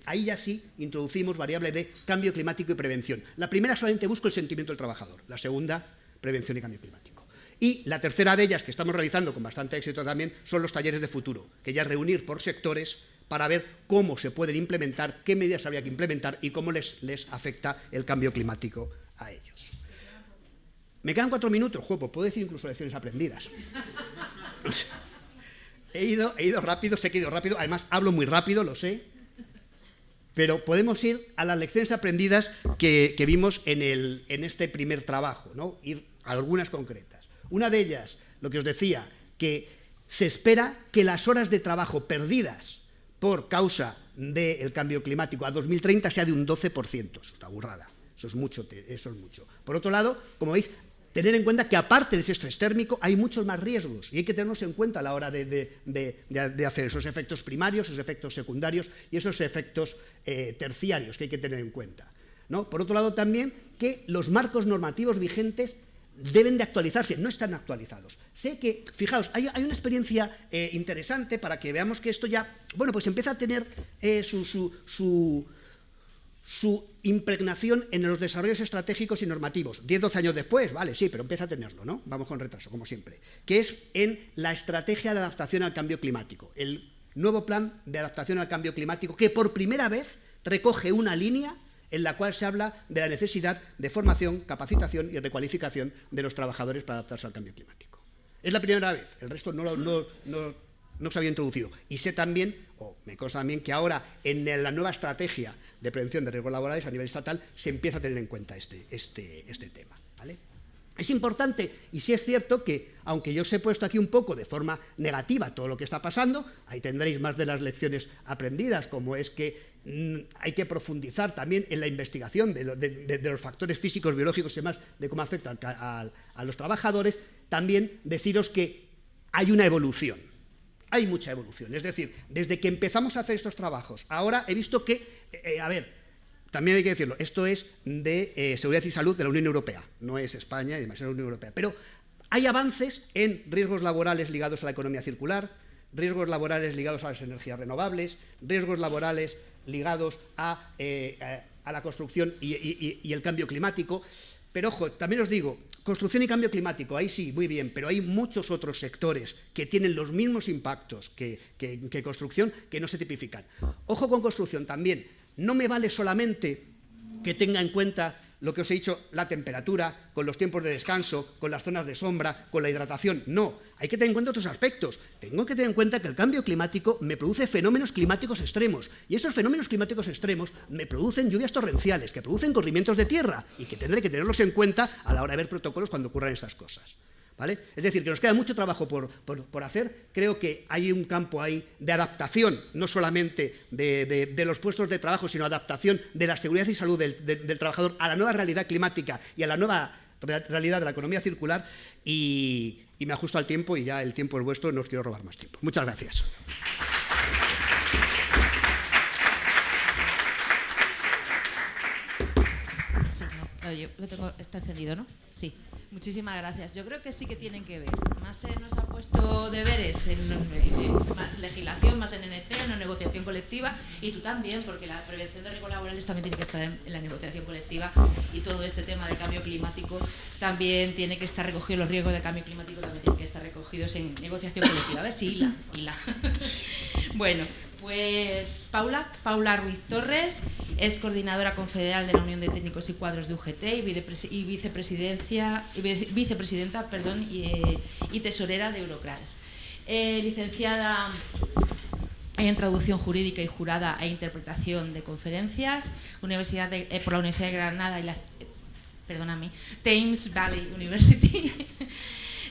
ahí ya sí introducimos variable de cambio climático y prevención. La primera solamente busco el sentimiento del trabajador, la segunda, prevención y cambio climático. Y la tercera de ellas, que estamos realizando con bastante éxito también, son los talleres de futuro, que ya es reunir por sectores para ver cómo se pueden implementar, qué medidas habría que implementar y cómo les afecta el cambio climático a ellos. Me quedan 4 minutos, pues puedo decir incluso lecciones aprendidas. He ido rápido, sé que he ido rápido, además hablo muy rápido, lo sé, pero podemos ir a las lecciones aprendidas que vimos en este primer trabajo, ¿no? Ir a algunas concretas. Una de ellas, lo que os decía, que se espera que las horas de trabajo perdidas por causa del cambio climático a 2030 sea de un 12%. Eso está burrada, eso es mucho. Por otro lado, como veis, tener en cuenta que aparte de ese estrés térmico hay muchos más riesgos y hay que tenerlos en cuenta a la hora de hacer esos efectos primarios, esos efectos secundarios y esos efectos terciarios que hay que tener en cuenta, ¿no? Por otro lado también que los marcos normativos vigentes deben de actualizarse, no están actualizados. Sé que, fijaos, hay una experiencia interesante para que veamos que esto ya, bueno, pues empieza a tener su impregnación en los desarrollos estratégicos y normativos. 10-12 años después, vale, sí, pero empieza a tenerlo, ¿no? Vamos con retraso, como siempre. Que es en la estrategia de adaptación al cambio climático. El nuevo plan de adaptación al cambio climático que por primera vez recoge una línea en la cual se habla de la necesidad de formación, capacitación y recualificación de los trabajadores para adaptarse al cambio climático. Es la primera vez, el resto no se había introducido. Y sé también, o me consta también, que ahora en la nueva estrategia de prevención de riesgos laborales a nivel estatal se empieza a tener en cuenta este tema, ¿vale? Es importante, y sí es cierto que, aunque yo os he puesto aquí un poco de forma negativa todo lo que está pasando, ahí tendréis más de las lecciones aprendidas, como es que hay que profundizar también en la investigación de los factores físicos, biológicos y demás, de cómo afectan a los trabajadores. También deciros que hay una evolución, hay mucha evolución. Es decir, desde que empezamos a hacer estos trabajos, ahora he visto que, también hay que decirlo, esto es de Seguridad y Salud de la Unión Europea, no es España y demás, es la Unión Europea. Pero hay avances en riesgos laborales ligados a la economía circular, riesgos laborales ligados a las energías renovables, riesgos laborales ligados a la construcción y el cambio climático. Pero ojo, también os digo, construcción y cambio climático, ahí sí, muy bien, pero hay muchos otros sectores que tienen los mismos impactos que construcción que no se tipifican. Ojo con construcción también. No me vale solamente que tenga en cuenta lo que os he dicho, la temperatura, con los tiempos de descanso, con las zonas de sombra, con la hidratación. No, hay que tener en cuenta otros aspectos. Tengo que tener en cuenta que el cambio climático me produce fenómenos climáticos extremos. Y estos fenómenos climáticos extremos me producen lluvias torrenciales, que producen corrimientos de tierra y que tendré que tenerlos en cuenta a la hora de ver protocolos cuando ocurran estas cosas, ¿vale? Es decir, que nos queda mucho trabajo por hacer. Creo que hay un campo ahí de adaptación, no solamente de los puestos de trabajo, sino adaptación de la seguridad y salud del trabajador a la nueva realidad climática y a la nueva realidad de la economía circular. Y me ajusto al tiempo, y ya el tiempo es vuestro, no os quiero robar más tiempo. Muchas gracias. Sí, no, oye, lo tengo, está encendido, ¿no? Sí. Muchísimas gracias. Yo creo que sí que tienen que ver. Más se nos ha puesto deberes en más legislación, más en NC, en la negociación colectiva, y tú también, porque la prevención de riesgos laborales también tiene que estar en la negociación colectiva, y todo este tema de cambio climático también tiene que estar recogido, los riesgos de cambio climático también tienen que estar recogidos en negociación colectiva. A ver si hila. Bueno, pues Paula Ruiz Torres es coordinadora confederal de la Unión de Técnicos y Cuadros de UGT y vicepresidenta y tesorera de Eurocrades. Licenciada en Traducción Jurídica y jurada e Interpretación de Conferencias por la Universidad de Granada y la Thames Valley University.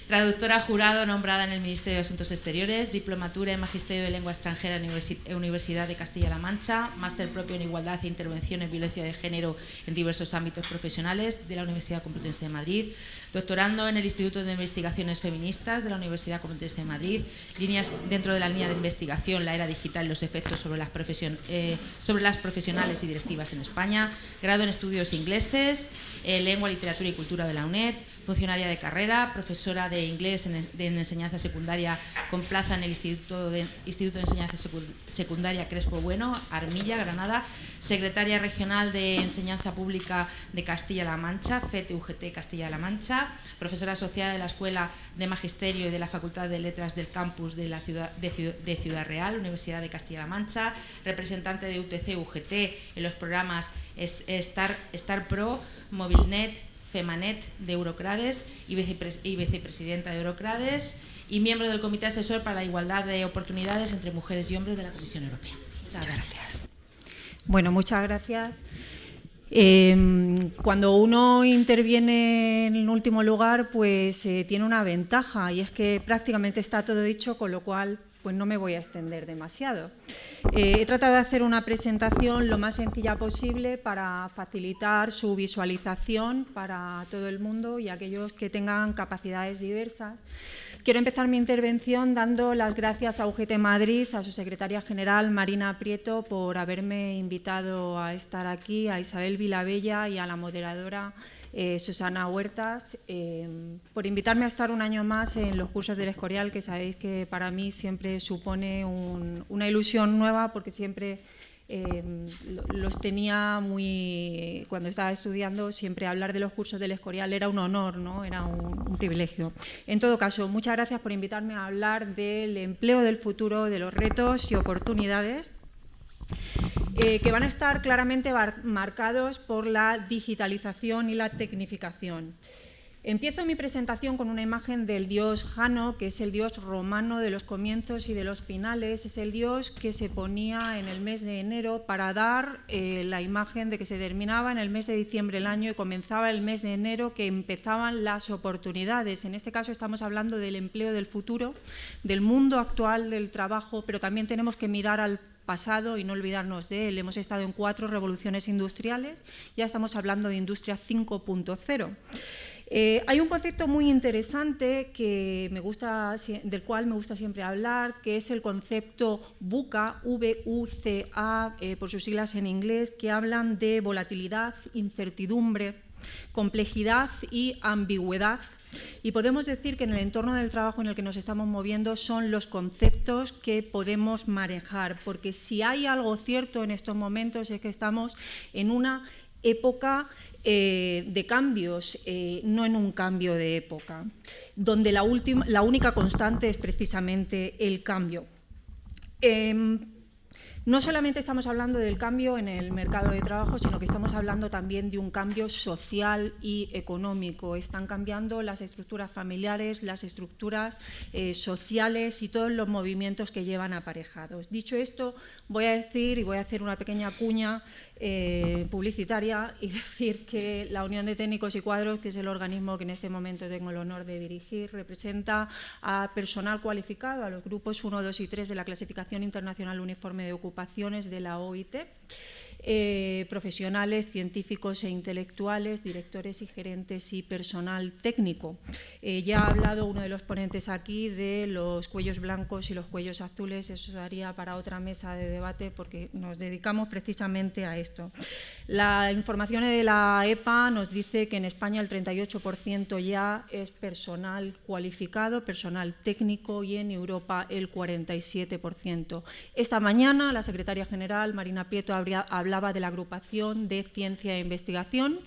Traductora jurado nombrada en el Ministerio de Asuntos Exteriores, diplomatura en Magisterio de Lengua Extranjera en Universidad de Castilla-La Mancha, máster propio en Igualdad e Intervención en Violencia de Género en diversos ámbitos profesionales de la Universidad Complutense de Madrid, doctorando en el Instituto de Investigaciones Feministas de la Universidad Complutense de Madrid, líneas dentro de la línea de investigación La Era Digital y los efectos sobre las profesionales y directivas en España, grado en Estudios Ingleses, Lengua, Literatura y Cultura de la UNED, funcionaria de carrera, profesora de inglés en enseñanza secundaria con plaza en el Instituto de Enseñanza Secundaria Crespo Bueno, Armilla, Granada, secretaria regional de Enseñanza Pública de Castilla-La Mancha, FET-UGT Castilla-La Mancha, profesora asociada de la Escuela de Magisterio y de la Facultad de Letras del campus de Ciudad Real, Universidad de Castilla-La Mancha, representante de UTC-UGT en los programas Star Pro, Movilnet, Femanet de Eurocrades y vicepresidenta de Eurocrades y miembro del Comité Asesor para la Igualdad de Oportunidades entre Mujeres y Hombres de la Comisión Europea. Muchas gracias. Bueno, muchas gracias. Cuando uno interviene en último lugar, pues tiene una ventaja, y es que prácticamente está todo dicho, con lo cual pues no me voy a extender demasiado. He tratado de hacer una presentación lo más sencilla posible para facilitar su visualización para todo el mundo y aquellos que tengan capacidades diversas. Quiero empezar mi intervención dando las gracias a UGT Madrid, a su secretaria general Marina Prieto, por haberme invitado a estar aquí, a Isabel Vilabella y a la moderadora Susana Huertas, por invitarme a estar un año más en los cursos del Escorial, que sabéis que para mí siempre supone una ilusión nueva, porque siempre los tenía muy... Cuando estaba estudiando, siempre hablar de los cursos del Escorial era un honor, ¿no? Era un privilegio. En todo caso, muchas gracias por invitarme a hablar del empleo del futuro, de los retos y oportunidades. que van a estar claramente marcados por la digitalización y la tecnificación. Empiezo mi presentación con una imagen del dios Jano, que es el dios romano de los comienzos y de los finales. Es el dios que se ponía en el mes de enero para dar la imagen de que se terminaba en el mes de diciembre el año y comenzaba el mes de enero, que empezaban las oportunidades. En este caso estamos hablando del empleo del futuro, del mundo actual del trabajo, pero también tenemos que mirar al pasado y no olvidarnos de él. Hemos estado en 4 revoluciones industriales, ya estamos hablando de industria 5.0. Hay un concepto muy interesante del cual me gusta siempre hablar, que es el concepto VUCA, V-U-C-A, por sus siglas en inglés, que hablan de volatilidad, incertidumbre, complejidad y ambigüedad. Y podemos decir que en el entorno del trabajo en el que nos estamos moviendo son los conceptos que podemos manejar, porque si hay algo cierto en estos momentos es que estamos en una época de cambios, no en un cambio de época, donde la única constante es precisamente el cambio. No solamente estamos hablando del cambio en el mercado de trabajo, sino que estamos hablando también de un cambio social y económico. Están cambiando las estructuras familiares, las estructuras sociales y todos los movimientos que llevan aparejados. Dicho esto, voy a decir y voy a hacer una pequeña cuña publicitaria y decir que la Unión de Técnicos y Cuadros, que es el organismo que en este momento tengo el honor de dirigir, representa a personal cualificado, a los grupos 1, 2 y 3 de la Clasificación Internacional Uniforme de Ocupaciones de la OIT, profesionales, científicos e intelectuales, directores y gerentes y personal técnico. Ya ha hablado uno de los ponentes aquí de los cuellos blancos y los cuellos azules, eso daría para otra mesa de debate porque nos dedicamos precisamente a esto. La información de la EPA nos dice que en España el 38% ya es personal cualificado, personal técnico, y en Europa el 47%. Esta mañana la secretaria general, Marina Prieto, hablaba de la agrupación de ciencia e investigación,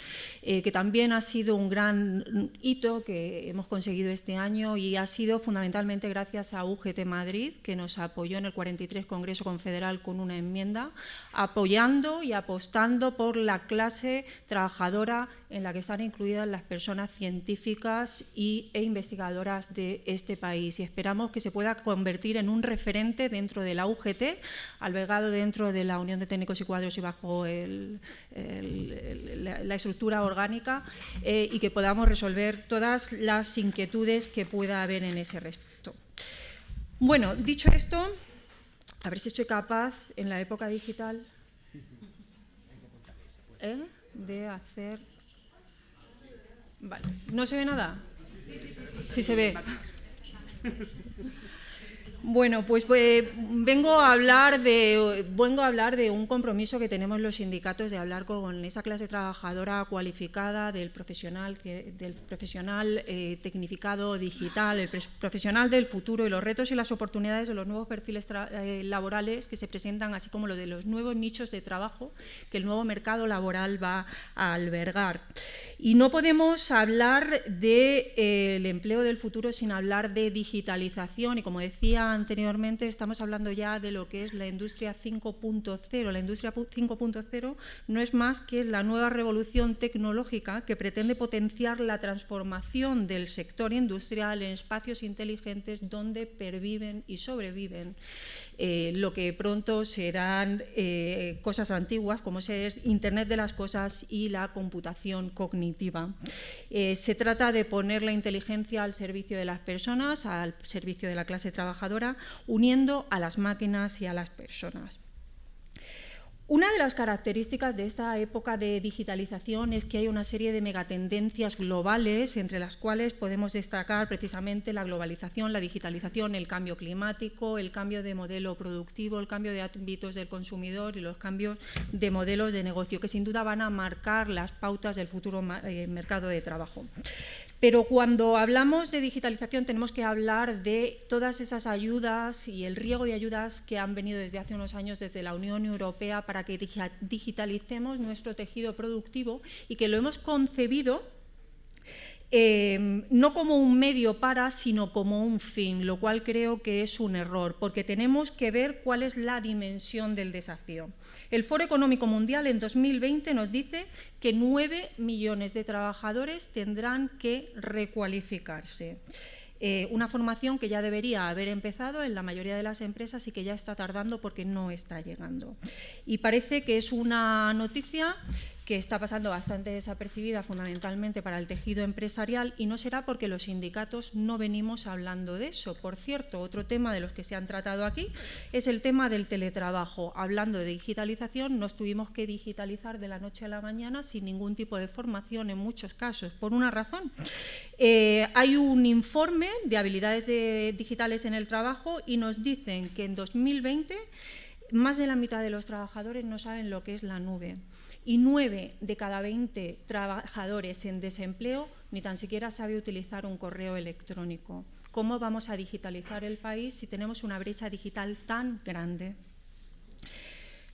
que también ha sido un gran hito que hemos conseguido este año y ha sido fundamentalmente gracias a UGT Madrid, que nos apoyó en el 43 Congreso Confederal con una enmienda, apoyando y apostando por la clase trabajadora en la que están incluidas las personas científicas e investigadoras de este país. Y esperamos que se pueda convertir en un referente dentro de la UGT, albergado dentro de la Unión de Técnicos y Cuadros y bajo la estructura orgánica, y que podamos resolver todas las inquietudes que pueda haber en ese respecto. Bueno, dicho esto, a ver si estoy capaz en la época digital de hacer... Vale. ¿No se ve nada? Sí se ve. Bueno, pues vengo a hablar de un compromiso que tenemos los sindicatos de hablar con esa clase trabajadora cualificada, del profesional tecnificado digital, el profesional del futuro y los retos y las oportunidades de los nuevos perfiles laborales que se presentan, así como lo de los nuevos nichos de trabajo que el nuevo mercado laboral va a albergar. Y no podemos hablar del empleo del futuro sin hablar de digitalización, y como decía anteriormente, estamos hablando ya de lo que es la industria 5.0. La industria 5.0 no es más que la nueva revolución tecnológica que pretende potenciar la transformación del sector industrial en espacios inteligentes donde perviven y sobreviven lo que pronto serán cosas antiguas, como ser Internet de las cosas y la computación cognitiva. Se trata de poner la inteligencia al servicio de las personas, al servicio de la clase trabajadora, uniendo a las máquinas y a las personas. Una de las características de esta época de digitalización es que hay una serie de megatendencias globales, entre las cuales podemos destacar precisamente la globalización, la digitalización, el cambio climático, el cambio de modelo productivo, el cambio de hábitos del consumidor y los cambios de modelos de negocio, que sin duda van a marcar las pautas del futuro mercado de trabajo. Pero cuando hablamos de digitalización tenemos que hablar de todas esas ayudas y el riego de ayudas que han venido desde hace unos años desde la Unión Europea para que digitalicemos nuestro tejido productivo, y que lo hemos concebido no como un medio para, sino como un fin, lo cual creo que es un error, porque tenemos que ver cuál es la dimensión del desafío. El Foro Económico Mundial en 2020 nos dice que 9 millones de trabajadores tendrán que recualificarse. Una formación que ya debería haber empezado en la mayoría de las empresas y que ya está tardando porque no está llegando. Y parece que es una noticia que está pasando bastante desapercibida fundamentalmente para el tejido empresarial, y no será porque los sindicatos no venimos hablando de eso. Por cierto, otro tema de los que se han tratado aquí es el tema del teletrabajo. Hablando de digitalización, nos tuvimos que digitalizar de la noche a la mañana sin ningún tipo de formación en muchos casos, por una razón. Hay un informe de habilidades digitales en el trabajo y nos dicen que en 2020 más de la mitad de los trabajadores no saben lo que es la nube. Y 9 de cada 20 trabajadores en desempleo ni tan siquiera sabe utilizar un correo electrónico. ¿Cómo vamos a digitalizar el país si tenemos una brecha digital tan grande?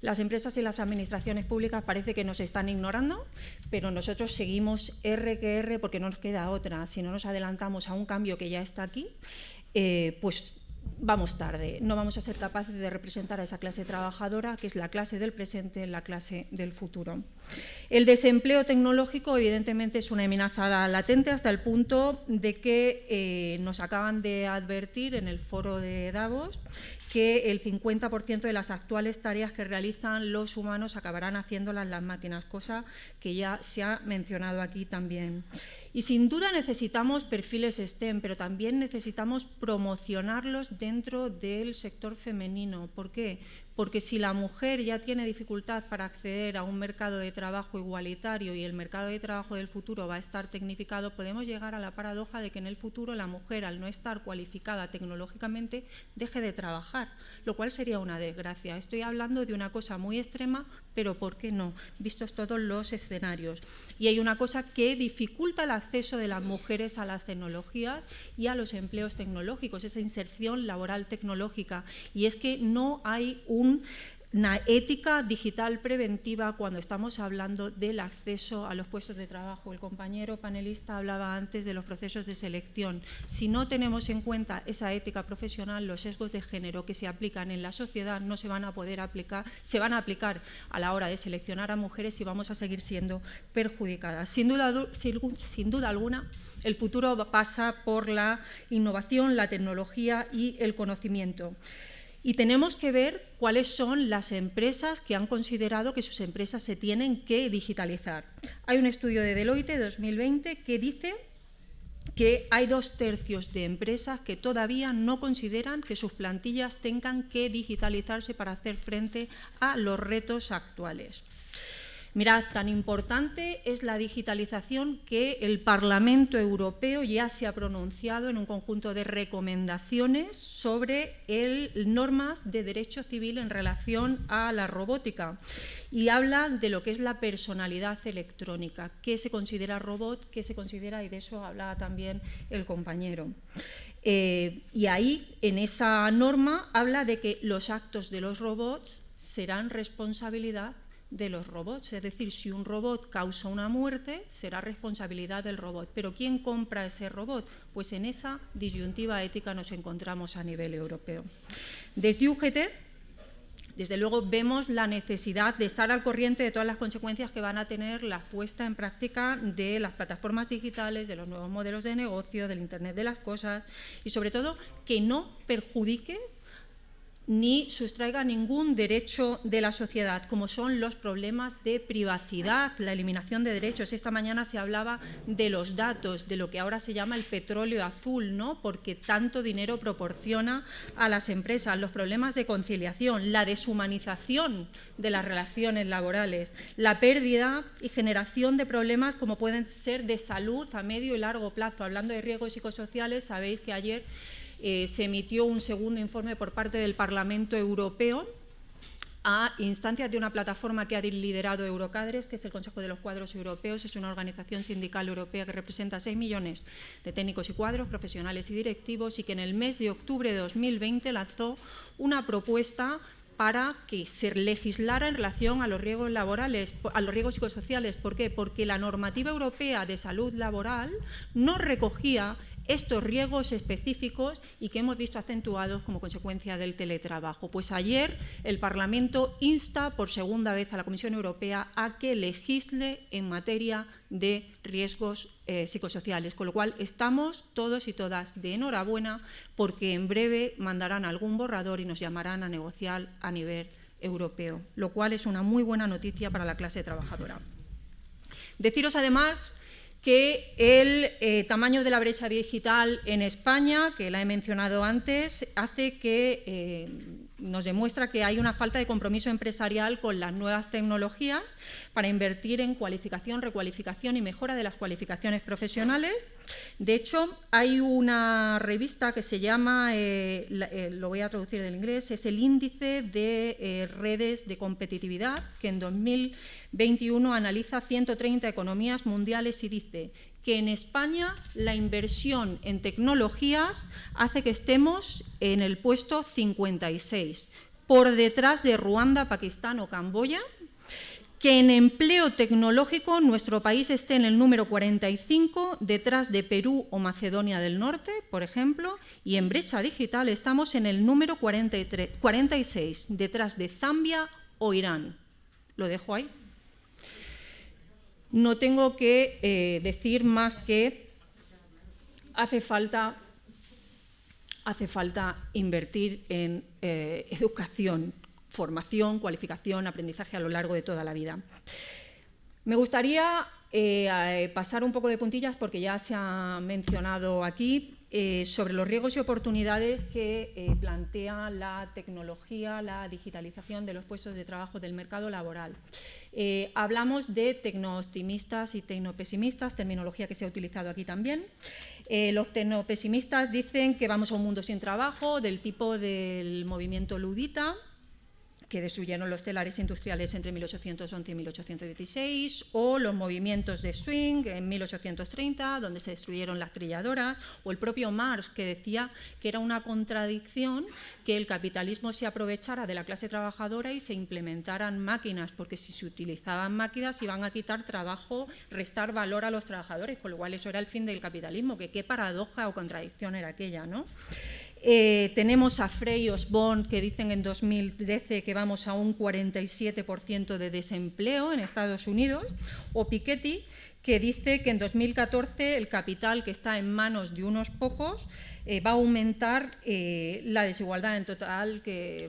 Las empresas y las administraciones públicas parece que nos están ignorando, pero nosotros seguimos R que R porque no nos queda otra. Si no nos adelantamos a un cambio que ya está aquí, pues vamos tarde, no vamos a ser capaces de representar a esa clase trabajadora, que es la clase del presente, la clase del futuro. El desempleo tecnológico, evidentemente, es una amenaza latente hasta el punto de que nos acaban de advertir en el foro de Davos que el 50% de las actuales tareas que realizan los humanos acabarán haciéndolas las máquinas, cosa que ya se ha mencionado aquí también. Y sin duda necesitamos perfiles STEM, pero también necesitamos promocionarlos dentro del sector femenino. ¿Por qué? Porque si la mujer ya tiene dificultad para acceder a un mercado de trabajo igualitario y el mercado de trabajo del futuro va a estar tecnificado, podemos llegar a la paradoja de que en el futuro la mujer, al no estar cualificada tecnológicamente, deje de trabajar, lo cual sería una desgracia. Estoy hablando de una cosa muy extrema, pero ¿por qué no? Vistos todos los escenarios. Y hay una cosa que dificulta el acceso de las mujeres a las tecnologías y a los empleos tecnológicos, esa inserción laboral tecnológica, y es que no hay una ética digital preventiva cuando estamos hablando del acceso a los puestos de trabajo. El compañero panelista hablaba antes de los procesos de selección. Si no tenemos en cuenta esa ética profesional, los sesgos de género que se aplican en la sociedad no se van a poder aplicar, se van a aplicar a la hora de seleccionar a mujeres y vamos a seguir siendo perjudicadas. Sin duda alguna, el futuro pasa por la innovación, la tecnología y el conocimiento. Y tenemos que ver cuáles son las empresas que han considerado que sus empresas se tienen que digitalizar. Hay un estudio de Deloitte 2020 que dice que hay 2/3 de empresas que todavía no consideran que sus plantillas tengan que digitalizarse para hacer frente a los retos actuales. Mirad, tan importante es la digitalización que el Parlamento Europeo ya se ha pronunciado en un conjunto de recomendaciones sobre normas de derecho civil en relación a la robótica, y habla de lo que es la personalidad electrónica, qué se considera robot, qué se considera, y de eso hablaba también el compañero. Y ahí, en esa norma, habla de que los actos de los robots serán responsabilidad de los robots, es decir, si un robot causa una muerte, será responsabilidad del robot. Pero ¿quién compra ese robot? Pues en esa disyuntiva ética nos encontramos a nivel europeo. Desde UGT, desde luego, vemos la necesidad de estar al corriente de todas las consecuencias que van a tener la puesta en práctica de las plataformas digitales, de los nuevos modelos de negocio, del Internet de las cosas, y sobre todo que no perjudique ni sustraiga ningún derecho de la sociedad, como son los problemas de privacidad, la eliminación de derechos. Esta mañana se hablaba de los datos, de lo que ahora se llama el petróleo azul, ¿no? Porque tanto dinero proporciona a las empresas, los problemas de conciliación, la deshumanización de las relaciones laborales, la pérdida y generación de problemas como pueden ser de salud a medio y largo plazo. Hablando de riesgos psicosociales, sabéis que ayer se emitió un segundo informe por parte del Parlamento Europeo a instancias de una plataforma que ha liderado Eurocadres, que es el Consejo de los Cuadros Europeos. Es una organización sindical europea que representa a 6 millones de técnicos y cuadros, profesionales y directivos, y que en el mes de octubre de 2020 lanzó una propuesta para que se legislara en relación a los riesgos laborales, a los riesgos psicosociales. ¿Por qué? Porque la normativa europea de salud laboral no recogía estos riesgos específicos y que hemos visto acentuados como consecuencia del teletrabajo. Pues ayer el Parlamento insta por segunda vez a la Comisión Europea a que legisle en materia de riesgos psicosociales, con lo cual estamos todos y todas de enhorabuena porque en breve mandarán algún borrador y nos llamarán a negociar a nivel europeo, lo cual es una muy buena noticia para la clase trabajadora. Deciros además que el tamaño de la brecha digital en España, que la he mencionado antes, hace que nos demuestra que hay una falta de compromiso empresarial con las nuevas tecnologías para invertir en cualificación, recualificación y mejora de las cualificaciones profesionales. De hecho, hay una revista que se llama, lo voy a traducir del inglés, es el Índice de Redes de Competitividad, que en 2021 analiza 130 economías mundiales y dice que en España la inversión en tecnologías hace que estemos en el puesto 56, por detrás de Ruanda, Pakistán o Camboya, que en empleo tecnológico nuestro país esté en el número 45, detrás de Perú o Macedonia del Norte, por ejemplo, y en brecha digital estamos en el número 46, detrás de Zambia o Irán. Lo dejo ahí. No tengo que decir más que hace falta invertir en educación, formación, cualificación, aprendizaje a lo largo de toda la vida. Me gustaría pasar un poco de puntillas, porque ya se ha mencionado aquí, sobre los riesgos y oportunidades que plantea la tecnología, la digitalización de los puestos de trabajo del mercado laboral. Hablamos de tecnooptimistas y tecnopesimistas, terminología que se ha utilizado aquí también. Los tecnopesimistas dicen que vamos a un mundo sin trabajo, del tipo del movimiento ludita, que destruyeron los telares industriales entre 1811 y 1816, o los movimientos de swing en 1830, donde se destruyeron las trilladoras, o el propio Marx, que decía que era una contradicción que el capitalismo se aprovechara de la clase trabajadora y se implementaran máquinas, porque si se utilizaban máquinas iban a quitar trabajo, restar valor a los trabajadores, con lo cual eso era el fin del capitalismo, que qué paradoja o contradicción era aquella, ¿no? Tenemos a Frey y Osborne, que dicen en 2013 que vamos a un 47% de desempleo en Estados Unidos, o Piketty, que dice que en 2014 el capital que está en manos de unos pocos va a aumentar la desigualdad en total, que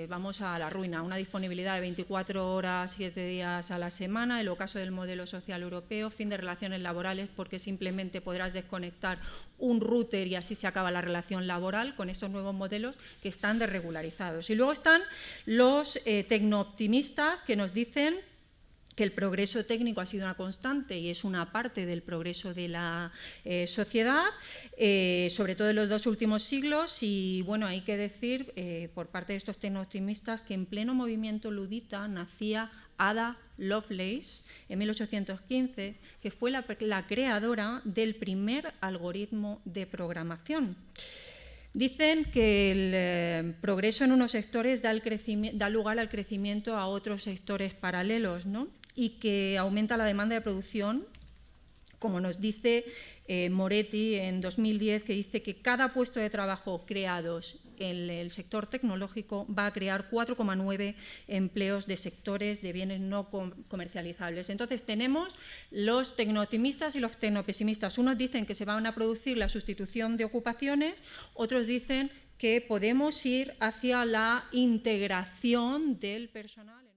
vamos a la ruina. Una disponibilidad de 24 horas, 7 días a la semana, el ocaso del modelo social europeo, fin de relaciones laborales, porque simplemente podrás desconectar un router y así se acaba la relación laboral con estos nuevos modelos que están desregularizados. Y luego están los tecnooptimistas, que nos dicen que el progreso técnico ha sido una constante y es una parte del progreso de la sociedad, sobre todo en los 2 últimos siglos, y bueno, hay que decir por parte de estos tecnooptimistas que en pleno movimiento ludita nacía Ada Lovelace en 1815, que fue la creadora del primer algoritmo de programación. Dicen que el progreso en unos sectores da lugar al crecimiento a otros sectores paralelos, ¿no? Y que aumenta la demanda de producción, como nos dice Moretti en 2010, que dice que cada puesto de trabajo creados en el sector tecnológico va a crear 4,9 empleos de sectores de bienes no comercializables. Entonces tenemos los tecnooptimistas y los tecnopesimistas. Unos dicen que se van a producir la sustitución de ocupaciones, otros dicen que podemos ir hacia la integración del personal.